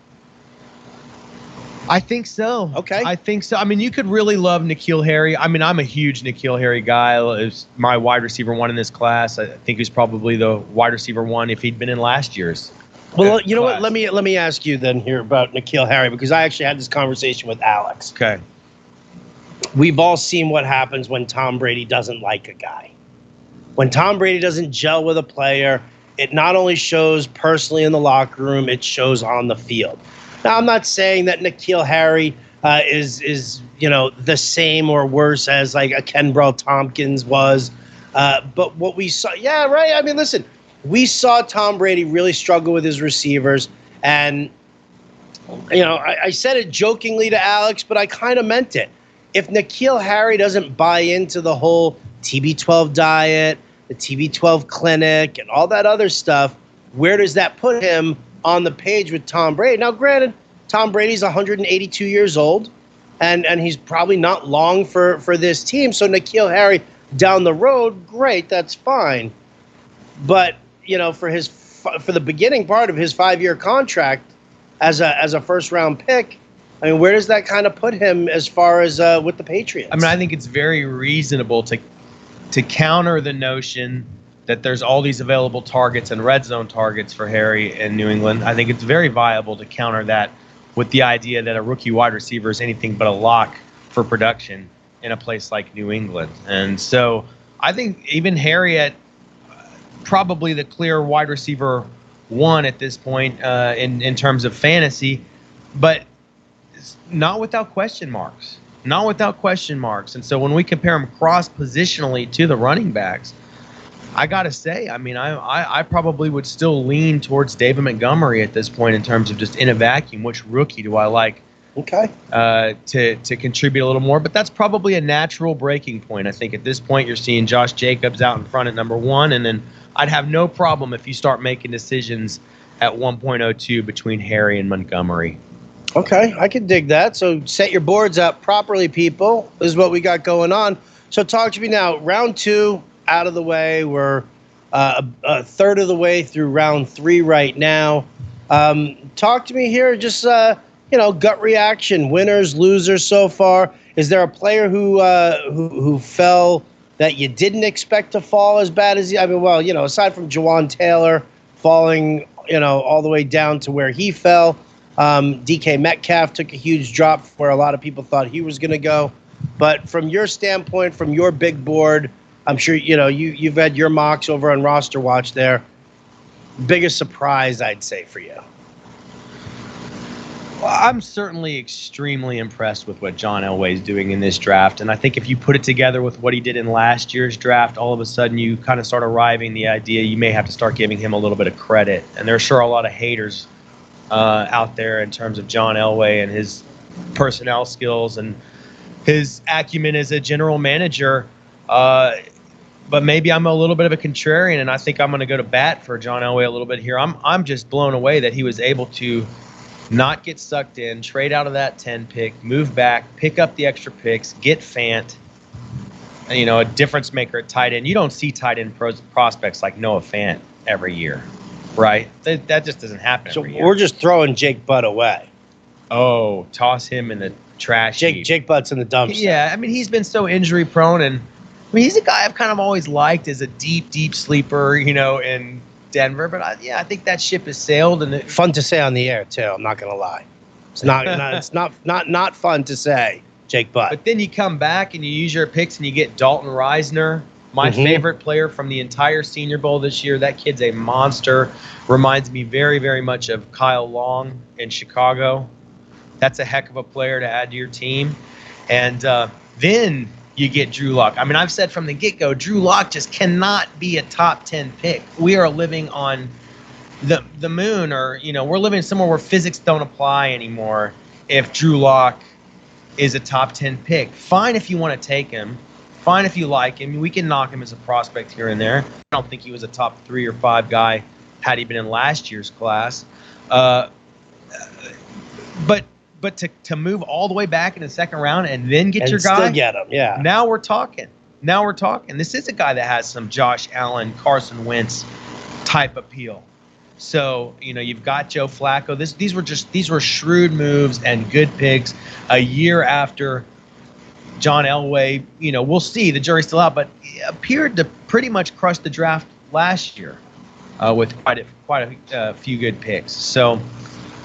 I think so. Okay. I think so. I mean, you could really love N'Keal Harry. I mean, I'm a huge N'Keal Harry guy. It's my wide receiver 1 in this class. I think he's probably the wide receiver 1 if he'd been in last year's. Well, you know what? Let me ask you then here about N'Keal Harry, because I actually had this conversation with Alex. Okay. We've all seen what happens when Tom Brady doesn't like a guy. When Tom Brady doesn't gel with a player, it not only shows personally in the locker room, it shows on the field. Now, I'm not saying that N'Keal Harry is the same or worse as like a Kenbrell Tompkins was, but what we saw, yeah, right. I mean, listen, we saw Tom Brady really struggle with his receivers, and I said it jokingly to Alex, but I kind of meant it. If N'Keal Harry doesn't buy into the whole TB12 diet, the TB12 clinic, and all that other stuff, where does that put him on the page with Tom Brady? Now, granted, Tom Brady's 182 years old, and he's probably not long for this team. So N'Keal Harry down the road, great, that's fine. But for the beginning part of his 5-year contract as a first round pick, I mean, where does that kind of put him as far as with the Patriots? I mean, I think it's very reasonable to counter the notion that there's all these available targets and red zone targets for Harry in New England. I think it's very viable to counter that with the idea that a rookie wide receiver is anything but a lock for production. in a place like New England. And so I think even Harry at probably the clear wide receiver one at this point in terms of fantasy, but not without question marks. Not without question marks. And so when we compare him cross-positionally to the running backs, I got to say, I mean, I probably would still lean towards David Montgomery at this point in terms of just in a vacuum, which rookie do I like to contribute a little more. But that's probably a natural breaking point. I think at this point you're seeing Josh Jacobs out in front at number one, and then I'd have no problem if you start making decisions at 1.02 between Harry and Montgomery. Okay, I can dig that. So set your boards up properly, people. This is what we got going on. So talk to me now. Round 2 out of the way. We're a third of the way through round 3 right now. Talk to me here. Just gut reaction. Winners, losers so far. Is there a player who fell that you didn't expect to fall as bad as aside from Jawan Taylor falling, all the way down to where he fell. DK Metcalf took a huge drop where a lot of people thought he was going to go. But from your standpoint, from your big board, I'm sure you've had your mocks over on Roster Watch there. Biggest surprise, I'd say, for you. Well, I'm certainly extremely impressed with what John Elway is doing in this draft. And I think if you put it together with what he did in last year's draft, all of a sudden you kind of start arriving the idea you may have to start giving him a little bit of credit. And there are sure a lot of haters out there in terms of John Elway and his personnel skills and his acumen as a general manager. But maybe I'm a little bit of a contrarian, and I think I'm going to go to bat for John Elway a little bit here. I'm just blown away that he was able to not get sucked in, trade out of that 10 pick, move back, pick up the extra picks, get Fant, a difference maker at tight end. You don't see tight end prospects like Noah Fant every year. Right? That just doesn't happen every year. We're just throwing Jake Butt away. Oh, toss him in the trash heap. Jake Butt's in the dumpster. Yeah, I mean, he's been so injury prone, and he's a guy I've kind of always liked as a deep sleeper, in Denver. But I think that ship has sailed. And fun to say on the air too. I'm not gonna lie. It's not fun to say, Jake Butt. But then you come back and you use your picks and you get Dalton Reisner. My favorite player from the entire Senior Bowl this year. That kid's a monster. Reminds me very, very much of Kyle Long in Chicago. That's a heck of a player to add to your team. And then you get Drew Lock. I mean, I've said from the get-go, Drew Lock just cannot be a top 10 pick. We are living on the moon, or, we're living somewhere where physics don't apply anymore if Drew Lock is a top 10 pick. Fine if you want to take him. Fine if you like him. We can knock him as a prospect here and there. I don't think he was a top 3 or 5 guy had he been in last year's class. But to move all the way back in the second round and then get your guy. Still get him, yeah. Now we're talking. This is a guy that has some Josh Allen, Carson Wentz type appeal. So, you've got Joe Flacco. These were shrewd moves and good picks a year after John Elway, we'll see. The jury's still out, but he appeared to pretty much crush the draft last year with quite a few good picks. So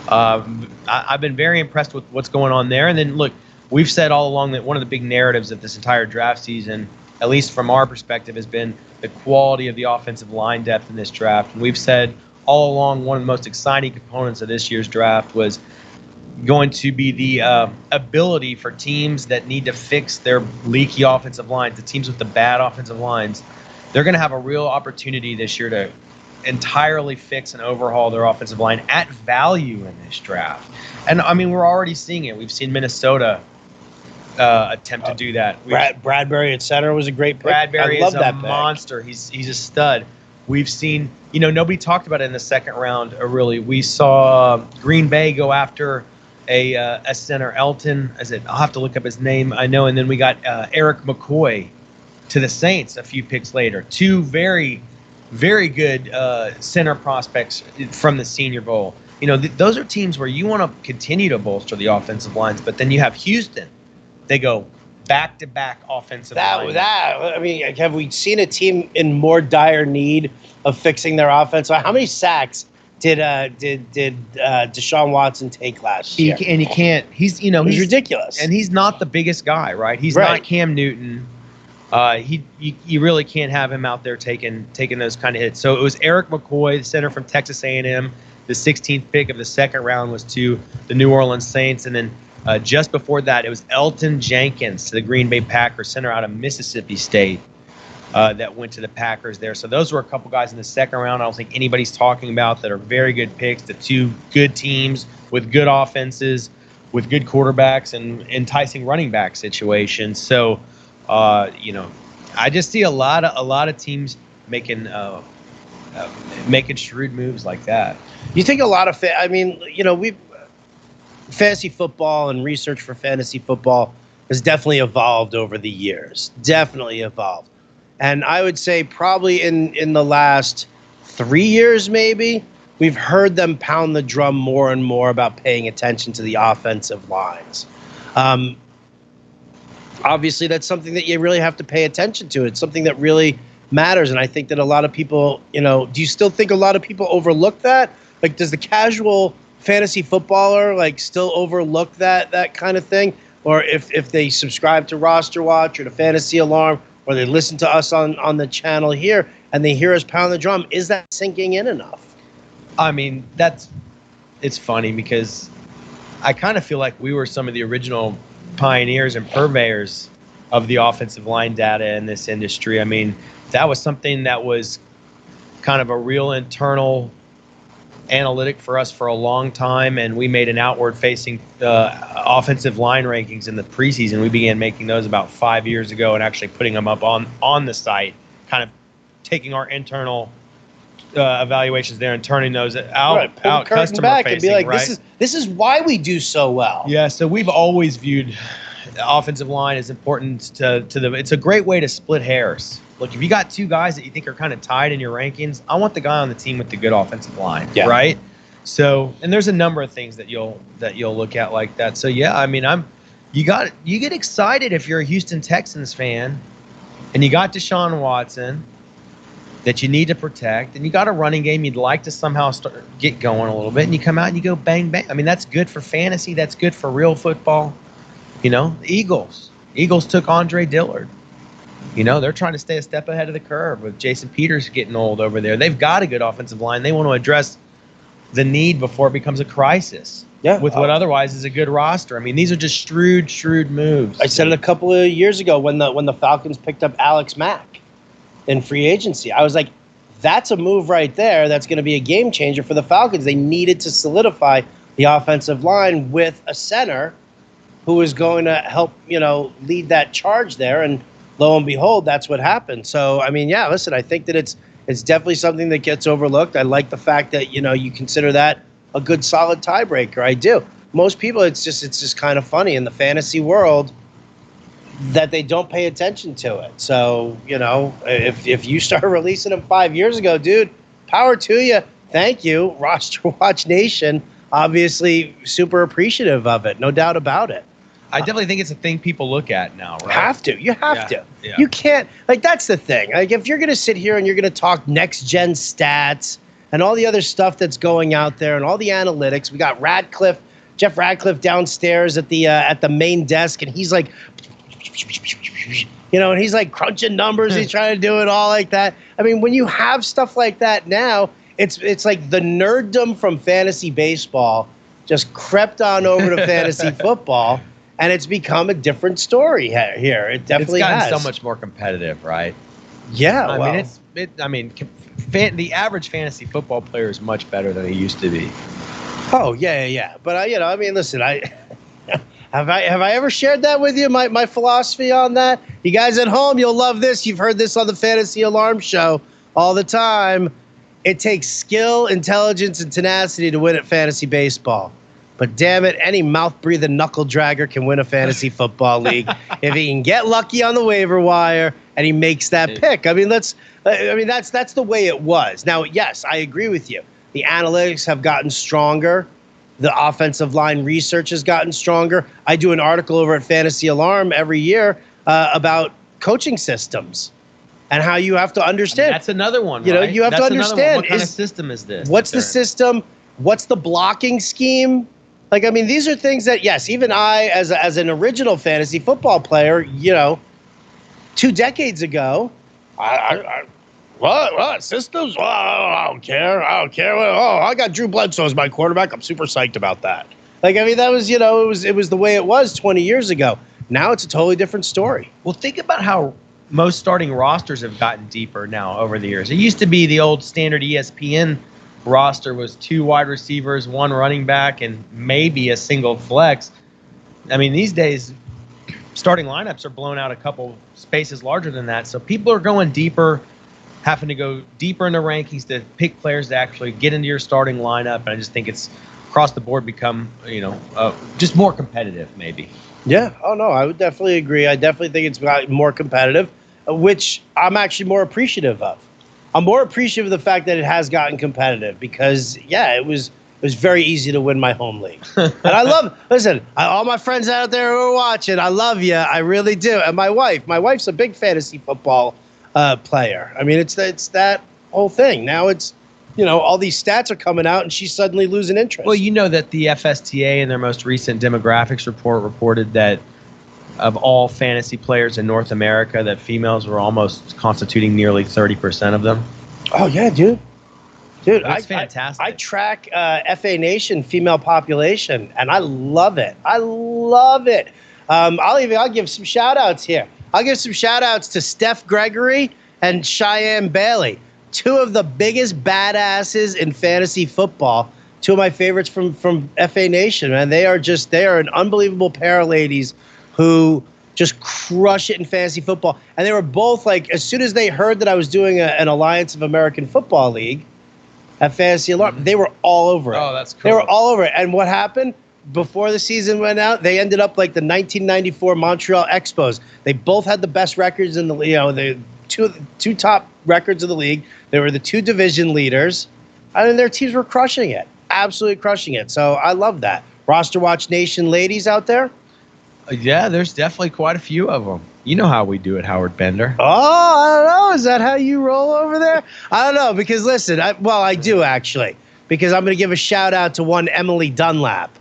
I've been very impressed with what's going on there. And then, look, we've said all along that one of the big narratives of this entire draft season, at least from our perspective, has been the quality of the offensive line depth in this draft. And we've said all along one of the most exciting components of this year's draft was going to be the ability for teams that need to fix their leaky offensive lines, the teams with the bad offensive lines. They're going to have a real opportunity this year to entirely fix and overhaul their offensive line at value in this draft. And, I mean, we're already seeing it. We've seen Minnesota attempt to do that. Bradbury at center was a great pick. Bradbury is a monster. He's a stud. We've seen, nobody talked about it in the second round, really. We saw Green Bay go after a center, Elton. I'll have to look up his name. I know. And then we got Eric McCoy to the Saints a few picks later. Two very, very good center prospects from the Senior Bowl. Those are teams where you want to continue to bolster the offensive lines, but then you have Houston. They go back-to-back offensive line. Have we seen a team in more dire need of fixing their offense? How many sacks did Deshaun Watson take last year? And he can't. He's he's ridiculous, and he's not the biggest guy, right? He's Right. not Cam Newton. You really can't have him out there taking those kind of hits. So it was Eric McCoy, the center from Texas A&M. The 16th pick of the second round was to the New Orleans Saints, and then just before that, it was Elton Jenkins to the Green Bay Packers, center out of Mississippi State, that went to the Packers there. So those were a couple guys in the second round I don't think anybody's talking about that are very good picks. The two good teams with good offenses, with good quarterbacks and enticing running back situations. So, I just see a lot of teams making shrewd moves like that. You think a lot of fantasy football and research for fantasy football has definitely evolved over the years. Definitely evolved. And I would say probably in the last 3 years, maybe, we've heard them pound the drum more and more about paying attention to the offensive lines. Obviously, that's something that you really have to pay attention to. It's something that really matters. And I think that a lot of people, do you still think a lot of people overlook that? Like, does the casual fantasy footballer still overlook that kind of thing? Or if they subscribe to Roster Watch or to Fantasy Alarm, or they listen to us on the channel here and they hear us pound the drum, is that sinking in enough? I mean, it's funny because I kind of feel like we were some of the original pioneers and purveyors of the offensive line data in this industry. I mean, that was something that was kind of a real internal analytic for us for a long time, and we made an outward-facing offensive line rankings in the preseason. We began making those about 5 years ago and actually putting them up on the site, kind of taking our internal evaluations there and turning those out customer back facing, and be like, right? This is why we do so well. Yeah, so we've always viewed the offensive line as important to the. It's a great way to split hairs. Look, if you got two guys that you think are kind of tied in your rankings, I want the guy on the team with the good offensive line, right? So, and there's a number of things that you'll look at like that. So yeah, I mean, you get excited if you're a Houston Texans fan, and you got Deshaun Watson that you need to protect, and you got a running game you'd like to somehow get going a little bit, and you come out and you go bang bang. I mean, that's good for fantasy. That's good for real football. The Eagles took Andre Dillard. They're trying to stay a step ahead of the curve with Jason Peters getting old over there. They've got a good offensive line. They want to address the need before it becomes a crisis. Yeah, with what otherwise is a good roster. I mean, these are just shrewd moves. I said it a couple of years ago when the Falcons picked up Alex Mack in free agency. I was like, that's a move right there that's going to be a game changer for the Falcons. They needed to solidify the offensive line with a center who is going to help, lead that charge there. And lo and behold, that's what happened. So, I mean, yeah, listen, I think that it's definitely something that gets overlooked. I like the fact that, you consider that a good solid tiebreaker. I do. Most people, it's just kind of funny in the fantasy world that they don't pay attention to it. So, if you start releasing them 5 years ago, dude, power to you. Thank you. Roster Watch Nation, obviously super appreciative of it. No doubt about it. I definitely think it's a thing people look at now, right? You have to. Yeah. You can't, that's the thing. Like, if you're going to sit here and you're going to talk next-gen stats and all the other stuff that's going out there and all the analytics, we got Jeff Radcliffe downstairs at the main desk, and he's like, and he's like crunching numbers. He's trying to do it all like that. I mean, when you have stuff like that now, it's like the nerddom from fantasy baseball just crept on over to fantasy football. And it's become a different story here. It definitely has. It's gotten so much more competitive, right? Yeah. I mean, the average fantasy football player is much better than he used to be. Oh yeah. But listen, have I ever shared that with you? My philosophy on that. You guys at home, you'll love this. You've heard this on the Fantasy Alarm Show all the time. It takes skill, intelligence, and tenacity to win at fantasy baseball. But damn it, any mouth-breathing knuckle-dragger can win a fantasy football league if he can get lucky on the waiver wire and he makes that pick. I mean, that's the way it was. Now, yes, I agree with you. The analytics have gotten stronger. The offensive line research has gotten stronger. I do an article over at Fantasy Alarm every year about coaching systems. and how you have to understand. That's another one. You know, you have to understand. What kind of system is this? What's the system? What's the blocking scheme? Like, I mean, these are things that, yes, even I, as an original fantasy football player, 2 decades ago, what systems? Oh, I don't care. Oh, I got Drew Bledsoe as my quarterback. I'm super psyched about that. Like, I mean, that was, it was the way it was 20 years ago. Now it's a totally different story. Well, think about how most starting rosters have gotten deeper now over the years. It used to be the old standard ESPN roster was 2 wide receivers, 1 running back, and maybe a single flex. I mean, these days, starting lineups are blown out a couple spaces larger than that. So people are going deeper, having to go deeper into rankings to pick players to actually get into your starting lineup. And I just think it's across the board become, just more competitive, maybe. Yeah. Oh, no, I would definitely agree. I definitely think it's got more competitive, which I'm actually more appreciative of. I'm more appreciative of the fact that it has gotten competitive because, it was very easy to win my home league. And I listen, all my friends out there who are watching, I love you. I really do. And my wife's a big fantasy football player. I mean, it's that whole thing. Now it's, all these stats are coming out and she's suddenly losing interest. Well, you know that the FSTA in their most recent demographics report reported that of all fantasy players in North America, that females were almost constituting nearly 30% of them. Oh, yeah, dude. That's fantastic. I track FA Nation female population, and I love it. I'll give some shout-outs here. I'll give some shout-outs to Steph Gregory and Cheyenne Bailey, 2 of the biggest badasses in fantasy football. 2 of my favorites from FA Nation, man. They are an unbelievable pair of ladies who just crush it in fantasy football. And they were both like, as soon as they heard that I was doing an Alliance of American Football League at Fantasy Alarm, they were all over it. Oh, that's cool. They were all over it. And what happened? Before the season went out, they ended up like the 1994 Montreal Expos. They both had the best records in the the two top records of the league. They were the 2 division leaders. And their teams were crushing it. Absolutely crushing it. So I love that. Roster Watch Nation ladies out there. Yeah, there's definitely quite a few of them. You know how we do it, Howard Bender. Oh, I don't know. Is that how you roll over there? I don't know. Because listen, I do actually. Because I'm going to give a shout out to one Emily Dunlap.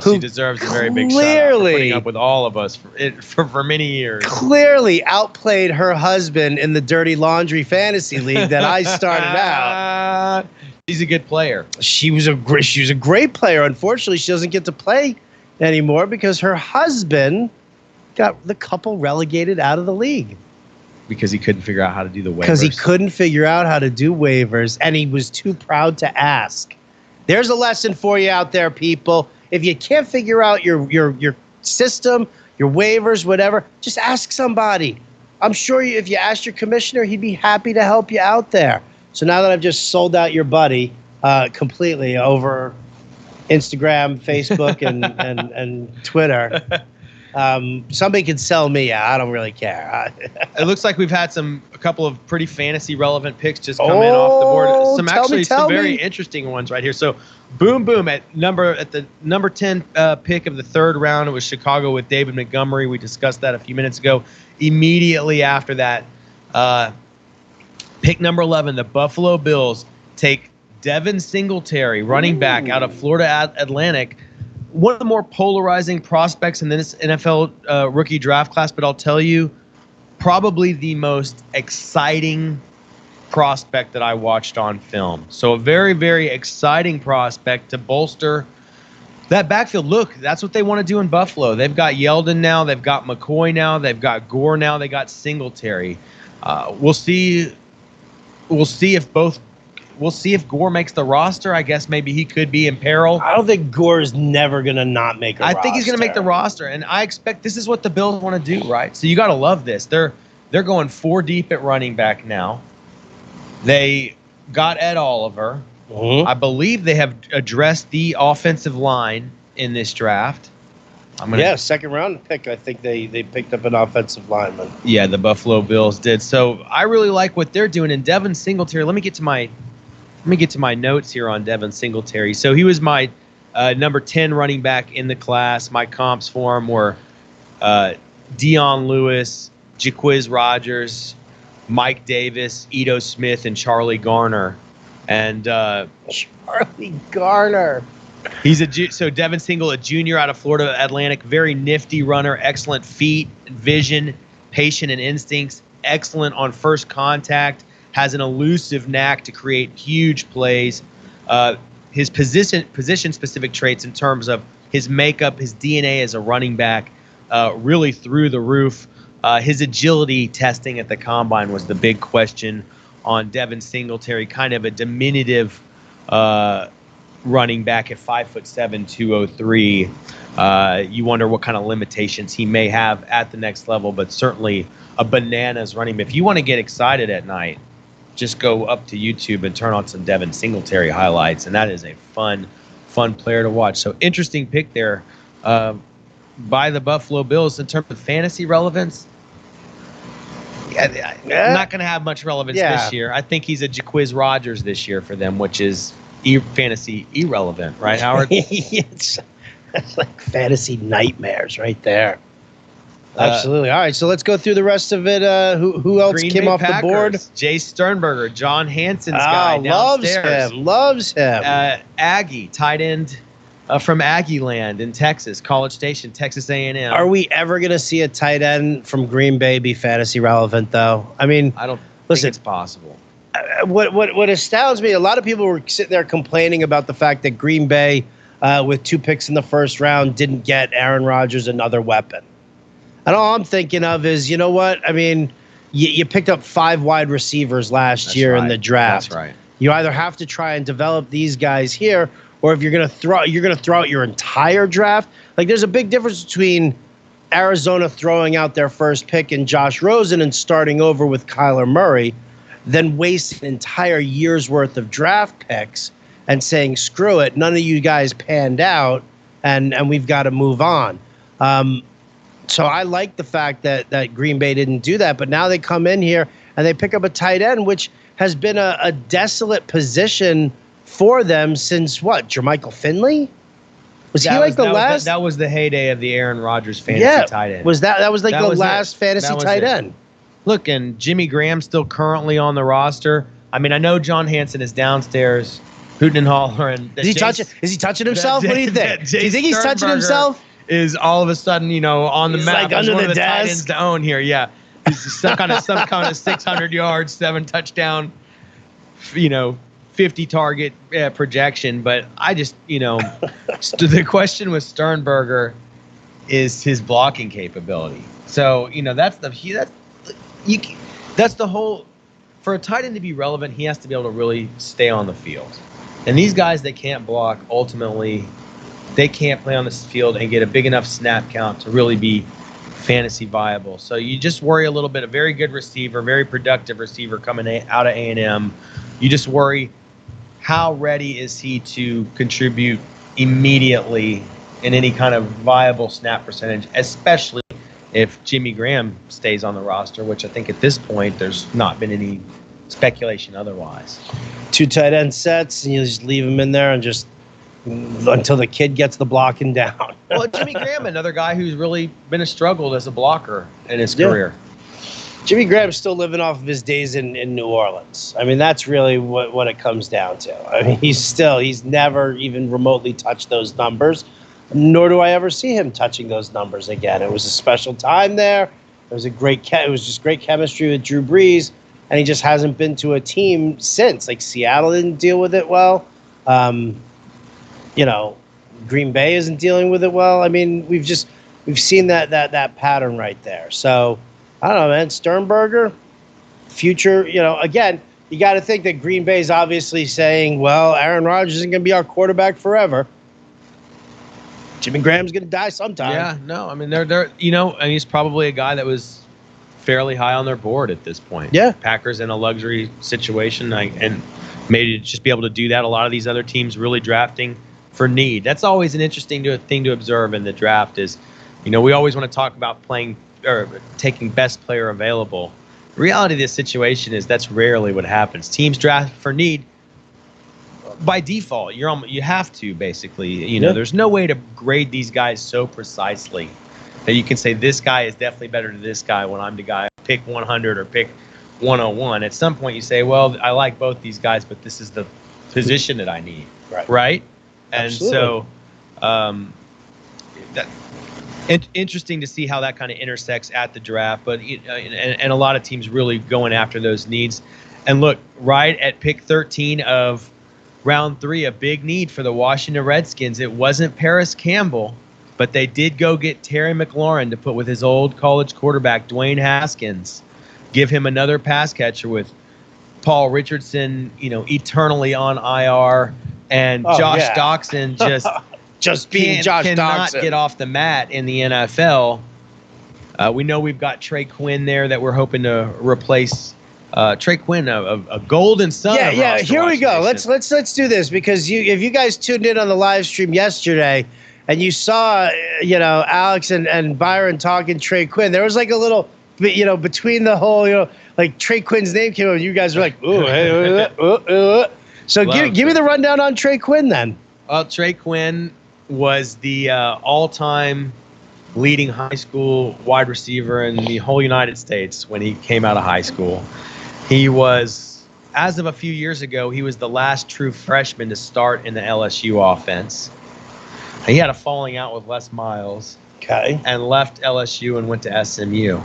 She deserves a very big shout out for putting up with all of us for many years. Clearly outplayed her husband in the Dirty Laundry Fantasy League that I started out. She's a good player. She was a great player. Unfortunately, she doesn't get to play anymore because her husband got the couple relegated out of the league. Because he couldn't figure out how to do the waivers. Because he couldn't figure out how to do waivers, and he was too proud to ask. There's a lesson for you out there, people. If you can't figure out your system, your waivers, whatever, just ask somebody. I'm sure if you asked your commissioner, he'd be happy to help you out there. So now that I've just sold out your buddy completely over Instagram, Facebook, and Twitter, somebody can sell me. I don't really care. It looks like we've had a couple of pretty fantasy relevant picks just come in off the board. Some very interesting ones right here. So boom at the number 10 pick of the 3rd round, it was Chicago with David Montgomery. We discussed that a few minutes ago. Immediately after that, pick number 11, the Buffalo Bills take Devin Singletary, running back out of Florida Atlantic. One of the more polarizing prospects in this NFL rookie draft class, but I'll tell you, probably the most exciting prospect that I watched on film. So a very, very exciting prospect to bolster that backfield. Look, that's what they want to do in Buffalo. They've got Yeldon now. They've got McCoy now. They've got Gore now. They got Singletary. We'll see if Gore makes the roster. I guess maybe he could be in peril. I don't think Gore is never going to not make a roster. I think he's going to make the roster, and I expect this is what the Bills want to do, right? So you got to love this. They're going 4 deep at running back now. They got Ed Oliver. Mm-hmm. I believe they have addressed the offensive line in this draft. Second round pick. I think they picked up an offensive lineman. Yeah, the Buffalo Bills did. So I really like what they're doing. And Devin Singletary, let me get to my notes here on Devin Singletary. So he was my number 10 running back in the class. My comps for him were Dion Lewis, Jaquiz Rogers, Mike Davis, Ito Smith, and Charlie Garner. And Charlie Garner. So Devin Single, a junior out of Florida Atlantic, very nifty runner, excellent feet, vision, patient and instincts, excellent on first contact, has an elusive knack to create huge plays. His position-specific traits in terms of his makeup, his DNA as a running back, really through the roof. His agility testing at the combine was the big question on Devin Singletary, kind of a diminutive running back at 5'7", 203. You wonder what kind of limitations he may have at the next level, but certainly a bananas running back. If you want to get excited at night, just go up to YouTube and turn on some Devin Singletary highlights, and that is a fun player to watch. So interesting pick there by the Buffalo Bills in terms of fantasy relevance. Not going to have much relevance this year. I think he's a Jaquiz Rodgers this year for them, which is fantasy irrelevant, right, Howard? That's like fantasy nightmares right there. Absolutely. All right, so let's go through the rest of it. Who else Green came Bay off Packers, the board? Jay Sternberger, John Hansen's guy downstairs. Loves him. Aggie, tight end from Aggie Land in Texas, College Station, Texas A&M. Are we ever going to see a tight end from Green Bay be fantasy relevant, though? I mean, I don't think it's possible. What astounds me, a lot of people were sitting there complaining about the fact that Green Bay, with 2 picks in the first round, didn't get Aaron Rodgers another weapon. And all I'm thinking of is, you know what? I mean, you picked up 5 wide receivers last year in the draft. That's right. You either have to try and develop these guys here, or if you're gonna throw out your entire draft. Like, there's a big difference between Arizona throwing out their first pick and Josh Rosen and starting over with Kyler Murray, than wasting an entire year's worth of draft picks and saying, screw it, none of you guys panned out, and we've got to move on. So I like the fact that Green Bay didn't do that, but now they come in here and they pick up a tight end, which has been a desolate position for them since what? Jermichael Finley? Was he like the last? That was the heyday of the Aaron Rodgers fantasy tight end. That was like the last fantasy tight end? Look, and Jimmy Graham's still currently on the roster. I mean, I know John Hansen is downstairs hooting and hollering. Is he touching himself? What do you think? Do you think he's touching himself? Is all of a sudden, on the He's map like under one the of the tight desk. ends to own here. Yeah, he's stuck on some kind of 600 yards, 7 touchdown, 50 target projection. But I just, the question with Sternberger is his blocking capability. So that's the whole. For a tight end to be relevant, he has to be able to really stay on the field. And these guys that can't block, ultimately, they can't play on this field and get a big enough snap count to really be fantasy viable. So you just worry a little bit. A very good receiver, very productive receiver coming out of A&M. You just worry, how ready is he to contribute immediately in any kind of viable snap percentage, especially if Jimmy Graham stays on the roster, which I think at this point there's not been any speculation otherwise. 2 tight end sets, and you just leave them in there and just until the kid gets the blocking down. Well, Jimmy Graham, another guy who's really been a struggle as a blocker in his career. Jimmy Graham's still living off of his days in New Orleans. I mean, that's really what it comes down to. I mean, he's never even remotely touched those numbers, nor do I ever see him touching those numbers again. It was a special time there. It was it was just great chemistry with Drew Brees, and he just hasn't been to a team since. Like, Seattle didn't deal with it well. Green Bay isn't dealing with it well. I mean, we've seen that pattern right there. So I don't know, man. Sternberger, future. Again, you got to think that Green Bay's obviously saying, well, Aaron Rodgers isn't going to be our quarterback forever. Jimmy Graham's going to die sometime. Yeah, no, I mean they're and he's probably a guy that was fairly high on their board at this point. Yeah, Packers in a luxury situation, and maybe just be able to do that. A lot of these other teams really drafting for need. That's always an interesting thing to observe in the draft. Is we always want to talk about playing or taking best player available. The reality of this situation is that's rarely what happens. Teams draft for need. By default, you have to basically. There's no way to grade these guys so precisely that you can say this guy is definitely better than this guy when I'm the guy pick 100 or pick 101. At some point, you say, well, I like both these guys, but this is the position that I need. Right? And Absolutely. so interesting to see how that kind of intersects at the draft. But and a lot of teams really going after those needs. And look, right at pick 13 of round 3, a big need for the Washington Redskins. It wasn't Paris Campbell, but they did go get Terry McLaurin to put with his old college quarterback, Dwayne Haskins. Give him another pass catcher with Paul Richardson, eternally on IR, and Josh Doxson just being Josh cannot Doxson. get off the mat in the NFL. We know we've got Trey Quinn there that we're hoping to replace. Trey Quinn, a golden son. Yeah. Here we go. Let's do this, because if you guys tuned in on the live stream yesterday, and you saw Alex and Byron talking Trey Quinn, there was like a little between the whole like Trey Quinn's name came up, you guys were like, ooh, hey, So give me the rundown on Trey Quinn then. Well, Trey Quinn was the all-time leading high school wide receiver in the whole United States when he came out of high school. He was, as of a few years ago, he was the last true freshman to start in the LSU offense. He had a falling out with Les Miles. Okay. And left LSU and went to SMU.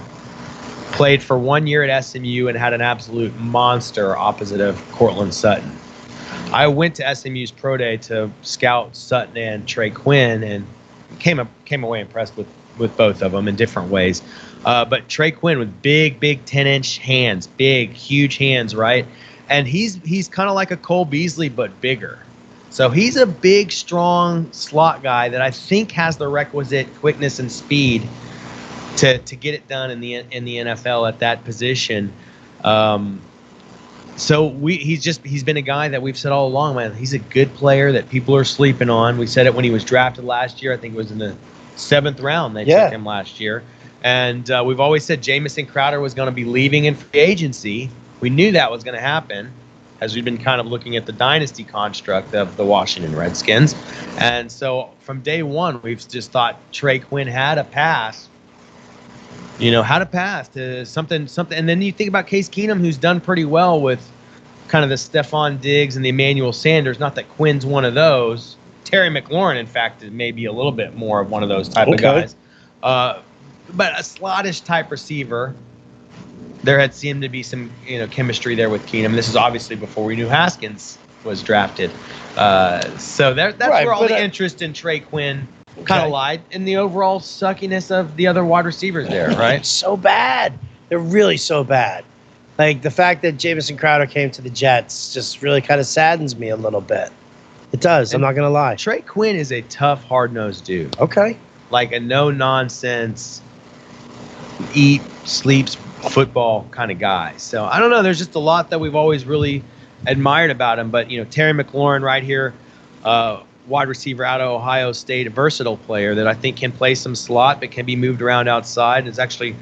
Played for 1 year at SMU and had an absolute monster opposite of Cortland Sutton. I went to SMU's pro day to scout Sutton and Trey Quinn, and came away impressed with both of them in different ways. But Trey Quinn with big 10-inch hands, big, huge hands, right? And he's kind of like a Cole Beasley, but bigger. So he's a big, strong slot guy that I think has the requisite quickness and speed to get it done in the NFL at that position. So he's been a guy that we've said all along, man, he's a good player that people are sleeping on. We said it when he was drafted last year. I think it was in the 7th round they took him last year. And we've always said Jamison Crowder was going to be leaving in free agency. We knew that was going to happen, as we've been kind of looking at the dynasty construct of the Washington Redskins. And so from day one, we've just thought Trey Quinn had a pass. Had a path to something. And then you think about Case Keenum, who's done pretty well with kind of the Stephon Diggs and the Emmanuel Sanders. Not that Quinn's one of those. Terry McLaurin, in fact, is maybe a little bit more of one of those type of guys. But a slottish type receiver. There had seemed to be some chemistry there with Keenum. This is obviously before we knew Haskins was drafted. So that's where all the interest in Trey Quinn kind of lied, in the overall suckiness of the other wide receivers there, right? So bad. They're really so bad. Like, the fact that Jamison Crowder came to the Jets just really kind of saddens me a little bit. It does. I'm not going to lie. Trey Quinn is a tough, hard-nosed dude. Okay. Like a no-nonsense, eat, sleeps, football kind of guy. So, I don't know. There's just a lot that we've always really admired about him. But, Terry McLaurin right here, wide receiver out of Ohio State, a versatile player that I think can play some slot but can be moved around outside. It's actually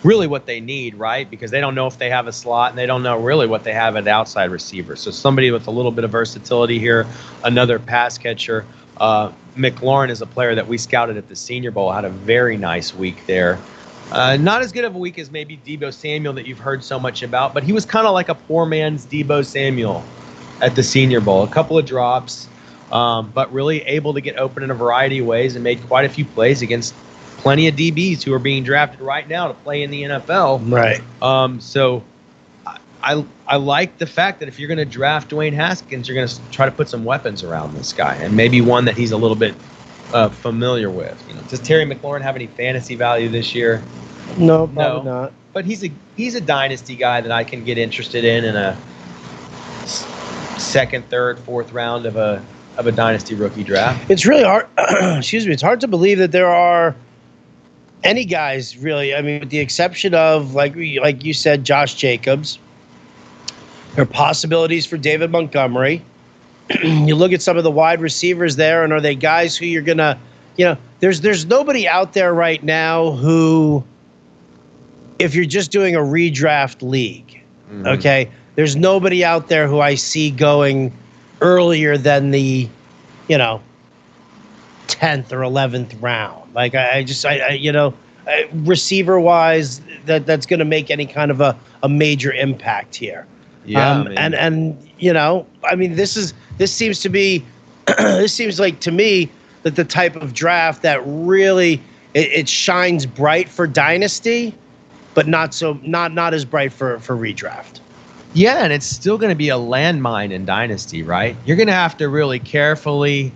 really what they need, right? Because they don't know if they have a slot, and they don't know really what they have at outside receiver. So somebody with a little bit of versatility here, another pass catcher. McLaurin is a player that we scouted at the Senior Bowl, had a very nice week there. Not as good of a week as maybe Deebo Samuel that you've heard so much about, but he was kind of like a poor man's Deebo Samuel at the Senior Bowl. A couple of drops. But really able to get open in a variety of ways and made quite a few plays against plenty of DBs who are being drafted right now to play in the NFL. Right. So I like the fact that if you're going to draft Dwayne Haskins, you're going to try to put some weapons around this guy, and maybe one that he's a little bit familiar with. Does Terry McLaurin have any fantasy value this year? No, probably not. But he's a dynasty guy that I can get interested in a second, third, fourth round of a dynasty rookie draft. It's really hard. It's hard to believe that there are any guys really. I mean, with the exception of like you said, Josh Jacobs. There are possibilities for David Montgomery. You look at some of the wide receivers there, and are they guys who you're gonna, there's nobody out there right now who, if you're just doing a redraft league, okay, there's nobody out there who I see going earlier than the, 10th or 11th round. Like I receiver wise, that's going to make any kind of a major impact here. Yeah, and I mean, this seems to be this seems like to me that the type of draft that really it shines bright for dynasty, but not as bright for redraft. Yeah, and it's still going to be a landmine in dynasty, right? You're going to have to really carefully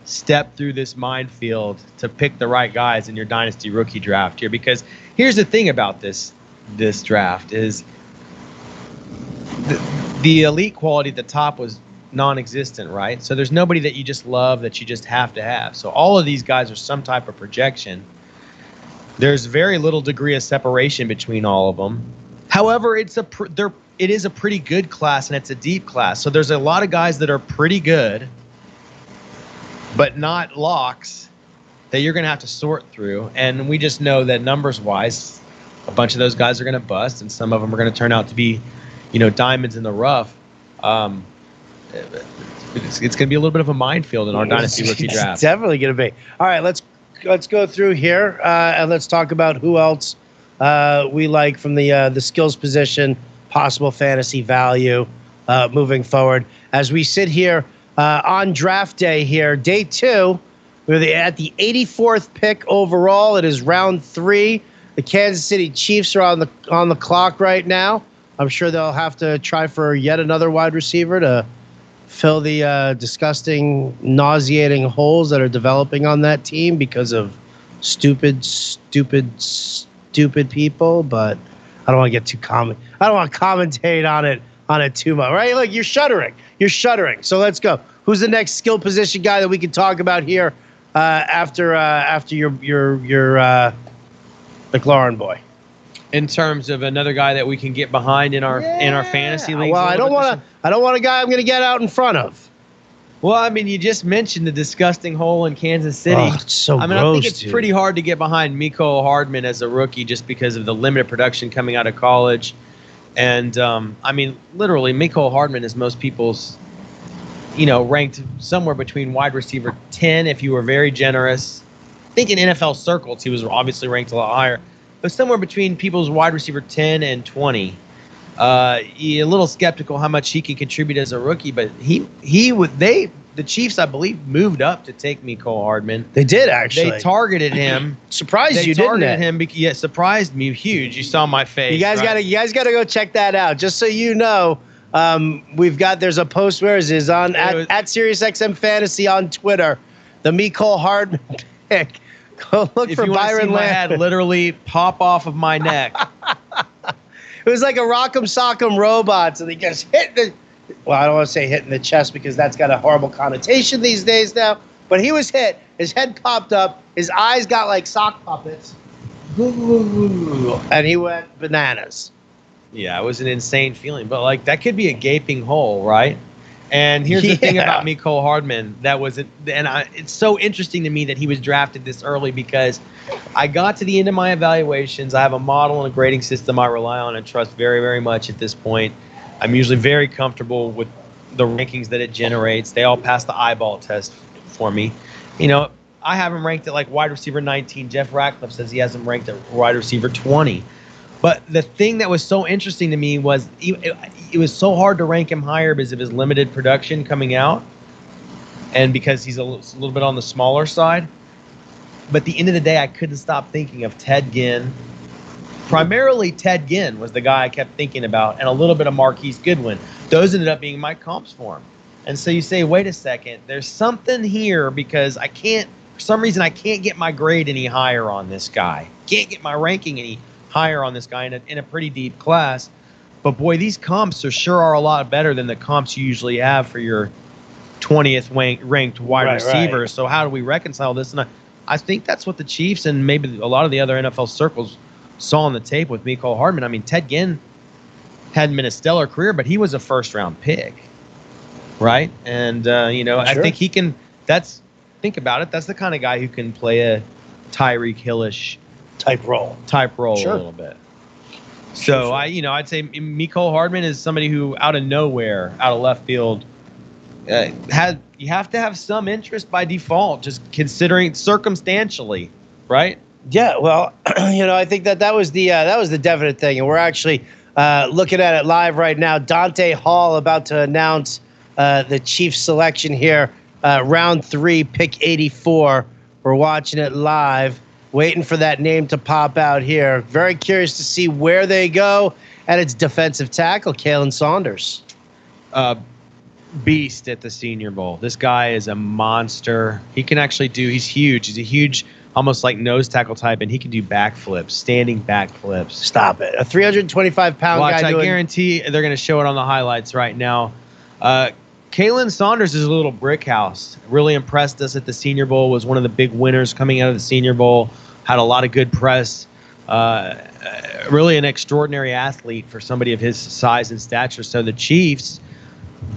step through this minefield to pick the right guys in your dynasty rookie draft here, because here's the thing about this draft is the elite quality at the top was non-existent, right? So there's nobody that you just love that you just have to have. So all of these guys are some type of projection. There's very little degree of separation between all of them. However, it is a pretty good class, and it's a deep class. So there's a lot of guys that are pretty good, but not locks, that you're going to have to sort through. And we just know that numbers-wise, a bunch of those guys are going to bust, and some of them are going to turn out to be, diamonds in the rough. It's going to be a little bit of a minefield in our dynasty rookie draft. It's definitely going to be. All right, let's go through here and let's talk about who else we like from the skills position, possible fantasy value moving forward. As we sit here on draft day here, day 2, we're at the 84th pick overall. It is round 3. The Kansas City Chiefs are on the clock right now. I'm sure they'll have to try for yet another wide receiver to fill the disgusting, nauseating holes that are developing on that team because of stupid people. But I don't want to get too I don't want to commentate on it too much. Right? Look, you're shuddering. So let's go. Who's the next skill position guy that we can talk about here after your McLaurin boy? In terms of another guy that we can get behind in our fantasy league. Well, I don't want a guy I'm going to get out in front of. Well, I mean, you just mentioned the disgusting hole in Kansas City. Oh, it's so gross, I think it's pretty hard to get behind Mecole Hardman as a rookie just because of the limited production coming out of college. And, literally, Mecole Hardman is most people's, ranked somewhere between wide receiver 10 if you were very generous. I think in NFL circles, he was obviously ranked a lot higher. But somewhere between people's wide receiver 10 and 20. A little skeptical how much he can contribute as a rookie, but the Chiefs, I believe, moved up to take Mecole Hardman. They did, actually. They targeted him. Surprised you, didn't it? Him. Yeah, surprised me huge. You saw my face. You guys gotta go check that out. Just so you know, there's a post where it is on at Sirius XM Fantasy on Twitter. The Mecole Hardman pick. Go look for Byron Lamb. Head literally pop off of my neck. It was like a Rock'em Sock'em Robots, and he just hit the. Well, I don't want to say hit in the chest because that's got a horrible connotation these days now. But he was hit. His head popped up. His eyes got like sock puppets. And he went bananas. Yeah, it was an insane feeling. But that could be a gaping hole, right? And here's the thing about Mecole Hardman. It's so interesting to me that he was drafted this early because I got to the end of my evaluations. I have a model and a grading system I rely on and trust very, very much at this point. I'm usually very comfortable with the rankings that it generates. They all pass the eyeball test for me. I have him ranked at wide receiver 19. Jeff Ratcliffe says he has him ranked at wide receiver 20. But the thing that was so interesting to me was it was so hard to rank him higher because of his limited production coming out and because he's a little bit on the smaller side. But at the end of the day, I couldn't stop thinking of Ted Ginn. Primarily, Ted Ginn was the guy I kept thinking about, and a little bit of Marquise Goodwin. Those ended up being my comps for him. And so you say, wait a second, there's something here because for some reason, I can't get my grade any higher on this guy. Can't get my ranking any higher on this guy in a pretty deep class. But boy, these comps are a lot better than the comps you usually have for your 20th ranked wide receiver. Right. So how do we reconcile this? And I think that's what the Chiefs and maybe a lot of the other NFL circles saw on the tape with Mecole Hardman. I mean, Ted Ginn hadn't been a stellar career, but he was a first-round pick, right? And, I think he can – think about it. That's the kind of guy who can play a Tyreek Hill-ish type role a little bit. So I'd say Mecole Hardman is somebody who out of nowhere, out of left field, you have to have some interest by default, just considering circumstantially, right? Yeah, well, I think that was the definite thing, and we're actually looking at it live right now. Dante Hall about to announce the Chiefs selection here, round 3, pick 84. We're watching it live, waiting for that name to pop out here. Very curious to see where they go. And it's defensive tackle, Kalen Saunders. Beast at the Senior Bowl. This guy is a monster. He can actually he's huge. He's a huge, almost like nose tackle type, and he can do backflips, standing backflips. Stop it. A 325-pound guy I guarantee they're going to show it on the highlights right now. Kalen Saunders is a little brick house. Really impressed us at the Senior Bowl, was one of the big winners coming out of the Senior Bowl, had a lot of good press. Really an extraordinary athlete for somebody of his size and stature. So the Chiefs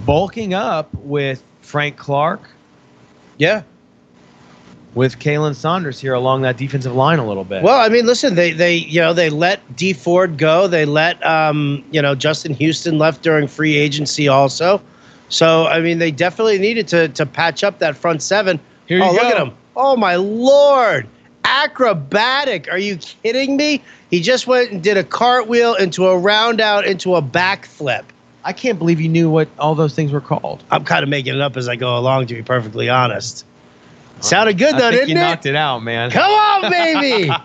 bulking up with Frank Clark. Yeah. With Kalen Saunders here along that defensive line a little bit. Well, I mean, listen, they let D Ford go. They let Justin Houston left during free agency also. So I mean, they definitely needed to patch up that front seven. Here you go. Look at him. Oh my Lord. Acrobatic. Are you kidding me? He just went and did a cartwheel into a round out into a backflip. I can't believe you knew what all those things were called. I'm kind of making it up as I go along, to be perfectly honest. Sounded good, though, didn't it? You knocked it out, man. Come on, baby. All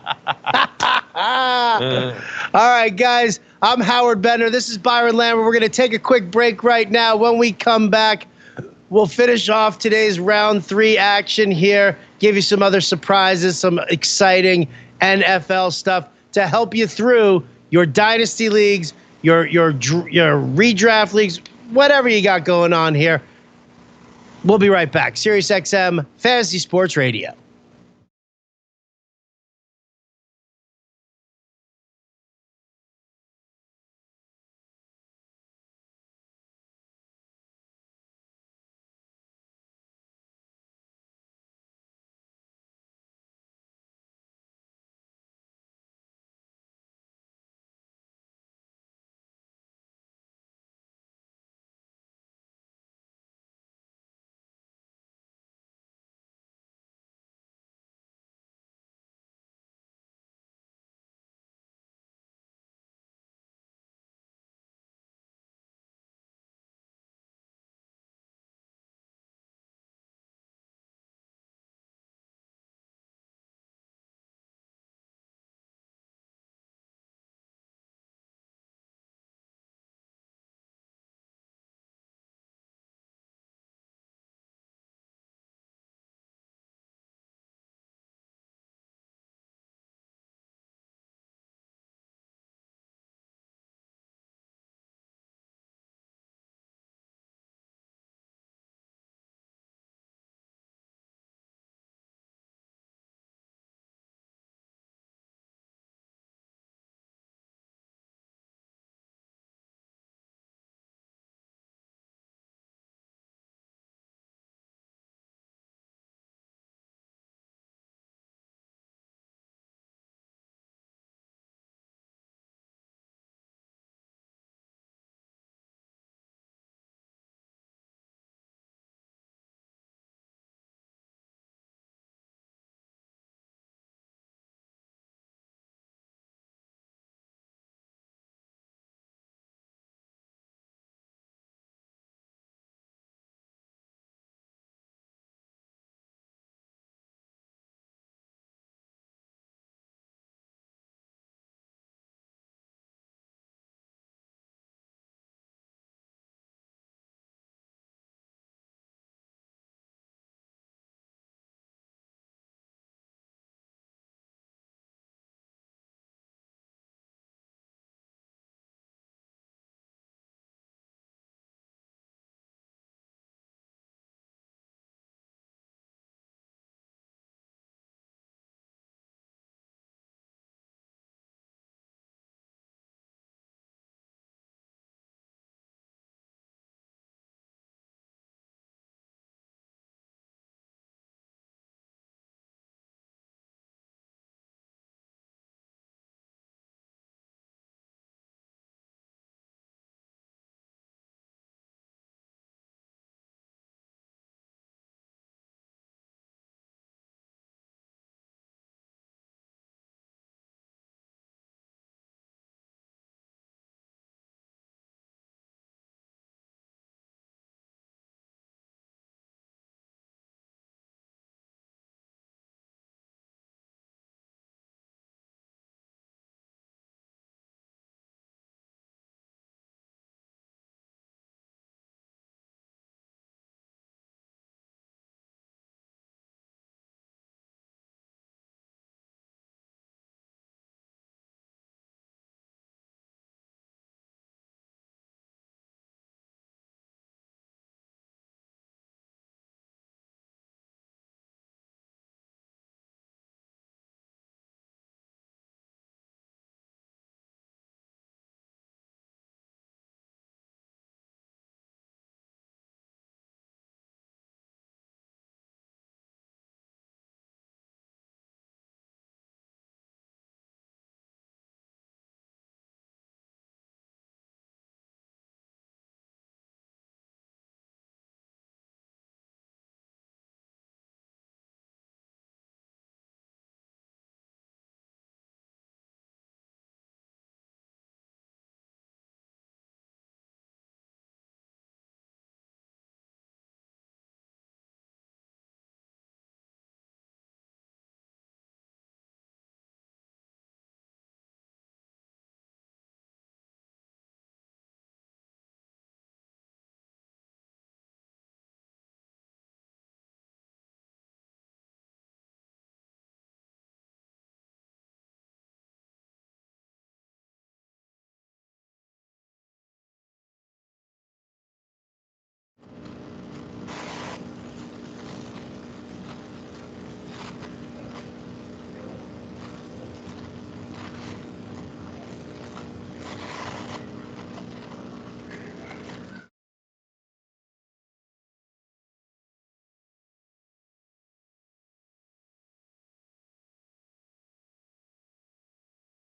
right, guys. I'm Howard Bender. This is Byron Lambert. We're going to take a quick break right now. When we come back, we'll finish off today's round 3 action here, give you some other surprises, some exciting NFL stuff to help you through your dynasty leagues, your redraft leagues, whatever you got going on here. We'll be right back. Sirius XM Fantasy Sports Radio.